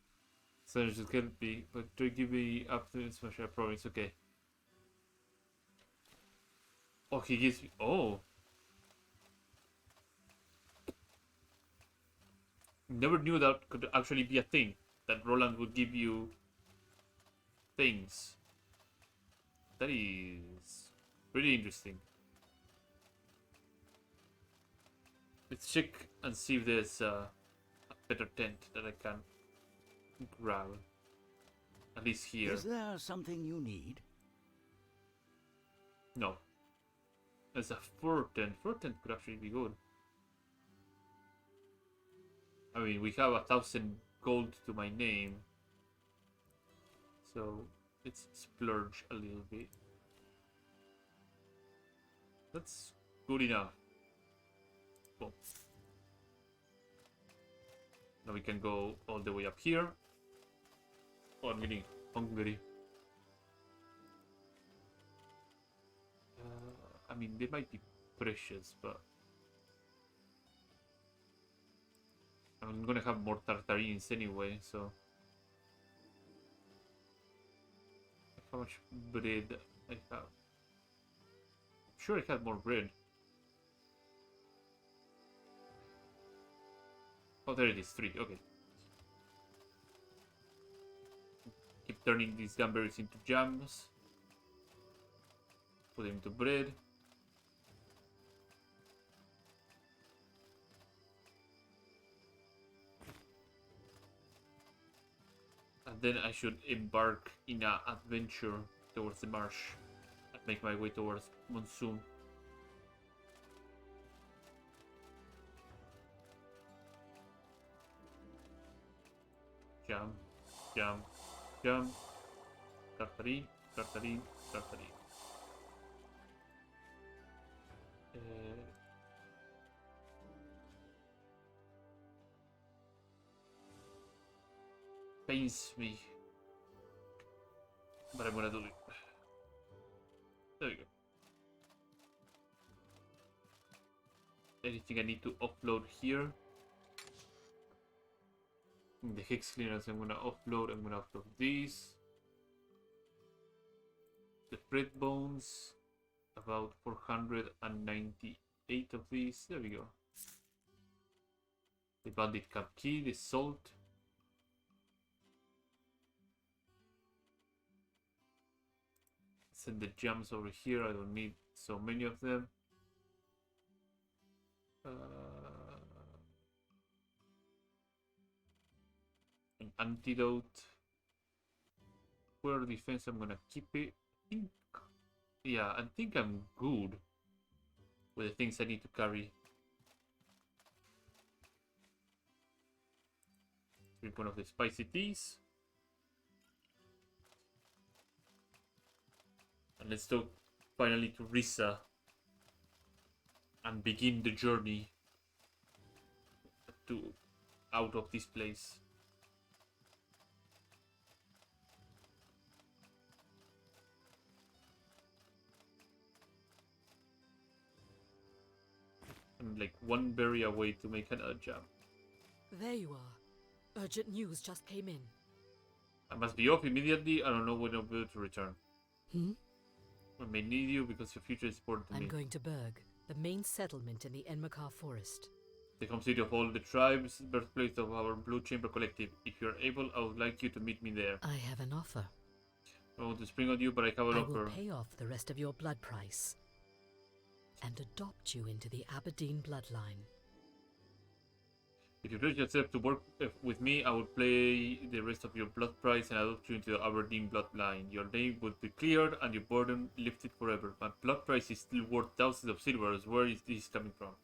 So you should help me, but do give me up to smash. I promise. Okay. Oh, he gives me. Oh. Never knew that could actually be a thing. That Roland would give you things. That is pretty interesting. Let's check and see if there's a better tent that I can grab. At least here. Is there something you need? No. There's a fur tent. Fur tent could actually be good. I mean, we have 1,000 gold to my name. So, let's splurge a little bit. That's good enough. Boom. Now we can go all the way up here. Oh, I'm getting hungry. I mean, they might be precious, but I'm gonna have more tartarines anyway, so. How much bread I have? I'm sure I had more bread. Oh, there it is, 3, okay. Keep turning these gumberries into jams. Put them into bread. And then I should embark in an adventure towards the marsh and make my way towards Monsoon. Jam, jam, jam. Tartarine, tartarine, tartarine. Pains me, but I'm gonna do it. There we go. Anything I need to offload here? The hex clearance I'm gonna offload. I'm gonna offload these. The bread bones, about 498 of these. There we go. The bandit camp key, the salt. Send the gems over here. I don't need so many of them. An antidote. For defense, I'm gonna keep it. I think I'm good with the things I need to carry. Drink one of the spicy teas. And let's talk finally to Risa and begin the journey to out of this place. I'm like one berry away to make another jam. There you are. Urgent news just came in. I must be off immediately. I don't know when I'll be able to return. Hmm? I may need you because your future is important to me. I'm going to Berg, the main settlement in the Enmakar forest. The home city of all the tribes, birthplace of our Blue Chamber Collective. If you're able, I would like you to meet me there. I have an offer. I want to spring on you, but I have an I offer. will pay off the rest of your blood price and adopt you into the Aberdeen bloodline. If you pledge yourself to work with me, I will pay the rest of your blood price and adopt you into the Aberdeen bloodline. Your name would be cleared and your burden lifted forever. My blood price is still worth thousands of silvers. Where is this coming from?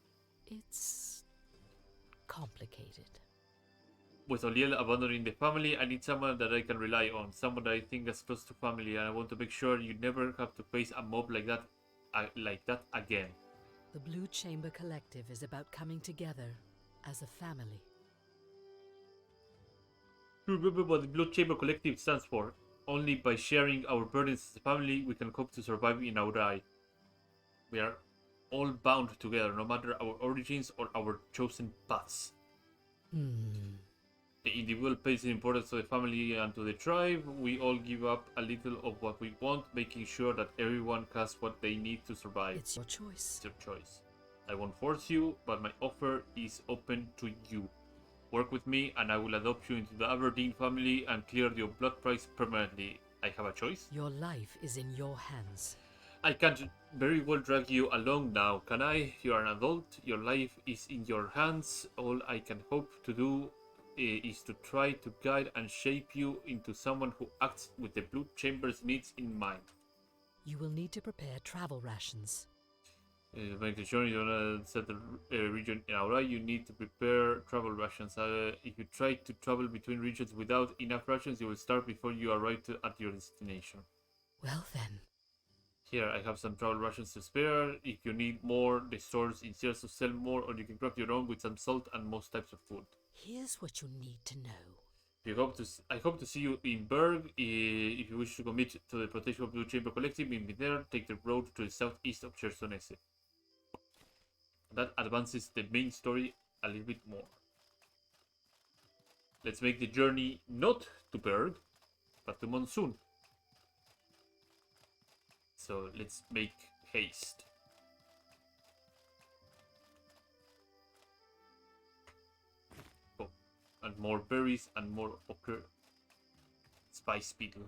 It's complicated. With Oliel abandoning the family, I need someone that I can rely on. Someone that I think is close to family, and I want to make sure you never have to face a mob like that again. The Blue Chamber Collective is about coming together as a family. Remember what the Blue Chamber Collective stands for. Only by sharing our burdens as a family, we can hope to survive in Aurai. We are all bound together, no matter our origins or our chosen paths. The individual pays the importance to the family and to the tribe. We all give up a little of what we want, making sure that everyone has what they need to survive. It's your choice. It's your choice. I won't force you, but my offer is open to you. Work with me and I will adopt you into the Aberdeen family and clear your blood price permanently. I have a choice? Your life is in your hands. I can't very well drag you along now, can I? You are an adult, your life is in your hands. All I can hope to do is to try to guide and shape you into someone who acts with the Blue Chamber's needs in mind. You will need to prepare travel rations. To make the journey to another settled region in Aurai, you need to prepare travel rations. If you try to travel between regions without enough rations, you will starve before you arrive at your destination. Well then. Here, I have some travel rations to spare. If you need more, the stores in Celso sell more, or you can craft your own with some salt and most types of food. Here's what you need to know. I hope to see you in Berg. If you wish to commit to the protection of Blue Chamber Collective in Midera, take the road to the southeast of Chersonese. That advances the main story a little bit more. Let's make the journey not to Berg, but to Monsoon. So let's make haste. Oh, and more berries and more ochre. Spice beetle.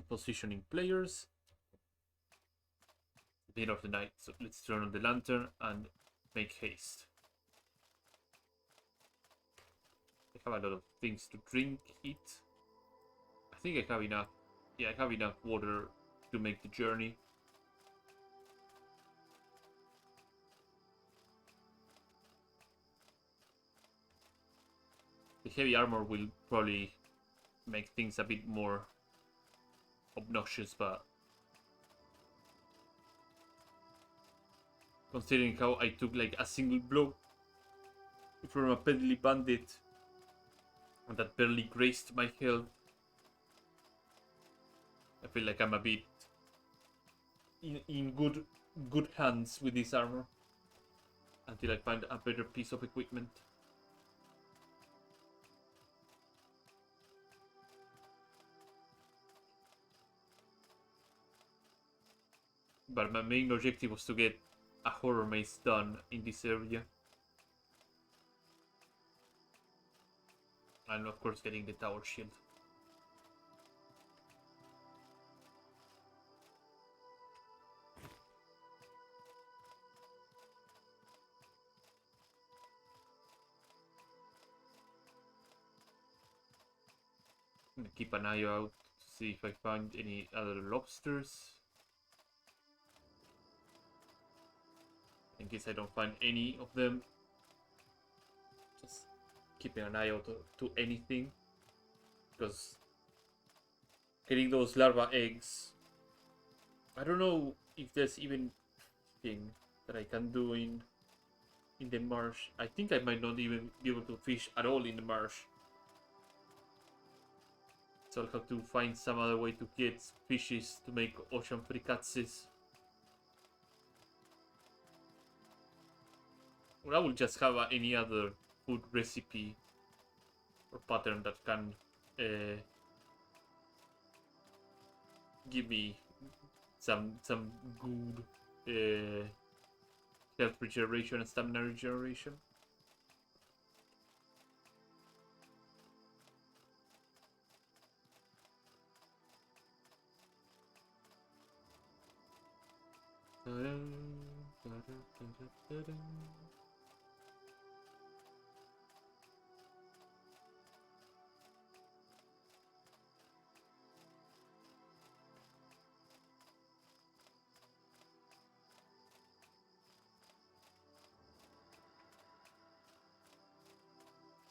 Positioning players. The end of the night, so let's turn on the lantern and make haste. I have a lot of things to drink, eat. I think I have enough. Yeah, I have enough water to make the journey. The heavy armor will probably make things a bit more obnoxious, but considering how I took like a single blow from a peddly bandit and that barely grazed my health, I feel like I'm a bit in good hands with this armor until I find a better piece of equipment. But my main objective was to get a horror maze done in this area. And of course getting the tower shield. I'm gonna keep an eye out to see if I find any other lobsters. In case I don't find any of them, just keeping an eye out to anything, because getting those larva eggs, I don't know if there's even thing that I can do in the marsh. I think I might not even be able to fish at all in the marsh, so I'll have to find some other way to get fishes to make ocean fricases. Or I will just have any other food recipe or pattern that can give me some good health regeneration and stamina regeneration.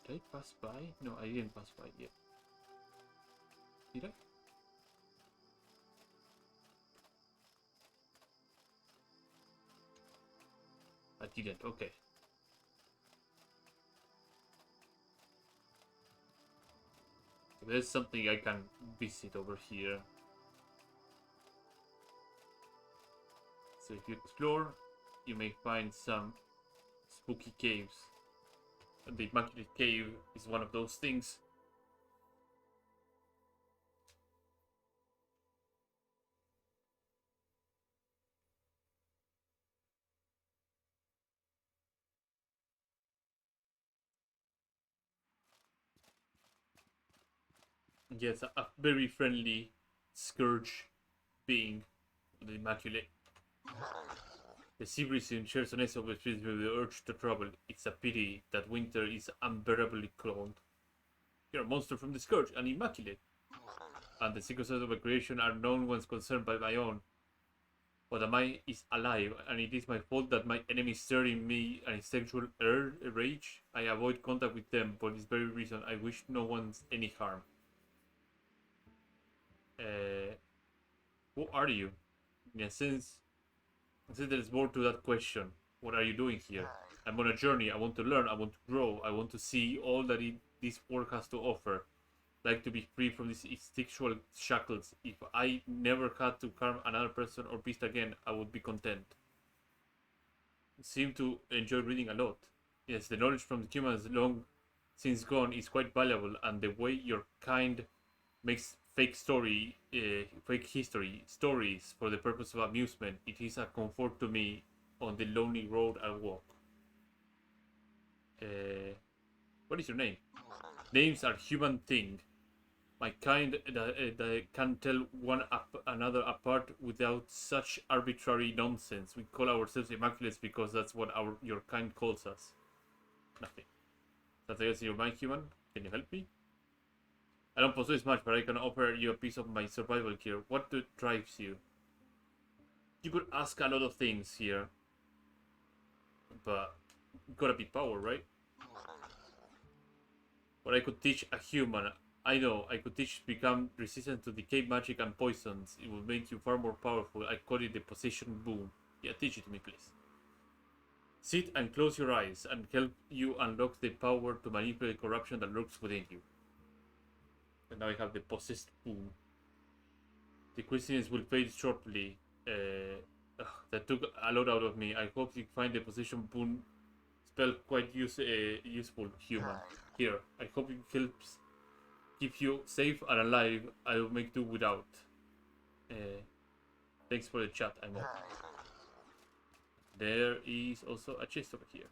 Did I pass by? No, I didn't pass by yet. Did I? I didn't, okay. So there's something I can visit over here. So if you explore, you may find some spooky caves. And the Immaculate Cave is one of those things. Yes, a very friendly scourge being, the Immaculate. The sea breeze in Chersonese always fills me with the urge to trouble. It's a pity that winter is unbearably cold. You're a monster from the Scourge, an Immaculate. And the secrets of my creation are known once concerned by my own. What am I is alive, and it is my fault that my enemy is stirring me an sexual rage. I avoid contact with them for this very reason. I wish no one's any harm. Who are you? In a sense, there's more to that question. What are you doing here? I'm on a journey. I want to learn. I want to grow. I want to see all that this world has to offer. Like to be free from these sexual shackles. If I never had to harm another person or beast again, I would be content. Seem to enjoy reading a lot. Yes, the knowledge from the humans long since gone is quite valuable, and the way your kind makes fake history stories for the purpose of amusement, it is a comfort to me on the lonely road I walk. What is your name? Names are human thing. My kind that can tell another apart without such arbitrary nonsense. We call ourselves Immaculates because that's what your kind calls us. Nothing. That's I guess you're my human. Can you help me? I don't possess much, but I can offer you a piece of my survival gear. What drives you? You could ask a lot of things here, but gotta be power, right? What I could teach a human. I know, I could teach become resistant to decay magic and poisons. It will make you far more powerful. I call it the possession boom. Yeah, teach it to me, please. Sit and close your eyes and help you unlock the power to manipulate corruption that lurks within you. And now I have the possessed boom. The craziness will fade shortly. That took a lot out of me. I hope you find the possession boom spell quite useful, human. Here, I hope it helps keep you safe and alive. I will make do without. Thanks for the chat, I know. There is also a chest over here.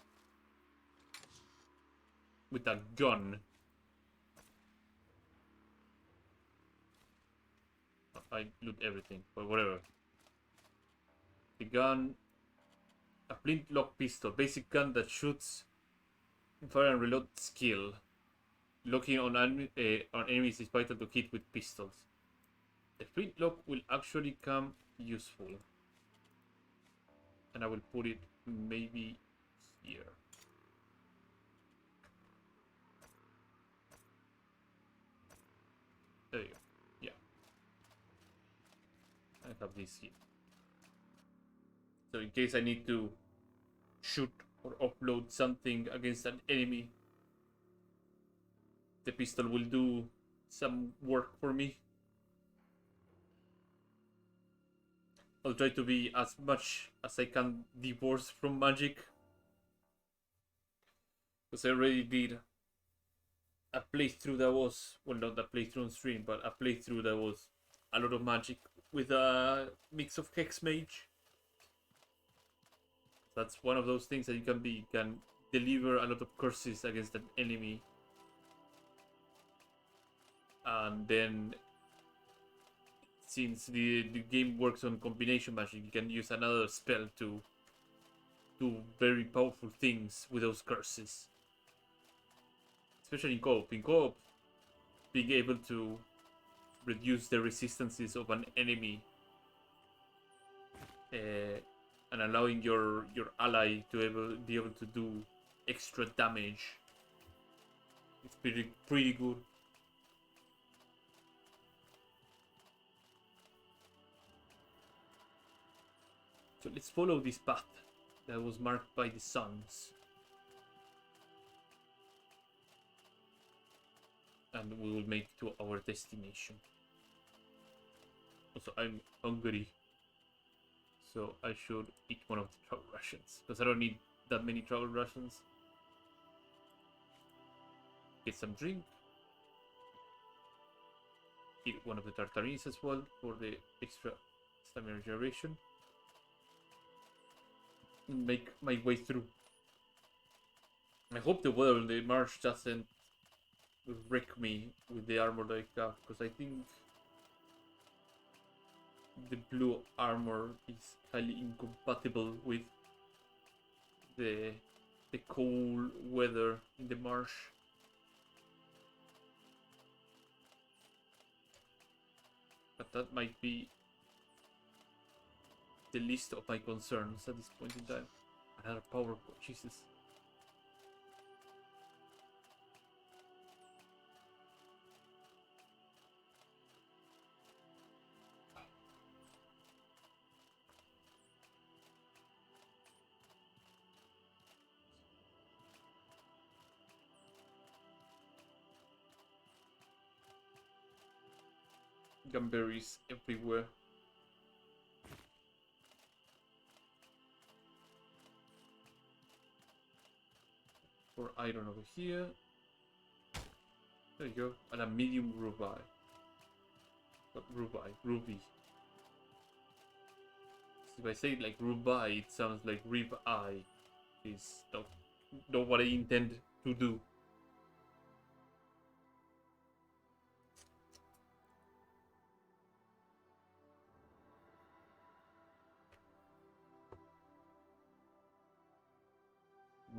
With a gun. I loot everything, but whatever. The gun. A flintlock pistol. Basic gun that shoots fire and reload skill. Locking on enemies is vital to hit with pistols. The flintlock will actually come useful. And I will put it maybe here. There you go. Yeah. I have this here. So in case I need to shoot or upload something against an enemy, the pistol will do some work for me. I'll try to be as much as I can divorced from magic. Because I already did a playthrough that was, well, not a playthrough on stream, but a playthrough that was a lot of magic with a mix of Hex Mage. That's one of those things that you can deliver a lot of curses against an enemy. And then, since the game works on combination magic, you can use another spell to do very powerful things with those curses. Especially in co-op. In co-op, being able to reduce the resistances of an enemy and allowing your ally to be able to do extra damage. It's pretty good. So let's follow this path that was marked by the suns. And we will make to our destination. Also, I'm hungry. So I should eat one of the travel rations. Because I don't need that many travel rations. Get some drink. Eat one of the tartarines as well for the extra stamina regeneration. Make my way through. I hope the weather in the marsh doesn't wreck me with the armor that I have, because I think the blue armor is highly incompatible with the cold weather in the marsh. But that might be the least of my concerns at this point in time. Another power core, Jesus. Gumberries everywhere. For iron over here. There you go. And a medium ruby. Not ruby. If I say it like ruby, it sounds like rib eye. Is not what I intend to do.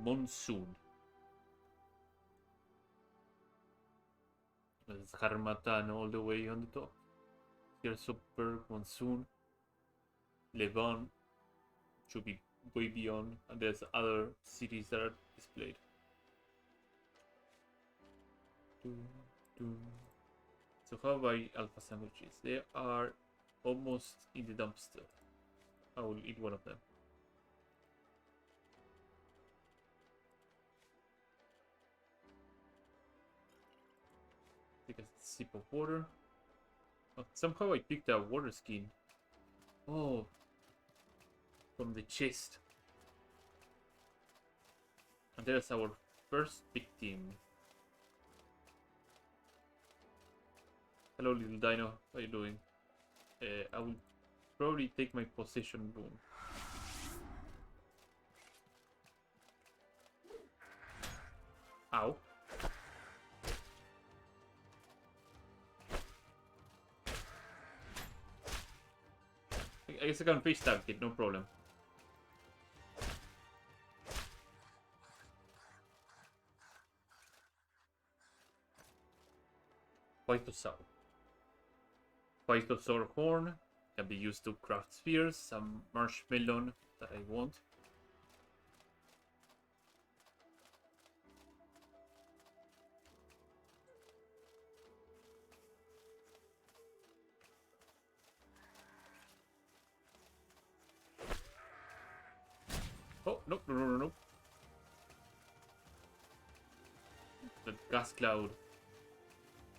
Monsoon. There's Harmattan all the way on the top. Here's Superb, Monsoon. Levant should be way beyond, and there's other cities that are displayed. So how about alpha sandwiches? They are almost in the dumpster. I will eat one of them. Take a sip of water. Oh, somehow I picked a water skin. Oh, from the chest. And there's our first victim. Hello, little dino. How are you doing? I will probably take my possession boon. Ow. I guess I can face tag it, no problem. Phytosaur. Phytosaur horn can be used to craft spheres, some marshmallow that I want. Oh, no. The gas cloud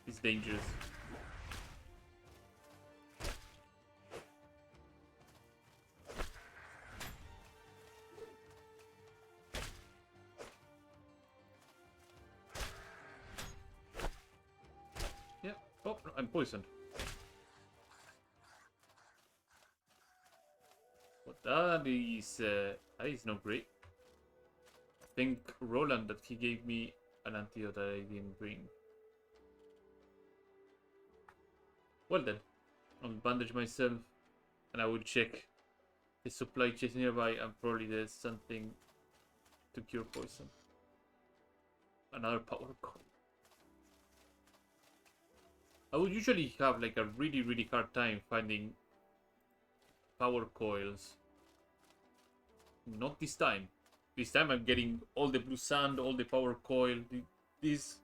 is dangerous. Yeah. Oh, no, I'm poisoned. But that is not great. I think Roland that he gave me an antidote that I didn't bring. Well then, I'll bandage myself and I will check the supply chest nearby, and probably there's something to cure poison. Another power coil. I would usually have like a really hard time finding power coils. Not this time. This time I'm getting all the blue sand, all the power coil. This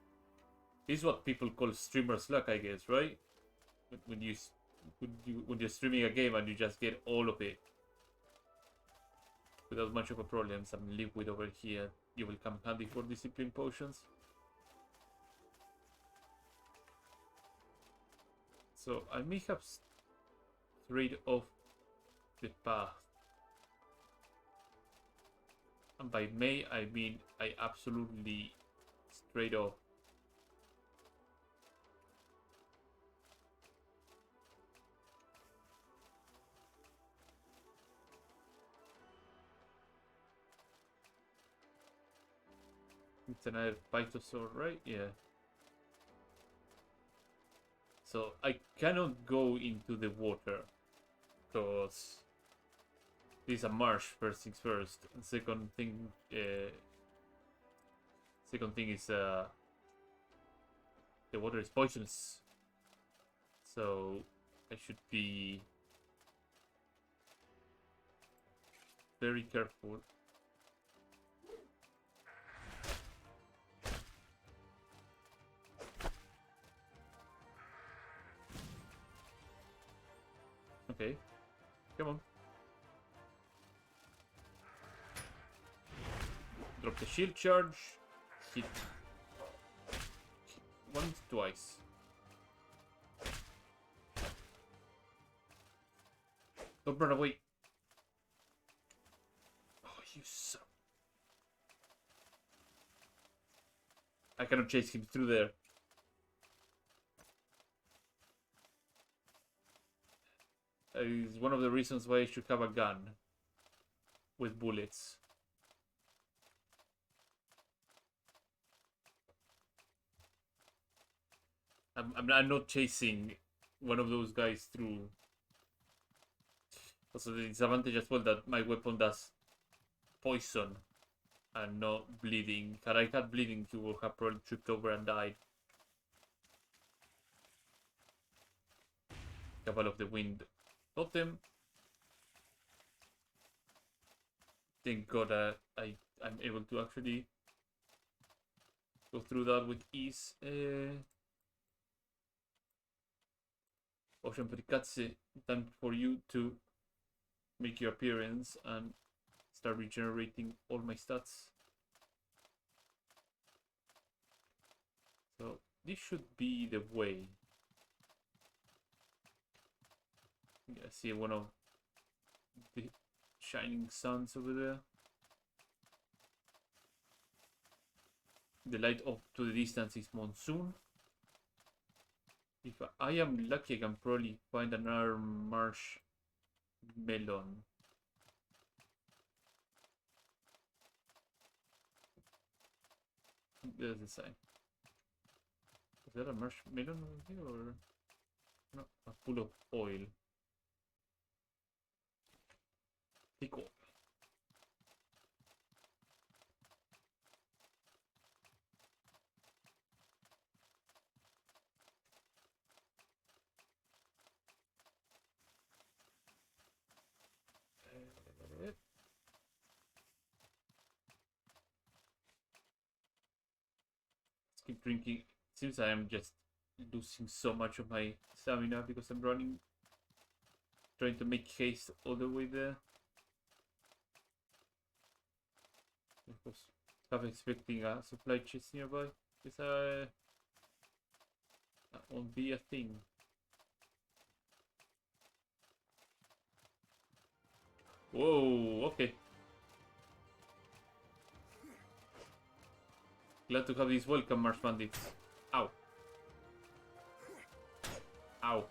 is what people call streamer's luck, I guess, right? When you're streaming a game and you just get all of it without much of a problem. Some liquid over here. You will come handy for discipline potions. So I may have strayed off the path. And by may, I mean I absolutely strayed off. It's another Phytosaur, right? Yeah. So I cannot go into the water because this is a marsh. First things first. And second thing is the water is poisonous. So I should be very careful. Okay, come on. Drop the shield charge. Hit once, twice. Don't run away. Oh, you son. I cannot chase him through there. Is one of the reasons why I should have a gun with bullets. I'm not chasing one of those guys through. Also, the disadvantage as well that my weapon does poison and not bleeding. Had I had bleeding, he would have probably tripped over and died. Cabal of the Wind totem. Thank God I'm able to actually go through that with ease. Ocean Perikatse, time for you to make your appearance and start regenerating all my stats. So this should be the way. I see one of the shining suns over there. The light off to the distance is monsoon. If I am lucky, I can probably find another marsh melon. There's the sign. Is there a marshmallow over here or no? A pool of oil. Take off. Let's keep drinking. Seems I am just losing so much of my stamina because I'm running, trying to make haste all the way there. Of course, half expecting a supply chest nearby. That won't be a thing. Whoa, okay. Glad to have these welcome, Marsh Bandits. Ow. Ow.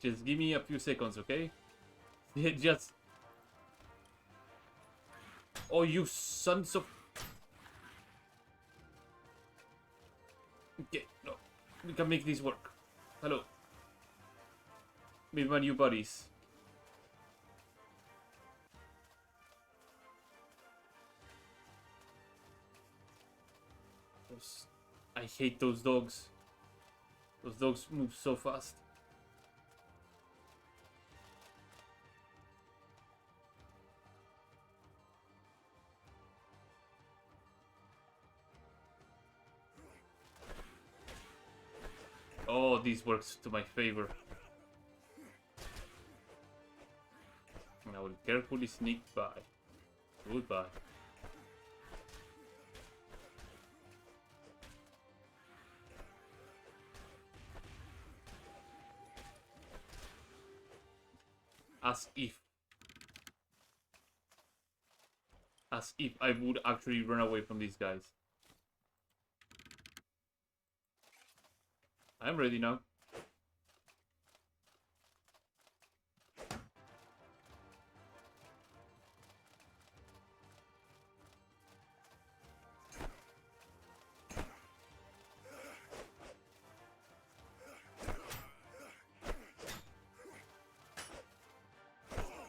Just give me a few seconds, okay? Just... Oh, you sons of... Okay, no. We can make this work. Hello. Meet my new buddies. I hate those dogs. Those dogs move so fast. Oh, this works to my favor. And I will carefully sneak by. Goodbye. As if I would actually run away from these guys. I'm ready now.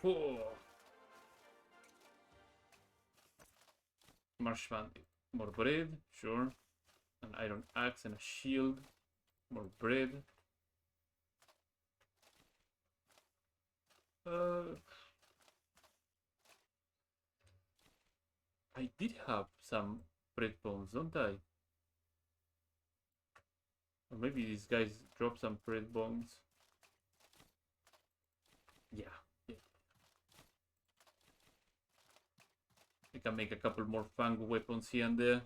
Oh. Marsh bandit. More bread, sure. An iron axe and a shield. More bread. I did have some bread bones, don't I? Or maybe these guys drop some bread bones. Yeah. I can make a couple more fang weapons here and there.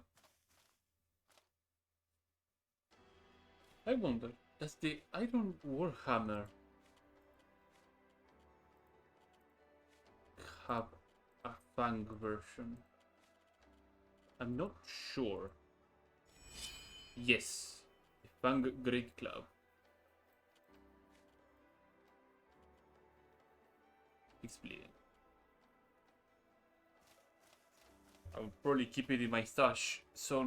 I wonder, does the Iron Warhammer have a fang version? I'm not sure. Yes, the Fang Great Club. Explain. I'll probably keep it in my stash, so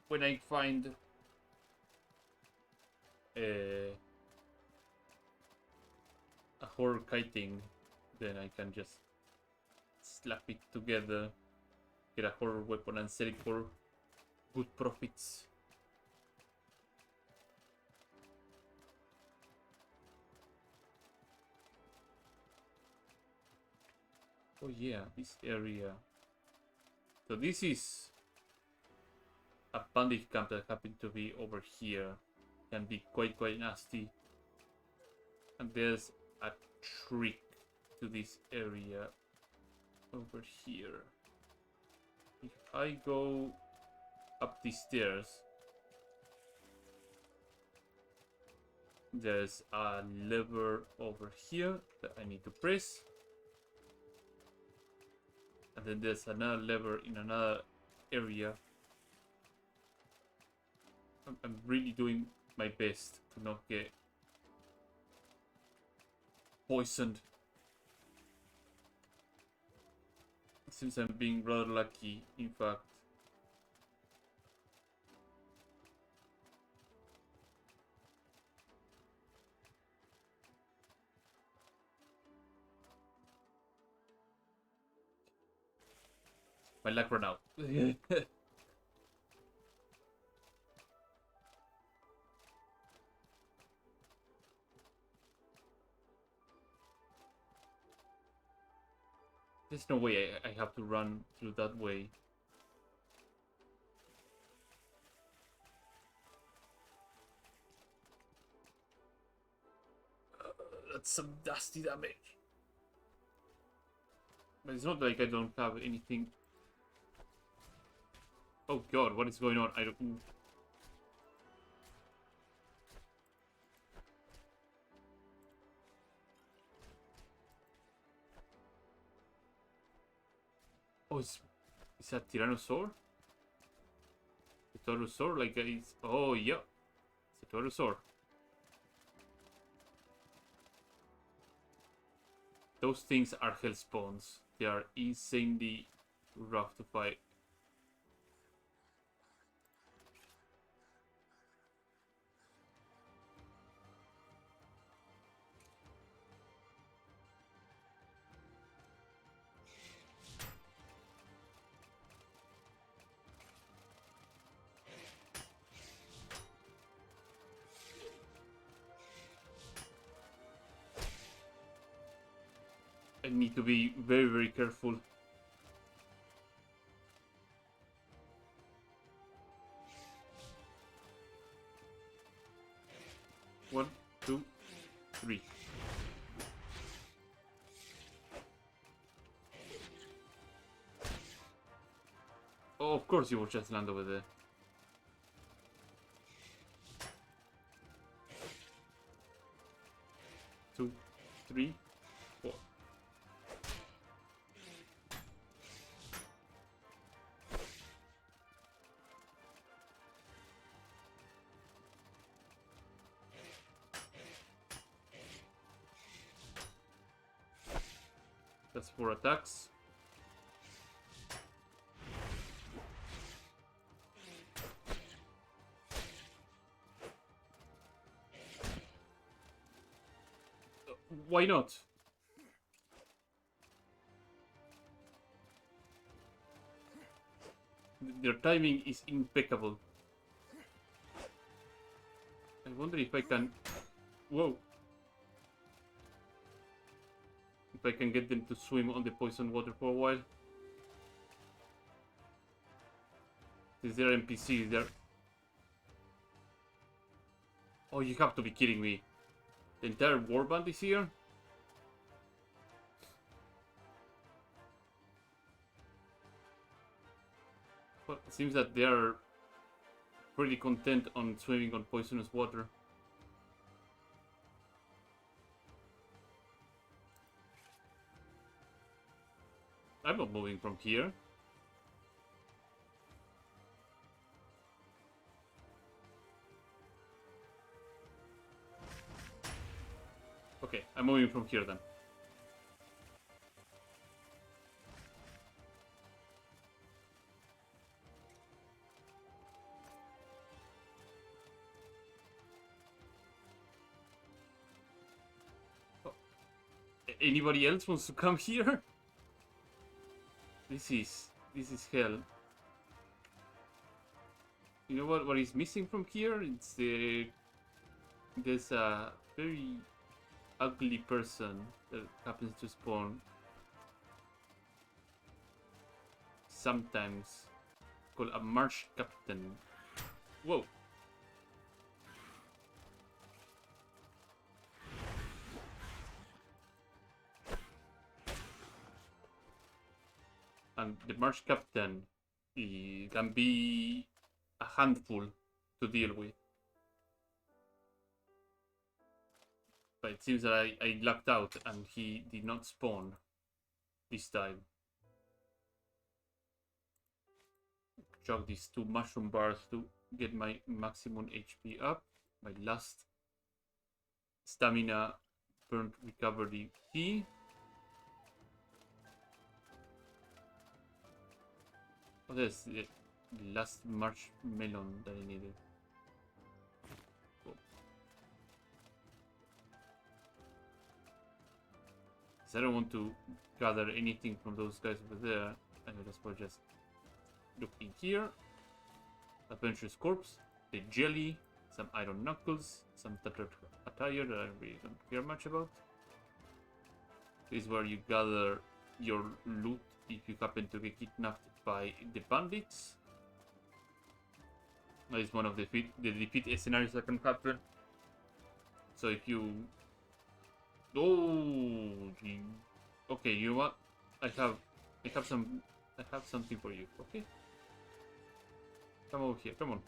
when I find a horror kiting, then I can just slap it together, get a horror weapon and sell it for good profits. Oh yeah, this area. So this is a bandit camp that happened to be over here. Can be quite nasty. And there's a trick to this area over here. If I go up these stairs, there's a lever over here that I need to press. And then there's another lever in another area. I'm really doing my best to not get poisoned. It seems I'm being rather lucky, in fact. My luck ran out. There's no way I have to run through that way. That's some dusty damage. But it's not like I don't have anything. Oh god, what is going on? I don't... Oh, is that Tyrannosaur? The Tyrannosaur? Like it's... Oh, yeah. It's a Tyrannosaur. Those things are hellspawns. They are insanely rough to fight. I need to be very careful. One, two, three. Oh, of course you will just land over there. Two, three, four. That's 4 attacks. Why not? Their timing is impeccable. I wonder if I can... Whoa! If I can get them to swim on the poison water for a while. Is there NPC there? Oh, you have to be kidding me. The entire warband is here? Well, it seems that they are pretty content on swimming on poisonous water. I'm not moving from here. Okay, I'm moving from here then. Oh. Anybody else wants to come here? This is hell. You know what is missing from here? It's there's a very ugly person that happens to spawn sometimes, called a marsh captain. Whoa. And the marsh captain, he can be a handful to deal with. But it seems that I lucked out and he did not spawn this time. Chug these 2 mushroom bars to get my maximum HP up. My last stamina burnt recovery key. Oh, there's the last marshmallow that I needed. Cool. I don't want to gather anything from those guys over there. I might as well just look in here. Adventurous corpse, the jelly, some iron knuckles, some tattered attire that I really don't care much about. This is where you gather your loot if you happen to get kidnapped by the bandits. That is one of the defeat scenarios that can happen. So if you... Oh, gee. Okay, you know what? I have something for you. Okay, come over here. Come on.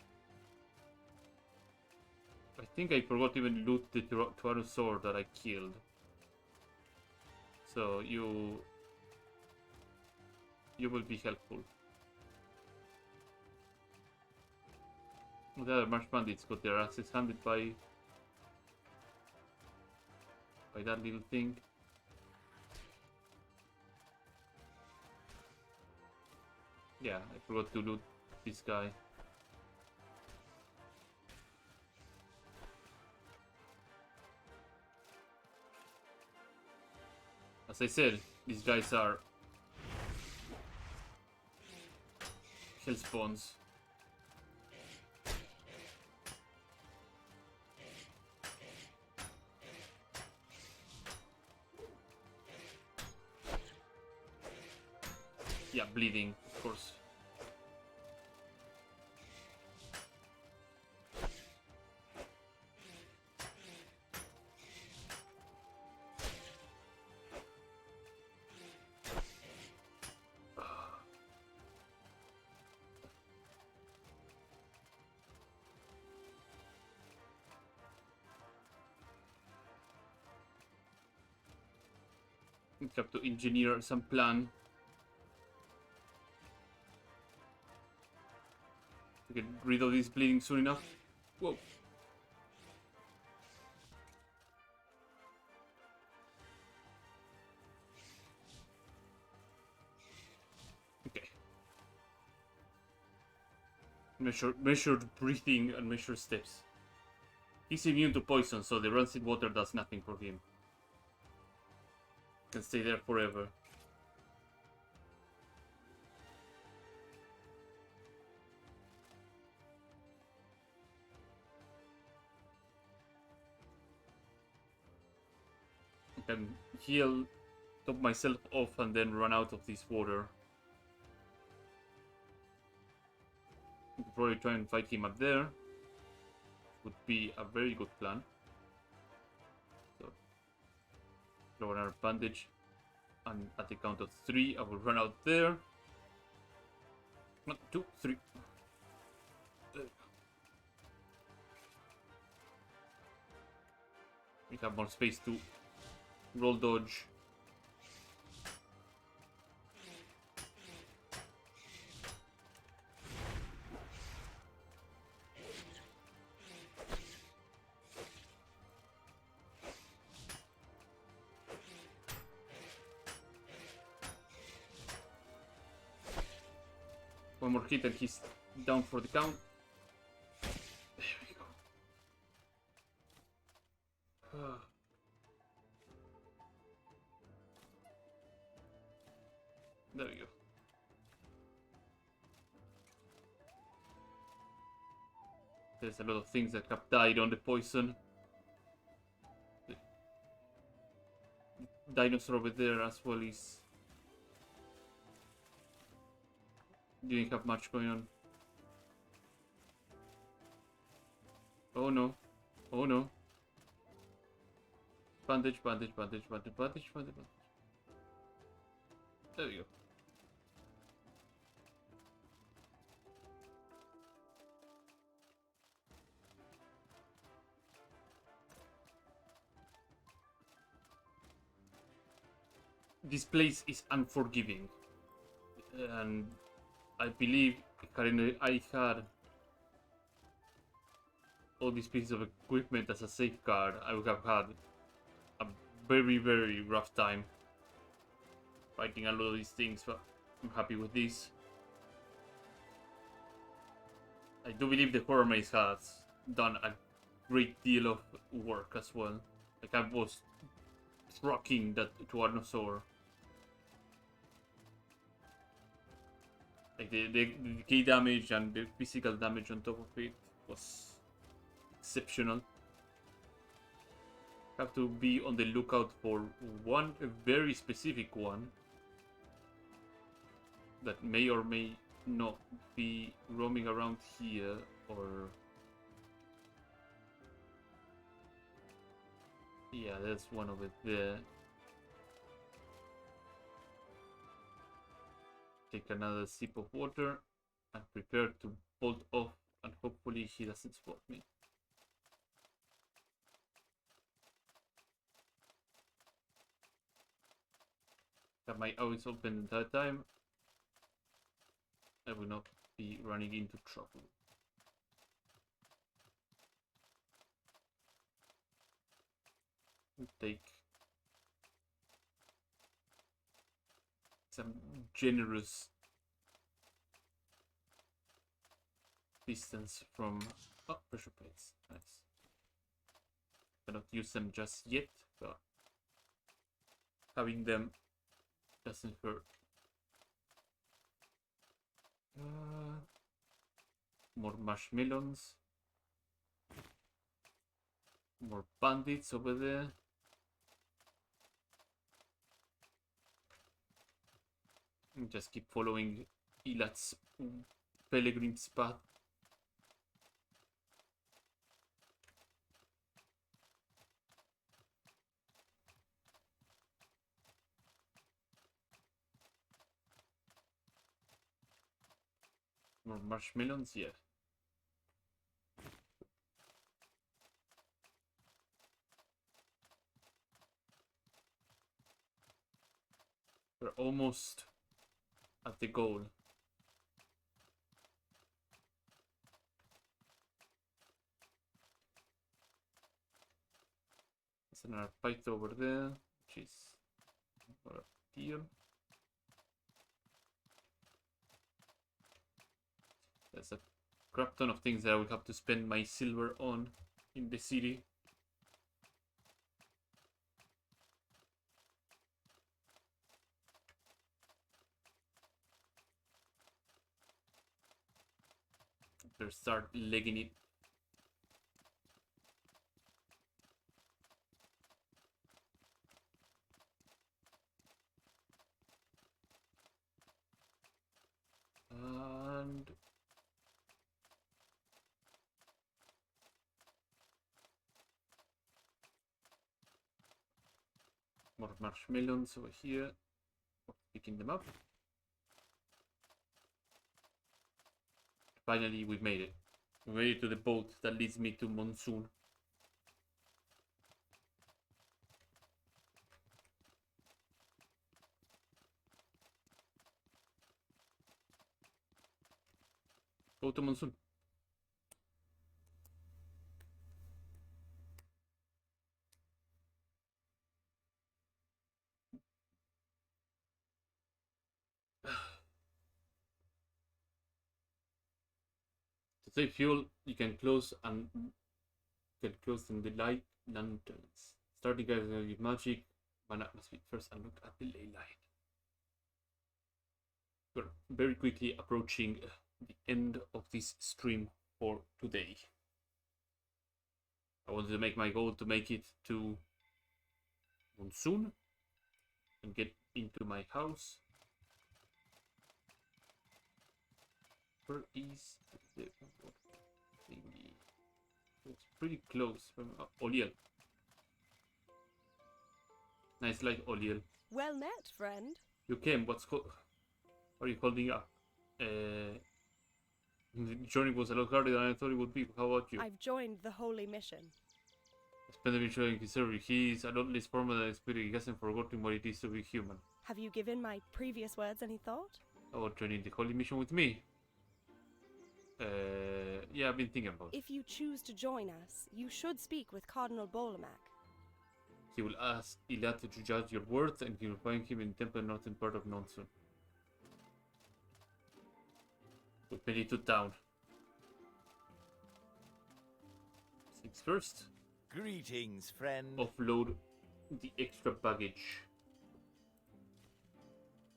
I think I forgot to even loot the Tyrannosaur that I killed. So you will be helpful. The other marsh bandits got their asses handed by that little thing. Yeah, I forgot to loot this guy. As I said, these guys are hell spawns. Yeah, bleeding, of course. We have to engineer some plan to get rid of this bleeding soon enough. Whoa. Okay. Measured breathing and measured steps. He's immune to poison, so the rancid water does nothing for him. Can stay there forever. can heal, top myself off, and then run out of this water. We could probably try and fight him up there. Would be a very good plan. So, throw another bandage, and at the count of 3, I will run out there. 1, 2, 3. There. We have more space to roll dodge. One more hit and he's down for the count. There we go. There we go. There's a lot of things that have died on the poison. The dinosaur over there as well is... didn't have much going on. Oh no. Oh no. Bandage, bandage, bandage, bandage, bandage, bandage, bandage. There we go. This place is unforgiving. And I believe I had all these pieces of equipment as a safeguard, I would have had a very, very rough time fighting a lot of these things, but I'm happy with this. I do believe the Horror Maze has done a great deal of work as well. Like, I was trucking that Tyrannosaur. Like the key damage and the physical damage on top of it was exceptional. Have to be on the lookout for one very specific one that may or may not be roaming around here, or yeah, there's one of it there. Take another sip of water and prepare to bolt off, and hopefully he doesn't spot me. Have my eyes open the entire time. I will not be running into trouble. We'll take some generous distance from pressure plates. Nice. Cannot use them just yet, but having them doesn't hurt. More marshmallows. More bandits over there. And just keep following Ilat's Pellegrin's path. More marshmallows, yeah. We're almost at the goal. There's another fight over there, which is over here. There's a crap ton of things that I will have to spend my silver on in the city. Better start legging it. More marshmallows over here. Picking them up. Finally, we made it. We made it to the boat that leads me to Monsoon. Go to Monsoon. To save fuel, you can close and the light lanterns. Starting guys with magic, mana must be first and look at the ley line. We're very quickly approaching the end of this stream for today. I wanted to make my goal to make it to Monsoon and get into my house. Where is the thingy? It's pretty close from Oliel. Nice like Oliel. Well met, friend. You came. What are you holding up? The journey was a lot harder than I thought it would be. How about you? I've joined the holy mission. Spend the showing his service. He is a lot less formal than spirit. He hasn't forgotten what it is to be human. Have you given my previous words any thought? How about joining the holy mission with me? Yeah, I've been thinking about it. If you choose to join us, you should speak with Cardinal Bolamac. He will ask Ilat to judge your words, and he will find him in the temple northern part of Monsoon. We made it to town. Things first. Greetings, friend. Offload the extra baggage.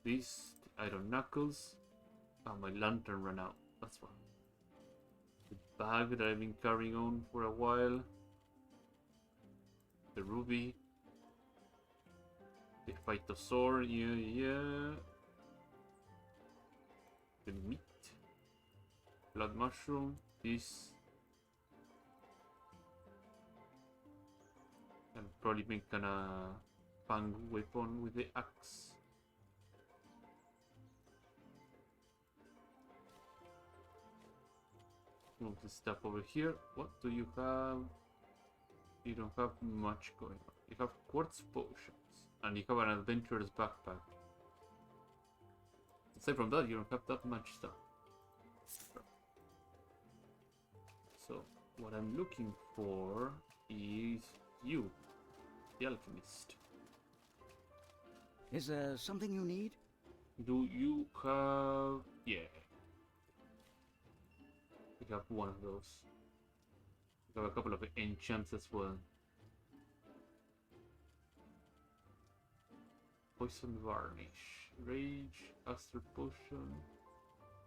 This, the iron knuckles. Oh, my lantern ran out. That's why. The bag that I've been carrying on for a while. The ruby. The phytosaur, yeah. The meat. Blood mushroom. This. And probably make a fang weapon with the axe. Move the stuff over here. What do you have? You don't have much going on. You have quartz potions. And you have an adventurer's backpack. Aside from that, you don't have that much stuff. So, what I'm looking for is you, the alchemist. Is there something you need? Do you have... yeah. We have one of those. We have a couple of enchants as well. Poison varnish. Rage. Astral potion.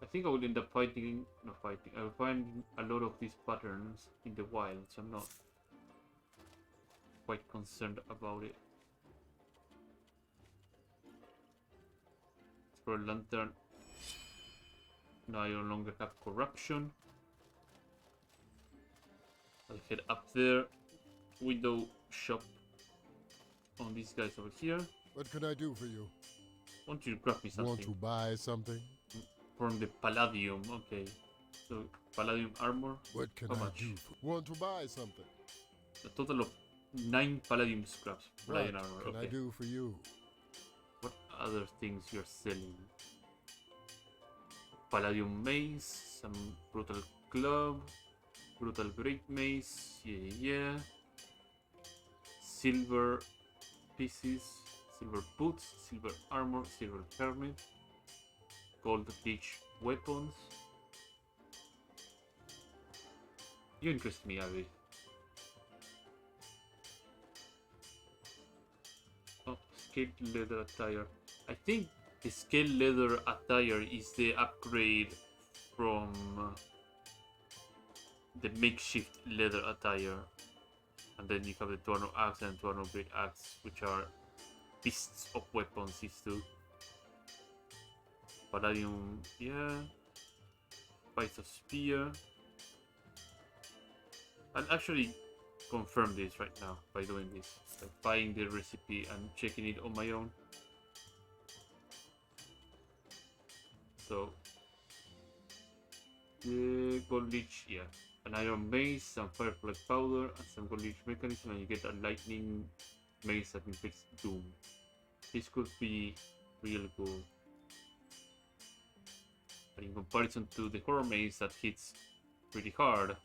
I think I will end up fighting... no fighting. I will find a lot of these patterns in the wild, so I'm not quite concerned about it. For a lantern. Now I no longer have corruption. I'll head up there. Window shop on these guys over here. What can I do for you? Want you to grab me something? Want to buy something? From the Palladium, okay. So, Palladium armor. What can How I much? do for Want to buy something? A total of 9 Palladium scraps. What Palladium armor, can okay. I do for you? What other things you're selling? Palladium mace, some brutal club, brutal great mace, yeah. Silver pieces, silver boots, silver armor, silver helmet, gold ditch weapons. You interest me, Abby. Oh, scaled leather attire. I think the scaled leather attire is the upgrade from the makeshift leather attire. And then you have the Tuano axe and Tuano great axe, which are beasts of weapons, these two. Palladium, yeah. Fights of spear. And actually, confirm this right now by doing this. By buying the recipe and checking it on my own. So, the gold leech, yeah. An iron mace, some firefly powder, and some gold leech mechanism, and you get a lightning mace that inflicts doom. This could be real good. But in comparison to the horror mace that hits pretty hard,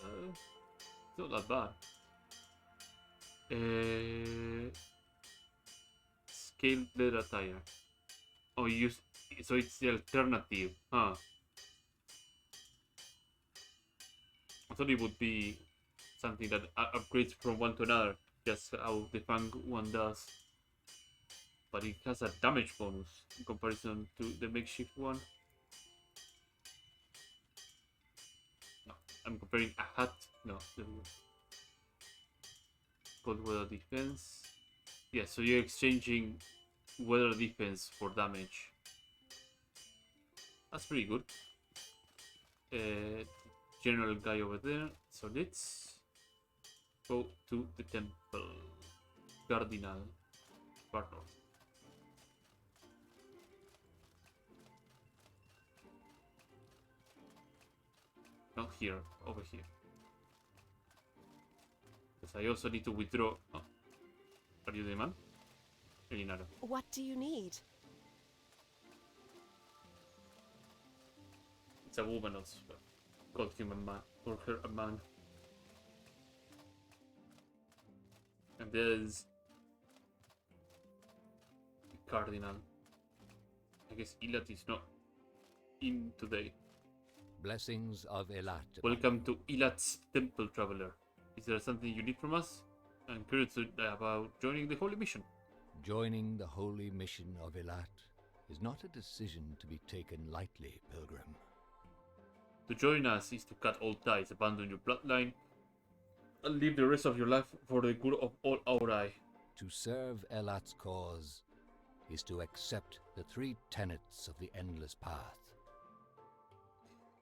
it's not that bad. Scaled leather attire. Oh, you use, so it's the alternative, huh? I thought it would be something that upgrades from one to another, just how the Fang one does. But it has a damage bonus in comparison to the makeshift one. No, I'm comparing a hat. No, there we go. Cold weather defense. Yeah, so you're exchanging weather defense for damage. That's pretty good. General guy over there. So let's go to the temple. Cardinal Barnard. Not here, over here. Because I also need to withdraw. Oh. Are you the man? Elinaro. What do you need? It's a woman also. Called him a man. Or her a man. And there's the Cardinal. I guess Ilat is not in today. Blessings of Elat. Welcome to Ilat's Temple, Traveler. Is there something you need from us? I'm curious about joining the Holy Mission. Joining the holy mission of Elat is not a decision to be taken lightly, Pilgrim. To join us is to cut all ties, abandon your bloodline, and live the rest of your life for the good of all Aurai. To serve Elat's cause is to accept the 3 tenets of the Endless Path.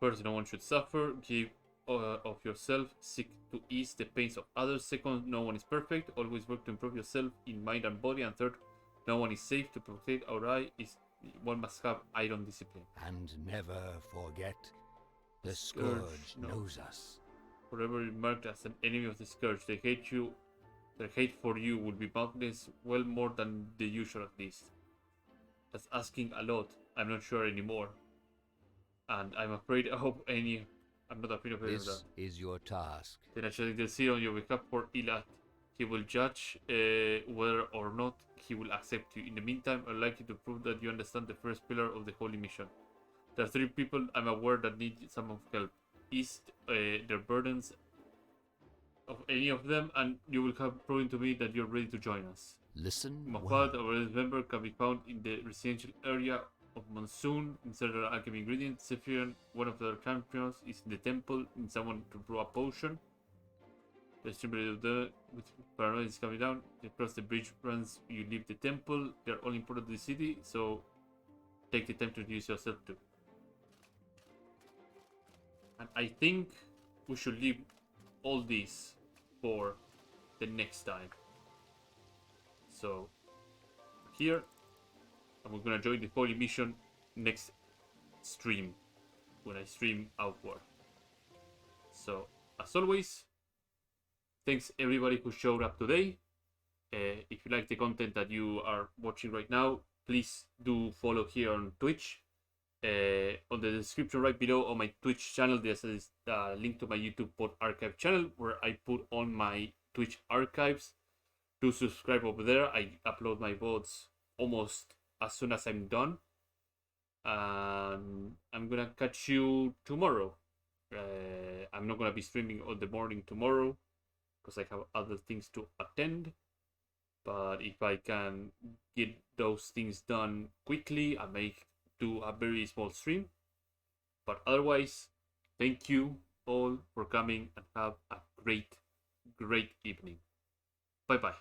First, no one should suffer. Give of yourself. Seek to ease the pains of others. Second, no one is perfect. Always work to improve yourself in mind and body. And third, no one is safe. To protect Aurai, one must have iron discipline. And never forget, the Scourge knows us. Forever marked as an enemy of the Scourge. They hate you. Their hate for you will be boundless, well more than the usual at least. That's asking a lot. I'm not sure anymore. And I'm afraid of any. I'm not afraid of any of that. This is your task. Then I shall intercede on your behalf for Ilat. He will judge whether or not he will accept you. In the meantime, I'd like you to prove that you understand the first pillar of the Holy Mission. There are 3 people I'm aware that need some of help. Ease their burdens of any of them, and you will have proven to me that you're ready to join us. Listen Mafad, well. our member, can be found in the residential area of Monsoon in several alchemy ingredients. Zephyrian, one of their champions, is in the temple in someone to brew a potion. The distributor of the with paranoia is coming down. Across the bridge runs, you leave the temple. They're all important to the city, so take the time to introduce yourself too. And I think we should leave all this for the next time. So here, and we're gonna join the Holy Mission next stream, when I stream Outward. So, as always, thanks everybody who showed up today. If you like the content that you are watching right now, please do follow here on Twitch. On the description right below on my Twitch channel, there's a link to my YouTube pod archive channel where I put on my Twitch archives. Do subscribe over there. I upload my VODs almost as soon as I'm done. And I'm gonna catch you tomorrow. I'm not gonna be streaming all the morning tomorrow because I have other things to attend. But if I can get those things done quickly, I may do a very small stream. But otherwise, thank you all for coming and have a great evening. Bye bye.